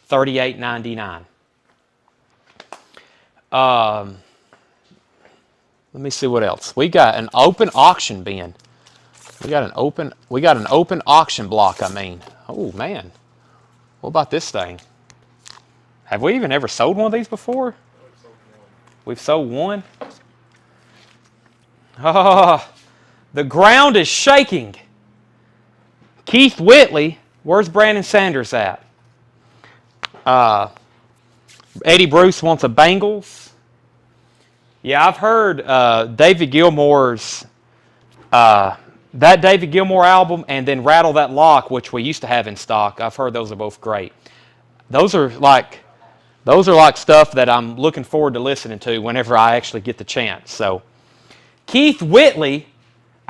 $38.99. Let me see what else. We got an open auction bin. We got an open auction block, I mean. Oh, man. What about this thing? Have we even ever sold one of these before? We've sold one. Oh, the ground is shaking. Keith Whitley. Where's Brandon Sanders at? Eddie Bruce wants a Bengals. Yeah, I've heard David Gilmour's... that David Gilmour album, and then Rattle That Lock, which we used to have in stock. I've heard those are both great. Those are like stuff that I'm looking forward to listening to whenever I actually get the chance. So, Keith Whitley,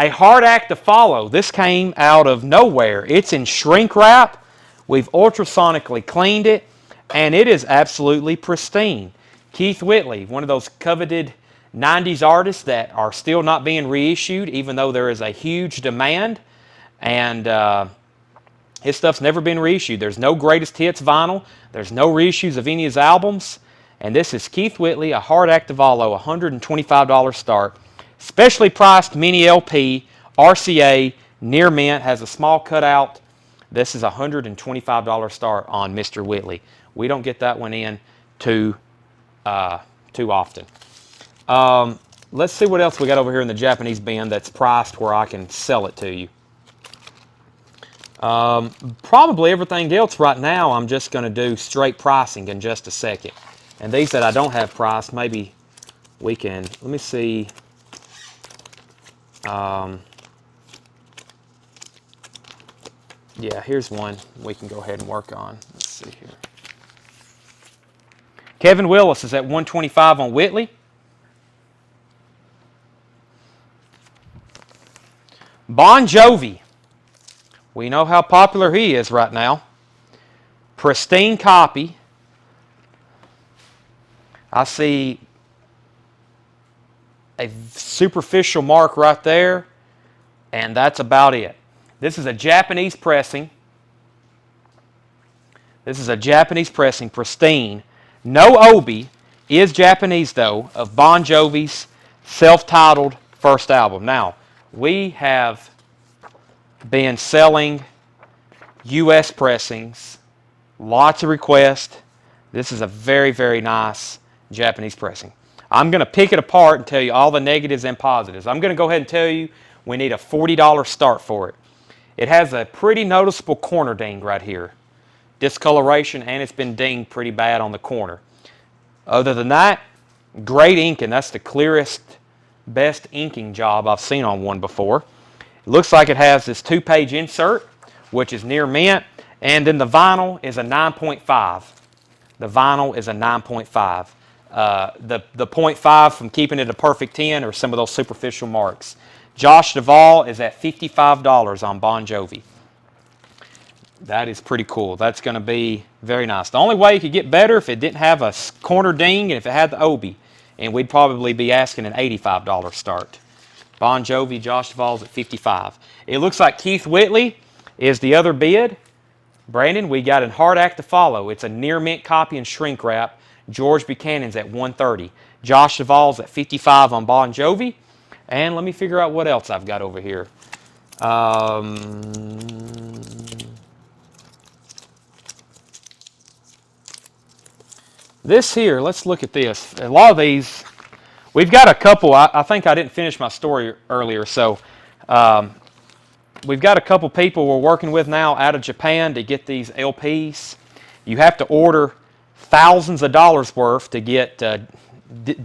A Hard Act to Follow. This came out of nowhere. It's in shrink wrap. We've ultrasonically cleaned it, and it is absolutely pristine. Keith Whitley, one of those coveted 90s artists that are still not being reissued, even though there is a huge demand. And His stuff's never been reissued. There's no greatest hits vinyl. There's no reissues of any of his albums. And this is Keith Whitley, a hard Activalo, $125 start. Specially priced mini LP, RCA, near mint, has a small cutout. This is a $125 start on Mr. Whitley. We don't get that one in too often. Let's see what else we got over here in the Japanese bin that's priced where I can sell it to you. Probably everything else right now I'm just going to do straight pricing in just a second. And these that I don't have priced, maybe we can, let me see. Yeah, here's one we can go ahead and work on. Let's see here. Kevin Willis is at $125 on Whitley. Bon Jovi. We know how popular he is right now. Pristine copy. I see a superficial mark right there, and that's about it. This is a Japanese pressing. This is a Japanese pressing, pristine. No Obi, is Japanese though, of Bon Jovi's self-titled first album. Now, we have been selling U.S. pressings, lots of requests. This is a very, very nice Japanese pressing. I'm going to pick it apart and tell you all the negatives and positives. I'm going to go ahead and tell you we need a $40 start for it. It has a pretty noticeable corner ding right here. Discoloration, and it's been dinged pretty bad on the corner. Other than that, great inking. That's the clearest, best inking job I've seen on one before. It looks like it has this 2-page insert, which is near mint, and then the vinyl is a 9.5. The vinyl is a 9.5. The 0.5 from keeping it a perfect 10 or some of those superficial marks. Josh Duvall is at $55 on Bon Jovi. That is pretty cool. That's going to be very nice. The only way it could get better if it didn't have a corner ding and if it had the Obi. And we'd probably be asking an $85 start. Bon Jovi, Josh Duvall's at $55. It looks like Keith Whitley is the other bid. Brandon, we got a hard act to follow. It's a near mint copy and shrink wrap. George Buchanan's at $130. Josh Duvall's at $55 on Bon Jovi. And let me figure out what else I've got over here. This here, let's look at this. A lot of these, we've got a couple. I think I didn't finish my story earlier, so we've got a couple people we're working with now out of Japan to get these LPs. You have to order thousands of dollars worth to get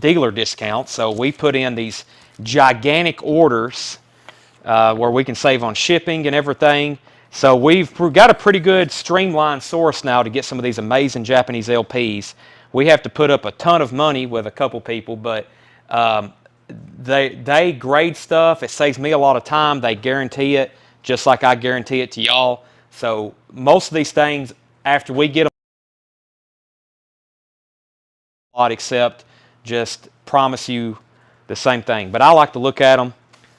dealer discounts. So we put in these gigantic orders where we can save on shipping and everything. So we've got a pretty good streamlined source now to get some of these amazing Japanese LPs. We have to put up a ton of money with a couple people, but they grade stuff. It saves me a lot of time. They guarantee it, just like I guarantee it to y'all. So most of these things, after we get them, except just promise you the same thing. But I like to look at them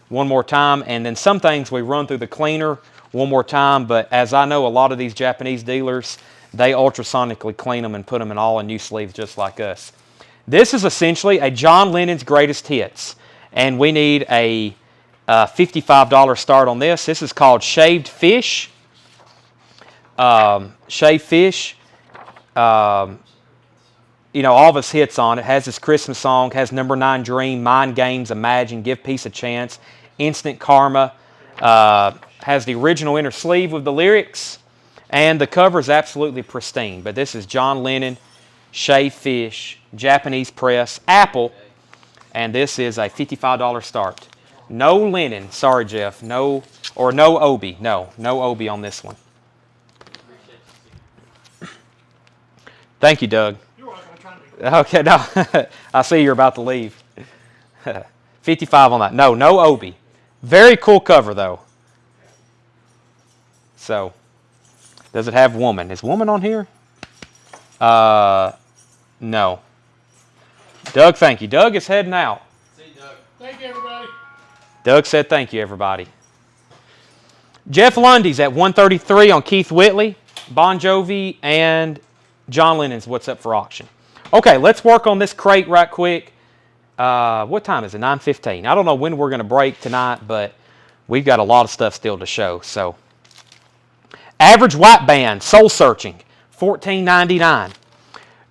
one more time, and then some things we run through the cleaner one more time. But as I know, a lot of these Japanese dealers, they ultrasonically clean them and put them in all in new sleeves just like us. This is essentially a John Lennon's greatest hits, and we need a $55 start on this. This is called Shaved Fish. Shaved Fish. You know, all of his hits on it. Has his Christmas song, has Number 9 Dream, Mind Games, Imagine, Give Peace a Chance, Instant Karma. Has the original inner sleeve with the lyrics. And the cover is absolutely pristine. But this is John Lennon, Shaved Fish, Japanese press, Apple. And this is a $55 start. No Lennon. Sorry, Jeff. No Obi. No Obi on this one. Thank you, Doug. You're welcome. I'm trying to Okay, no. I see you're about to leave. 55 on that. No Obi. Very cool cover, though. So, does it have woman? Is woman on here? No. Doug, thank you. Doug is heading out. See you, Doug. Thank you, everybody. Doug said thank you, everybody. Jeff Lundy's at 133 on Keith Whitley. Bon Jovi and John Lennon's What's Up for Auction. Okay, let's work on this crate right quick. What time is it? 9:15. I don't know when we're going to break tonight, but we've got a lot of stuff still to show. So, Average White Band, Soul Searching, $14.99.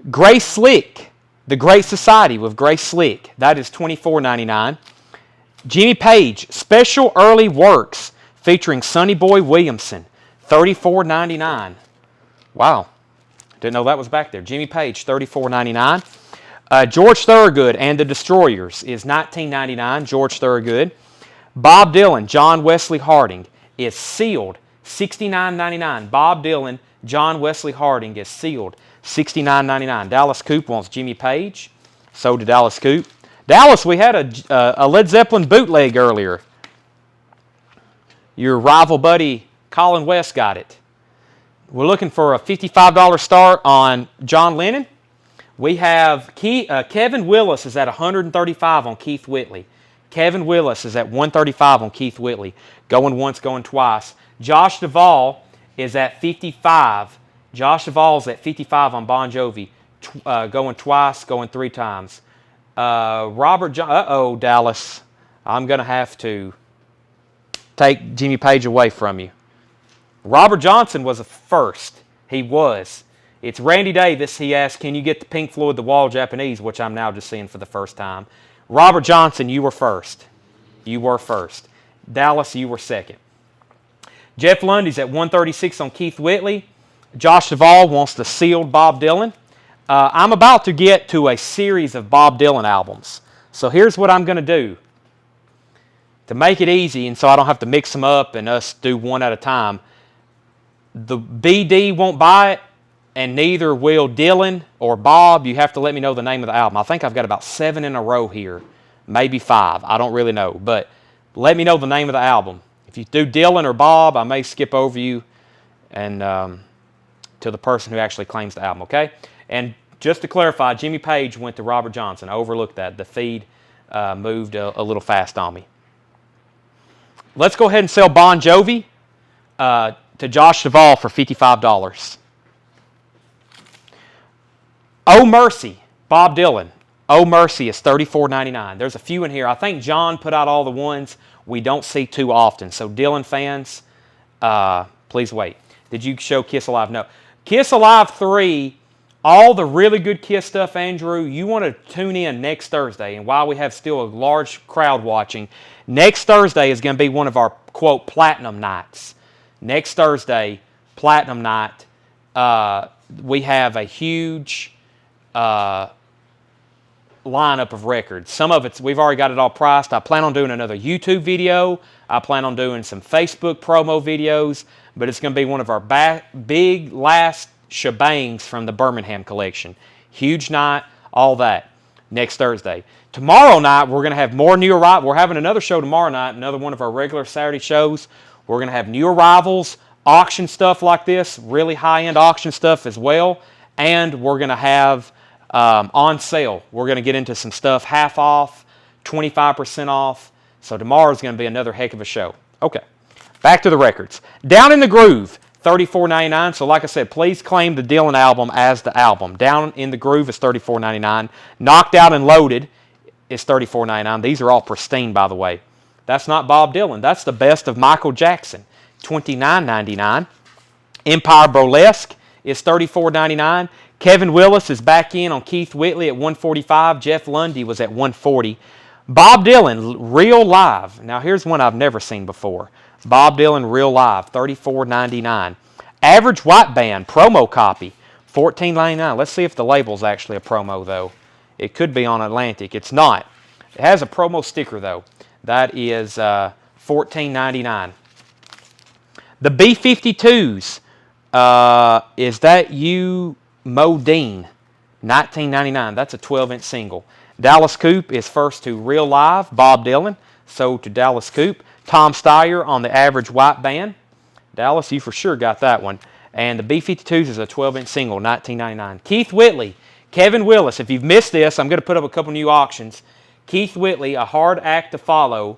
Grace Slick, The Great Society with Grace Slick, that is $24.99. Jimmy Page, Special Early Works, featuring Sonny Boy Williamson, $34.99. Wow. Didn't know that was back there. Jimmy Page, $34.99. George Thorogood and the Destroyers is $19.99. George Thorogood. Bob Dylan, John Wesley Harding is sealed, $69.99. Bob Dylan, John Wesley Harding is sealed, $69.99. Dallas Coop wants Jimmy Page. So did Dallas Coop. Dallas, we had a Led Zeppelin bootleg earlier. Your rival buddy Colin West got it. We're looking for a $55 start on John Lennon. We have Kevin Willis is at $135 on Keith Whitley. Kevin Willis is at $135 on Keith Whitley. Going once, going twice. Josh Duvall is at $55. Josh Duvall's at $55 on Bon Jovi. Going twice, going three times. Robert John. Uh-oh, Dallas. I'm going to have to take Jimmy Page away from you. Robert Johnson was a first. He was. It's Randy Davis. He asked, can you get the Pink Floyd The Wall Japanese, which I'm now just seeing for the first time. Robert Johnson, you were first. You were first. Dallas, you were second. Jeff Lundy's at 136 on Keith Whitley. Josh Duvall wants the sealed Bob Dylan. I'm about to get to a series of Bob Dylan albums. So here's what I'm going to do. To make it easy and so I don't have to mix them up and us do one at a time, the BD won't buy it, and neither will Dylan or Bob. You have to let me know the name of the album. I think I've got about 7 in a row here, maybe 5. I don't really know, but let me know the name of the album. If you do Dylan or Bob, I may skip over you and to the person who actually claims the album, okay? And just to clarify, Jimmy Page went to Robert Johnson. I overlooked that. The feed moved a little fast on me. Let's go ahead and sell Bon Jovi to Josh Duvall for $55. Oh Mercy, Bob Dylan. Oh Mercy is $34.99. There's a few in here. I think John put out all the ones we don't see too often. So Dylan fans, please wait. Did you show Kiss Alive? No. Kiss Alive 3, all the really good Kiss stuff, Andrew, you want to tune in next Thursday. And while we have still a large crowd watching, next Thursday is going to be one of our, quote, platinum nights. Next Thursday, platinum night, we have a huge lineup of records. Some of it's, we've already got it all priced. I plan on doing another YouTube video. I plan on doing some Facebook promo videos, but it's going to be one of our big last shebangs from the Birmingham collection. Huge night, all that, next Thursday. Tomorrow night, we're going to have more new arrivals. We're having another show tomorrow night, another one of our regular Saturday shows. We're going to have new arrivals, auction stuff like this, really high-end auction stuff as well, and we're going to have on sale. We're going to get into some stuff half off, 25% off. So tomorrow's going to be another heck of a show. Okay, back to the records. Down in the Groove, $34.99. So like I said, please claim the Dylan album as the album. Down in the Groove is $34.99. Knocked Out and Loaded is $34.99. These are all pristine, by the way. That's not Bob Dylan. That's the best of Michael Jackson, $29.99. Empire Burlesque is $34.99. Kevin Willis is back in on Keith Whitley at $145. Jeff Lundy was at $140. Bob Dylan, Real Live. Now here's one I've never seen before. Bob Dylan, Real Live, $34.99. Average White Band, promo copy, $14.99. Let's see if the label's actually a promo, though. It could be on Atlantic. It's not. It has a promo sticker, though. That is $14.99. The B-52s, is that you, Modine? $19.99. That's a 12-inch single. Dallas Coop is first to Real Live, Bob Dylan. So to Dallas Coop. Tom Steyer on the Average White Band. Dallas, you for sure got that one. And the B-52s is a 12-inch single, $19.99. Keith Whitley, Kevin Willis. If you've missed this, I'm going to put up a couple new auctions. Keith Whitley, A Hard Act to Follow,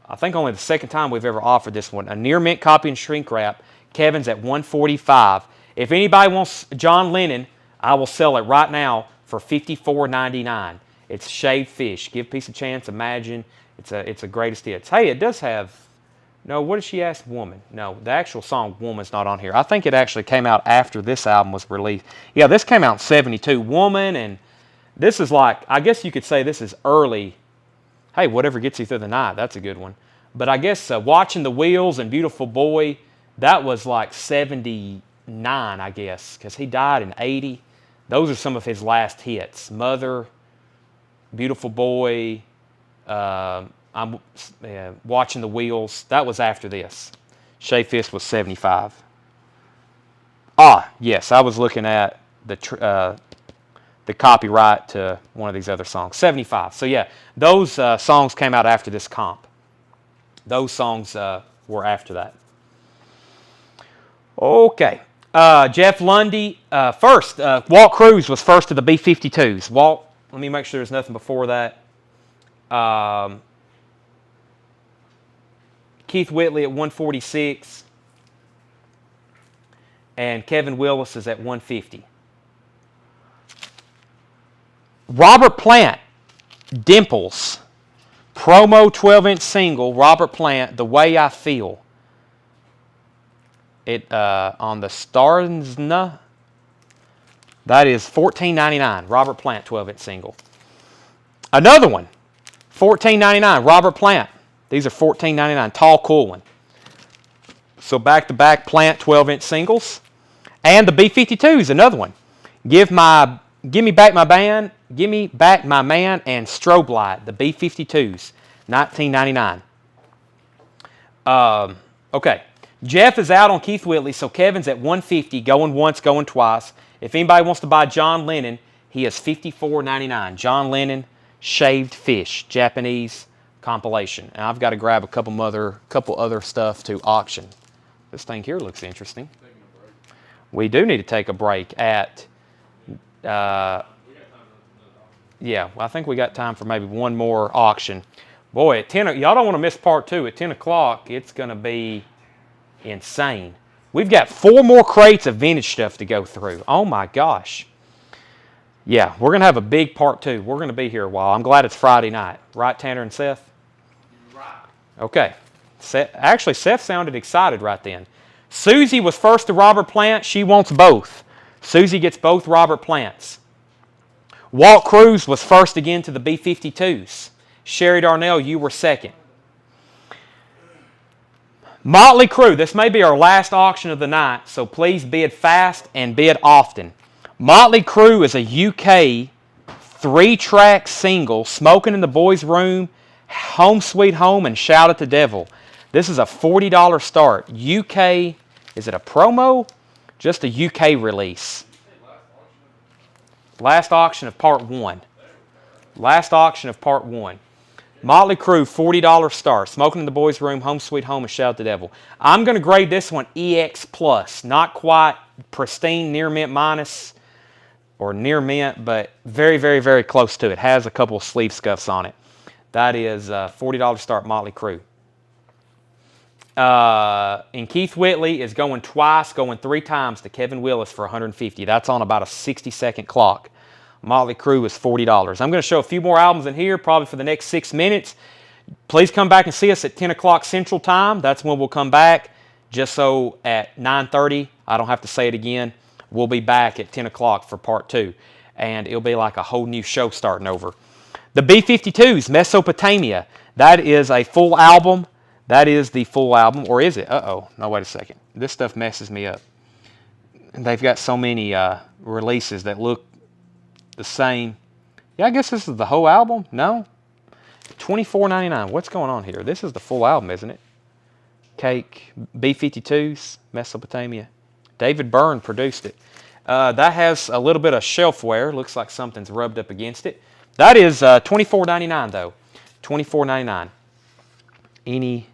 I think only the second time we've ever offered this one. A near mint copy in shrink wrap. Kevin's at $145. If anybody wants John Lennon, I will sell it right now for $54.99. It's shaved fish. Give peace a chance. Imagine. It's a greatest hits. Hey, it does have. No, what did she ask? Woman. No, the actual song Woman's not on here. I think it actually came out after this album was released. Yeah, this came out in '72. Woman, and this is like, I guess you could say this is early. Hey, whatever gets you through the night. That's a good one. But I guess Watching the Wheels and Beautiful Boy, that was like 79, I guess, because he died in 80. Those are some of his last hits. Mother, Beautiful Boy, I'm Watching the Wheels. That was after this. Shea Fist was 75. Ah, yes, I was looking at the copyright to one of these other songs. 75. So yeah, those songs came out after this comp. Those songs were after that. Okay. Jeff Lundy. First, Walt Cruz was first to the B-52s. Walt, let me make sure there's nothing before that. Keith Whitley at 146. And Kevin Willis is at 150. Robert Plant, Dimples. Promo 12-inch single, Robert Plant, The Way I Feel. It on the Starsna. That is $14.99. Robert Plant 12-inch single. Another one, $14.99. Robert Plant. These are $14.99. Tall, cool one. So back-to-back Plant 12-inch singles, and the B-52s. Another one. Give me back my band. Give me back my man and Strobe Light. The B-52s. $19.99. Okay. Jeff is out on Keith Whitley, so Kevin's at $150, going once, going twice. If anybody wants to buy John Lennon, he is $54.99. John Lennon, Shaved Fish, Japanese compilation. And I've got to grab a couple other stuff to auction. This thing here looks interesting. We do need to take a break at, yeah, I think we got time for maybe one more auction. Boy, at 10, y'all don't want to miss part 2. At 10 o'clock, it's going to be insane. We've got 4 more crates of vintage stuff to go through. Oh my gosh. Yeah, we're going to have a big part 2. We're going to be here a while. I'm glad it's Friday night. Right, Tanner and Seth? Right. Okay. Actually, Seth sounded excited right then. Susie was first to Robert Plant. She wants both. Susie gets both Robert Plants. Walt Cruz was first again to the B-52s. Sherry Darnell, you were second. Motley Crue, this may be our last auction of the night, so please bid fast and bid often. Motley Crue is a UK 3-track single, Smoking in the Boys' Room, Home Sweet Home, and Shout at the Devil. This is a $40 start. UK, is it a promo? Just a UK release. Last auction of part 1. Last auction of part 1. Motley Crue, $40 start. Smoking in the Boys' Room, Home Sweet Home, and Shout at the Devil. I'm going to grade this one EX+. Not quite pristine, near mint minus, or near mint, but very, very, very close to it. Has a couple of sleeve scuffs on it. That is $40 start Motley Crue. And Keith Whitley is going twice, going 3 times to Kevin Willis for $150. That's on about a 60-second clock. Motley Crue is $40. I'm going to show a few more albums in here, probably for the next 6 minutes. Please come back and see us at 10 o'clock Central Time. That's when we'll come back. Just so at 9:30, I don't have to say it again, we'll be back at 10 o'clock for part 2. And it'll be like a whole new show starting over. The B-52s, Mesopotamia. That is a full album. That is the full album. Or is it? Uh-oh. No, wait a second. This stuff messes me up. They've got so many releases that look the same. Yeah, I guess this is the whole album. No? $24.99. What's going on here? This is the full album, isn't it? Cake, B-52s, Mesopotamia. David Byrne produced it. That has a little bit of shelf wear. Looks like something's rubbed up against it. That is $24.99 though. $24.99. Any,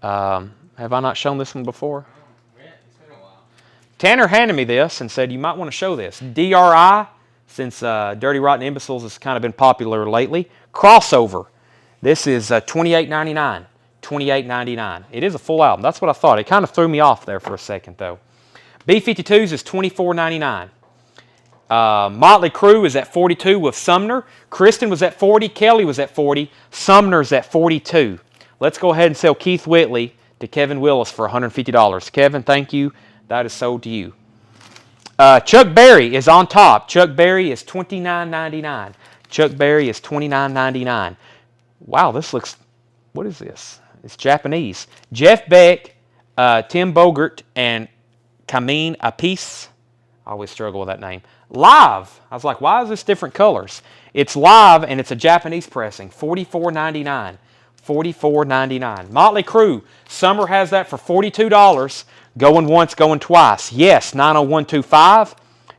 have I not shown this one before? Yeah, it's been a while. Tanner handed me this and said you might want to show this. DRI, since Dirty Rotten Imbeciles has kind of been popular lately. Crossover. This is $28.99. $28.99. It is a full album. That's what I thought. It kind of threw me off there for a second, though. B-52s is $24.99. Motley Crue is at $42 with Sumner. Kristen was at $40. Kelly was at $40. Sumner's at $42. Let's go ahead and sell Keith Whitley to Kevin Willis for $150. Kevin, thank you. That is sold to you. Chuck Berry is on top. Chuck Berry is $29.99. Chuck Berry is $29.99. Wow, this looks... What is this? It's Japanese. Jeff Beck, Tim Bogert, and Kameen Apis. I always struggle with that name. Live. I was like, why is this different colors? It's live, and it's a Japanese pressing. $44.99. $44.99. Motley Crue. Summer has that for $42. Going once, going twice. Yes, 90125.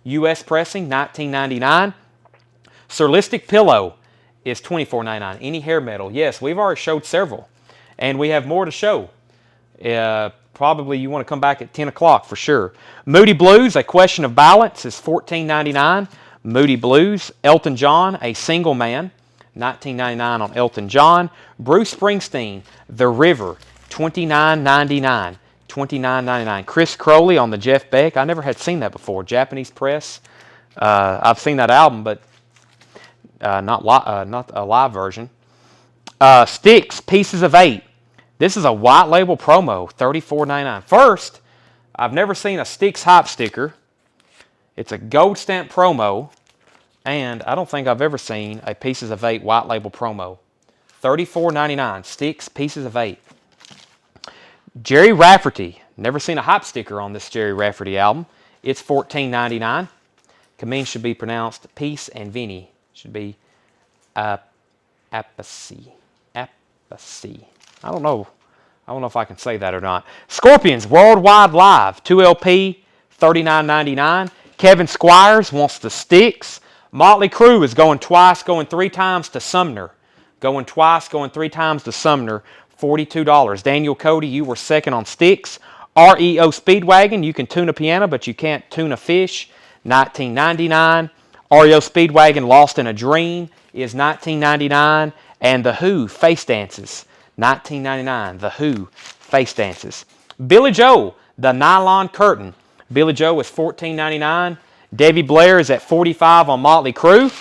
U.S. pressing, $19.99. Surlistic Pillow is $24.99. Any hair metal. Yes, we've already showed several. And we have more to show. Probably you want to come back at 10 o'clock for sure. Moody Blues, A Question of Balance, is $14.99. Moody Blues. Elton John, A Single Man, $19.99 on Elton John. Bruce Springsteen, The River, $29.99. $29.99. Chris Crowley on the Jeff Beck. I never had seen that before. Japanese press. I've seen that album, but not a live version. Styx, Pieces of 8. This is a white label promo, $34.99. First, I've never seen a Styx hype sticker. It's a gold stamp promo, and I don't think I've ever seen a Pieces of 8 white label promo. $34.99. Styx, Pieces of 8. Jerry Rafferty. Never seen a hype sticker on this Jerry Rafferty album. It's $14.99. Kameen should be pronounced Peace, and Vinny should be Apathy. Apathy. I don't know if I can say that or not. Scorpions, Worldwide Live, 2LP, $39.99. Kevin Squires wants the Styx. Motley Crue is going twice, going three times to Sumner. Going twice, going three times to Sumner, $42. Daniel Cody, you were second on Styx. REO Speedwagon, you can tune a piano, but you can't tune a fish, $19.99. REO Speedwagon, Lost in a Dream, is $19.99. And The Who, Face Dances, $19.99. The Who, Face Dances. Billy Joel, The Nylon Curtain. Billy Joel is $14.99. Davey Blair is at $45 on Motley Crue.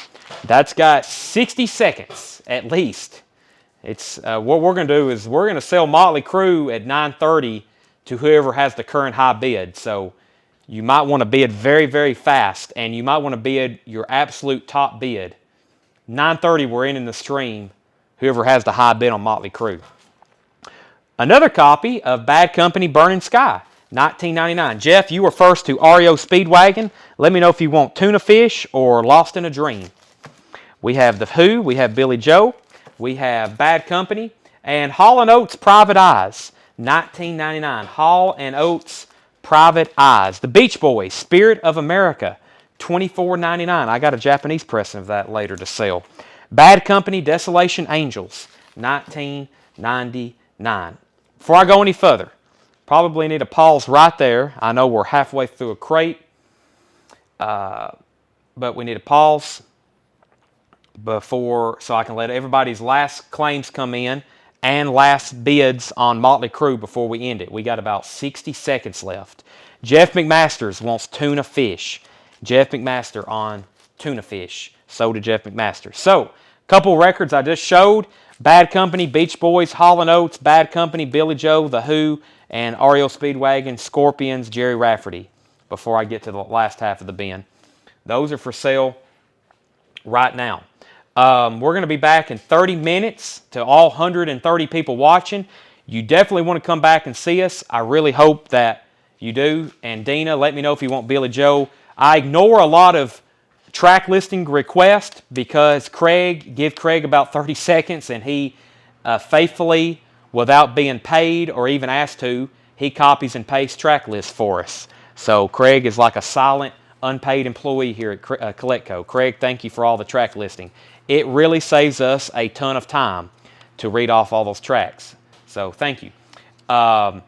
That's got 60 seconds at least. It's what we're going to do is we're going to sell Motley Crue at 9:30 to whoever has the current high bid. So you might want to bid very, very fast, and you might want to bid your absolute top bid. 9:30 we're in the stream. Whoever has the high bid on Motley Crue. Another copy of Bad Company, Burning Sky, $19.99. Jeff, you were first to REO Speedwagon. Let me know if you want Tuna Fish or Lost in a Dream. We have The Who, we have Billy Joe, we have Bad Company, and Hall & Oates Private Eyes, $19.99. Hall & Oates Private Eyes. The Beach Boys, Spirit of America, $24.99. I got a Japanese pressing of that later to sell. Bad Company, Desolation Angels, $19.99. Before I go any further, probably need to pause right there. I know we're halfway through a crate, but we need to pause so I can let everybody's last claims come in and last bids on Motley Crue before we end it. We got about 60 seconds left. Jeff McMasters wants Tuna Fish. Jeff McMaster on Tuna Fish. So did Jeff McMaster. So, a couple records I just showed. Bad Company, Beach Boys, Hall & Oates, Bad Company, Billy Joe, The Who, and REO Speedwagon, Scorpions, Jerry Rafferty, before I get to the last half of the bin. Those are for sale right now. We're going to be back in 30 minutes to all 130 people watching. You definitely want to come back and see us. I really hope that you do. And Dina, let me know if you want Billy Joe. I ignore a lot of track listing requests because give Craig about 30 seconds and he faithfully, without being paid or even asked to, he copies and pastes track lists for us. So Craig is like a silent, unpaid employee here at Collectco. Craig, thank you for all the track listing. It really saves us a ton of time to read off all those tracks. So thank you. Facebook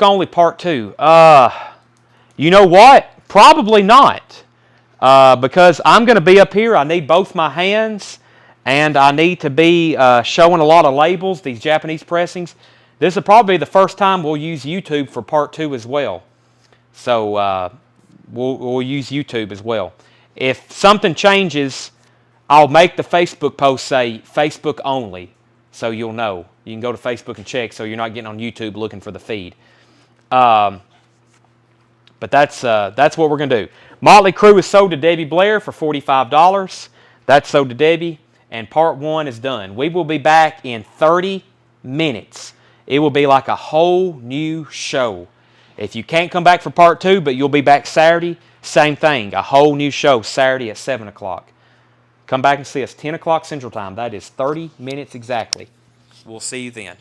only part 2. You know what? Probably not. Because I'm going to be up here. I need both my hands. And I need to be showing a lot of labels, these Japanese pressings. This will probably be the first time we'll use YouTube for part 2 as well. So we'll use YouTube as well. If something changes, I'll make the Facebook post say Facebook only, so you'll know. You can go to Facebook and check, so you're not getting on YouTube looking for the feed. But that's what we're going to do. Motley Crue is sold to Debbie Blair for $45. That's sold to Debbie, and part 1 is done. We will be back in 30 minutes. It will be like a whole new show. If you can't come back for part 2, but you'll be back Saturday, same thing. A whole new show Saturday at 7 o'clock. Come back and see us, 10 o'clock Central Time. That is 30 minutes exactly. We'll see you then.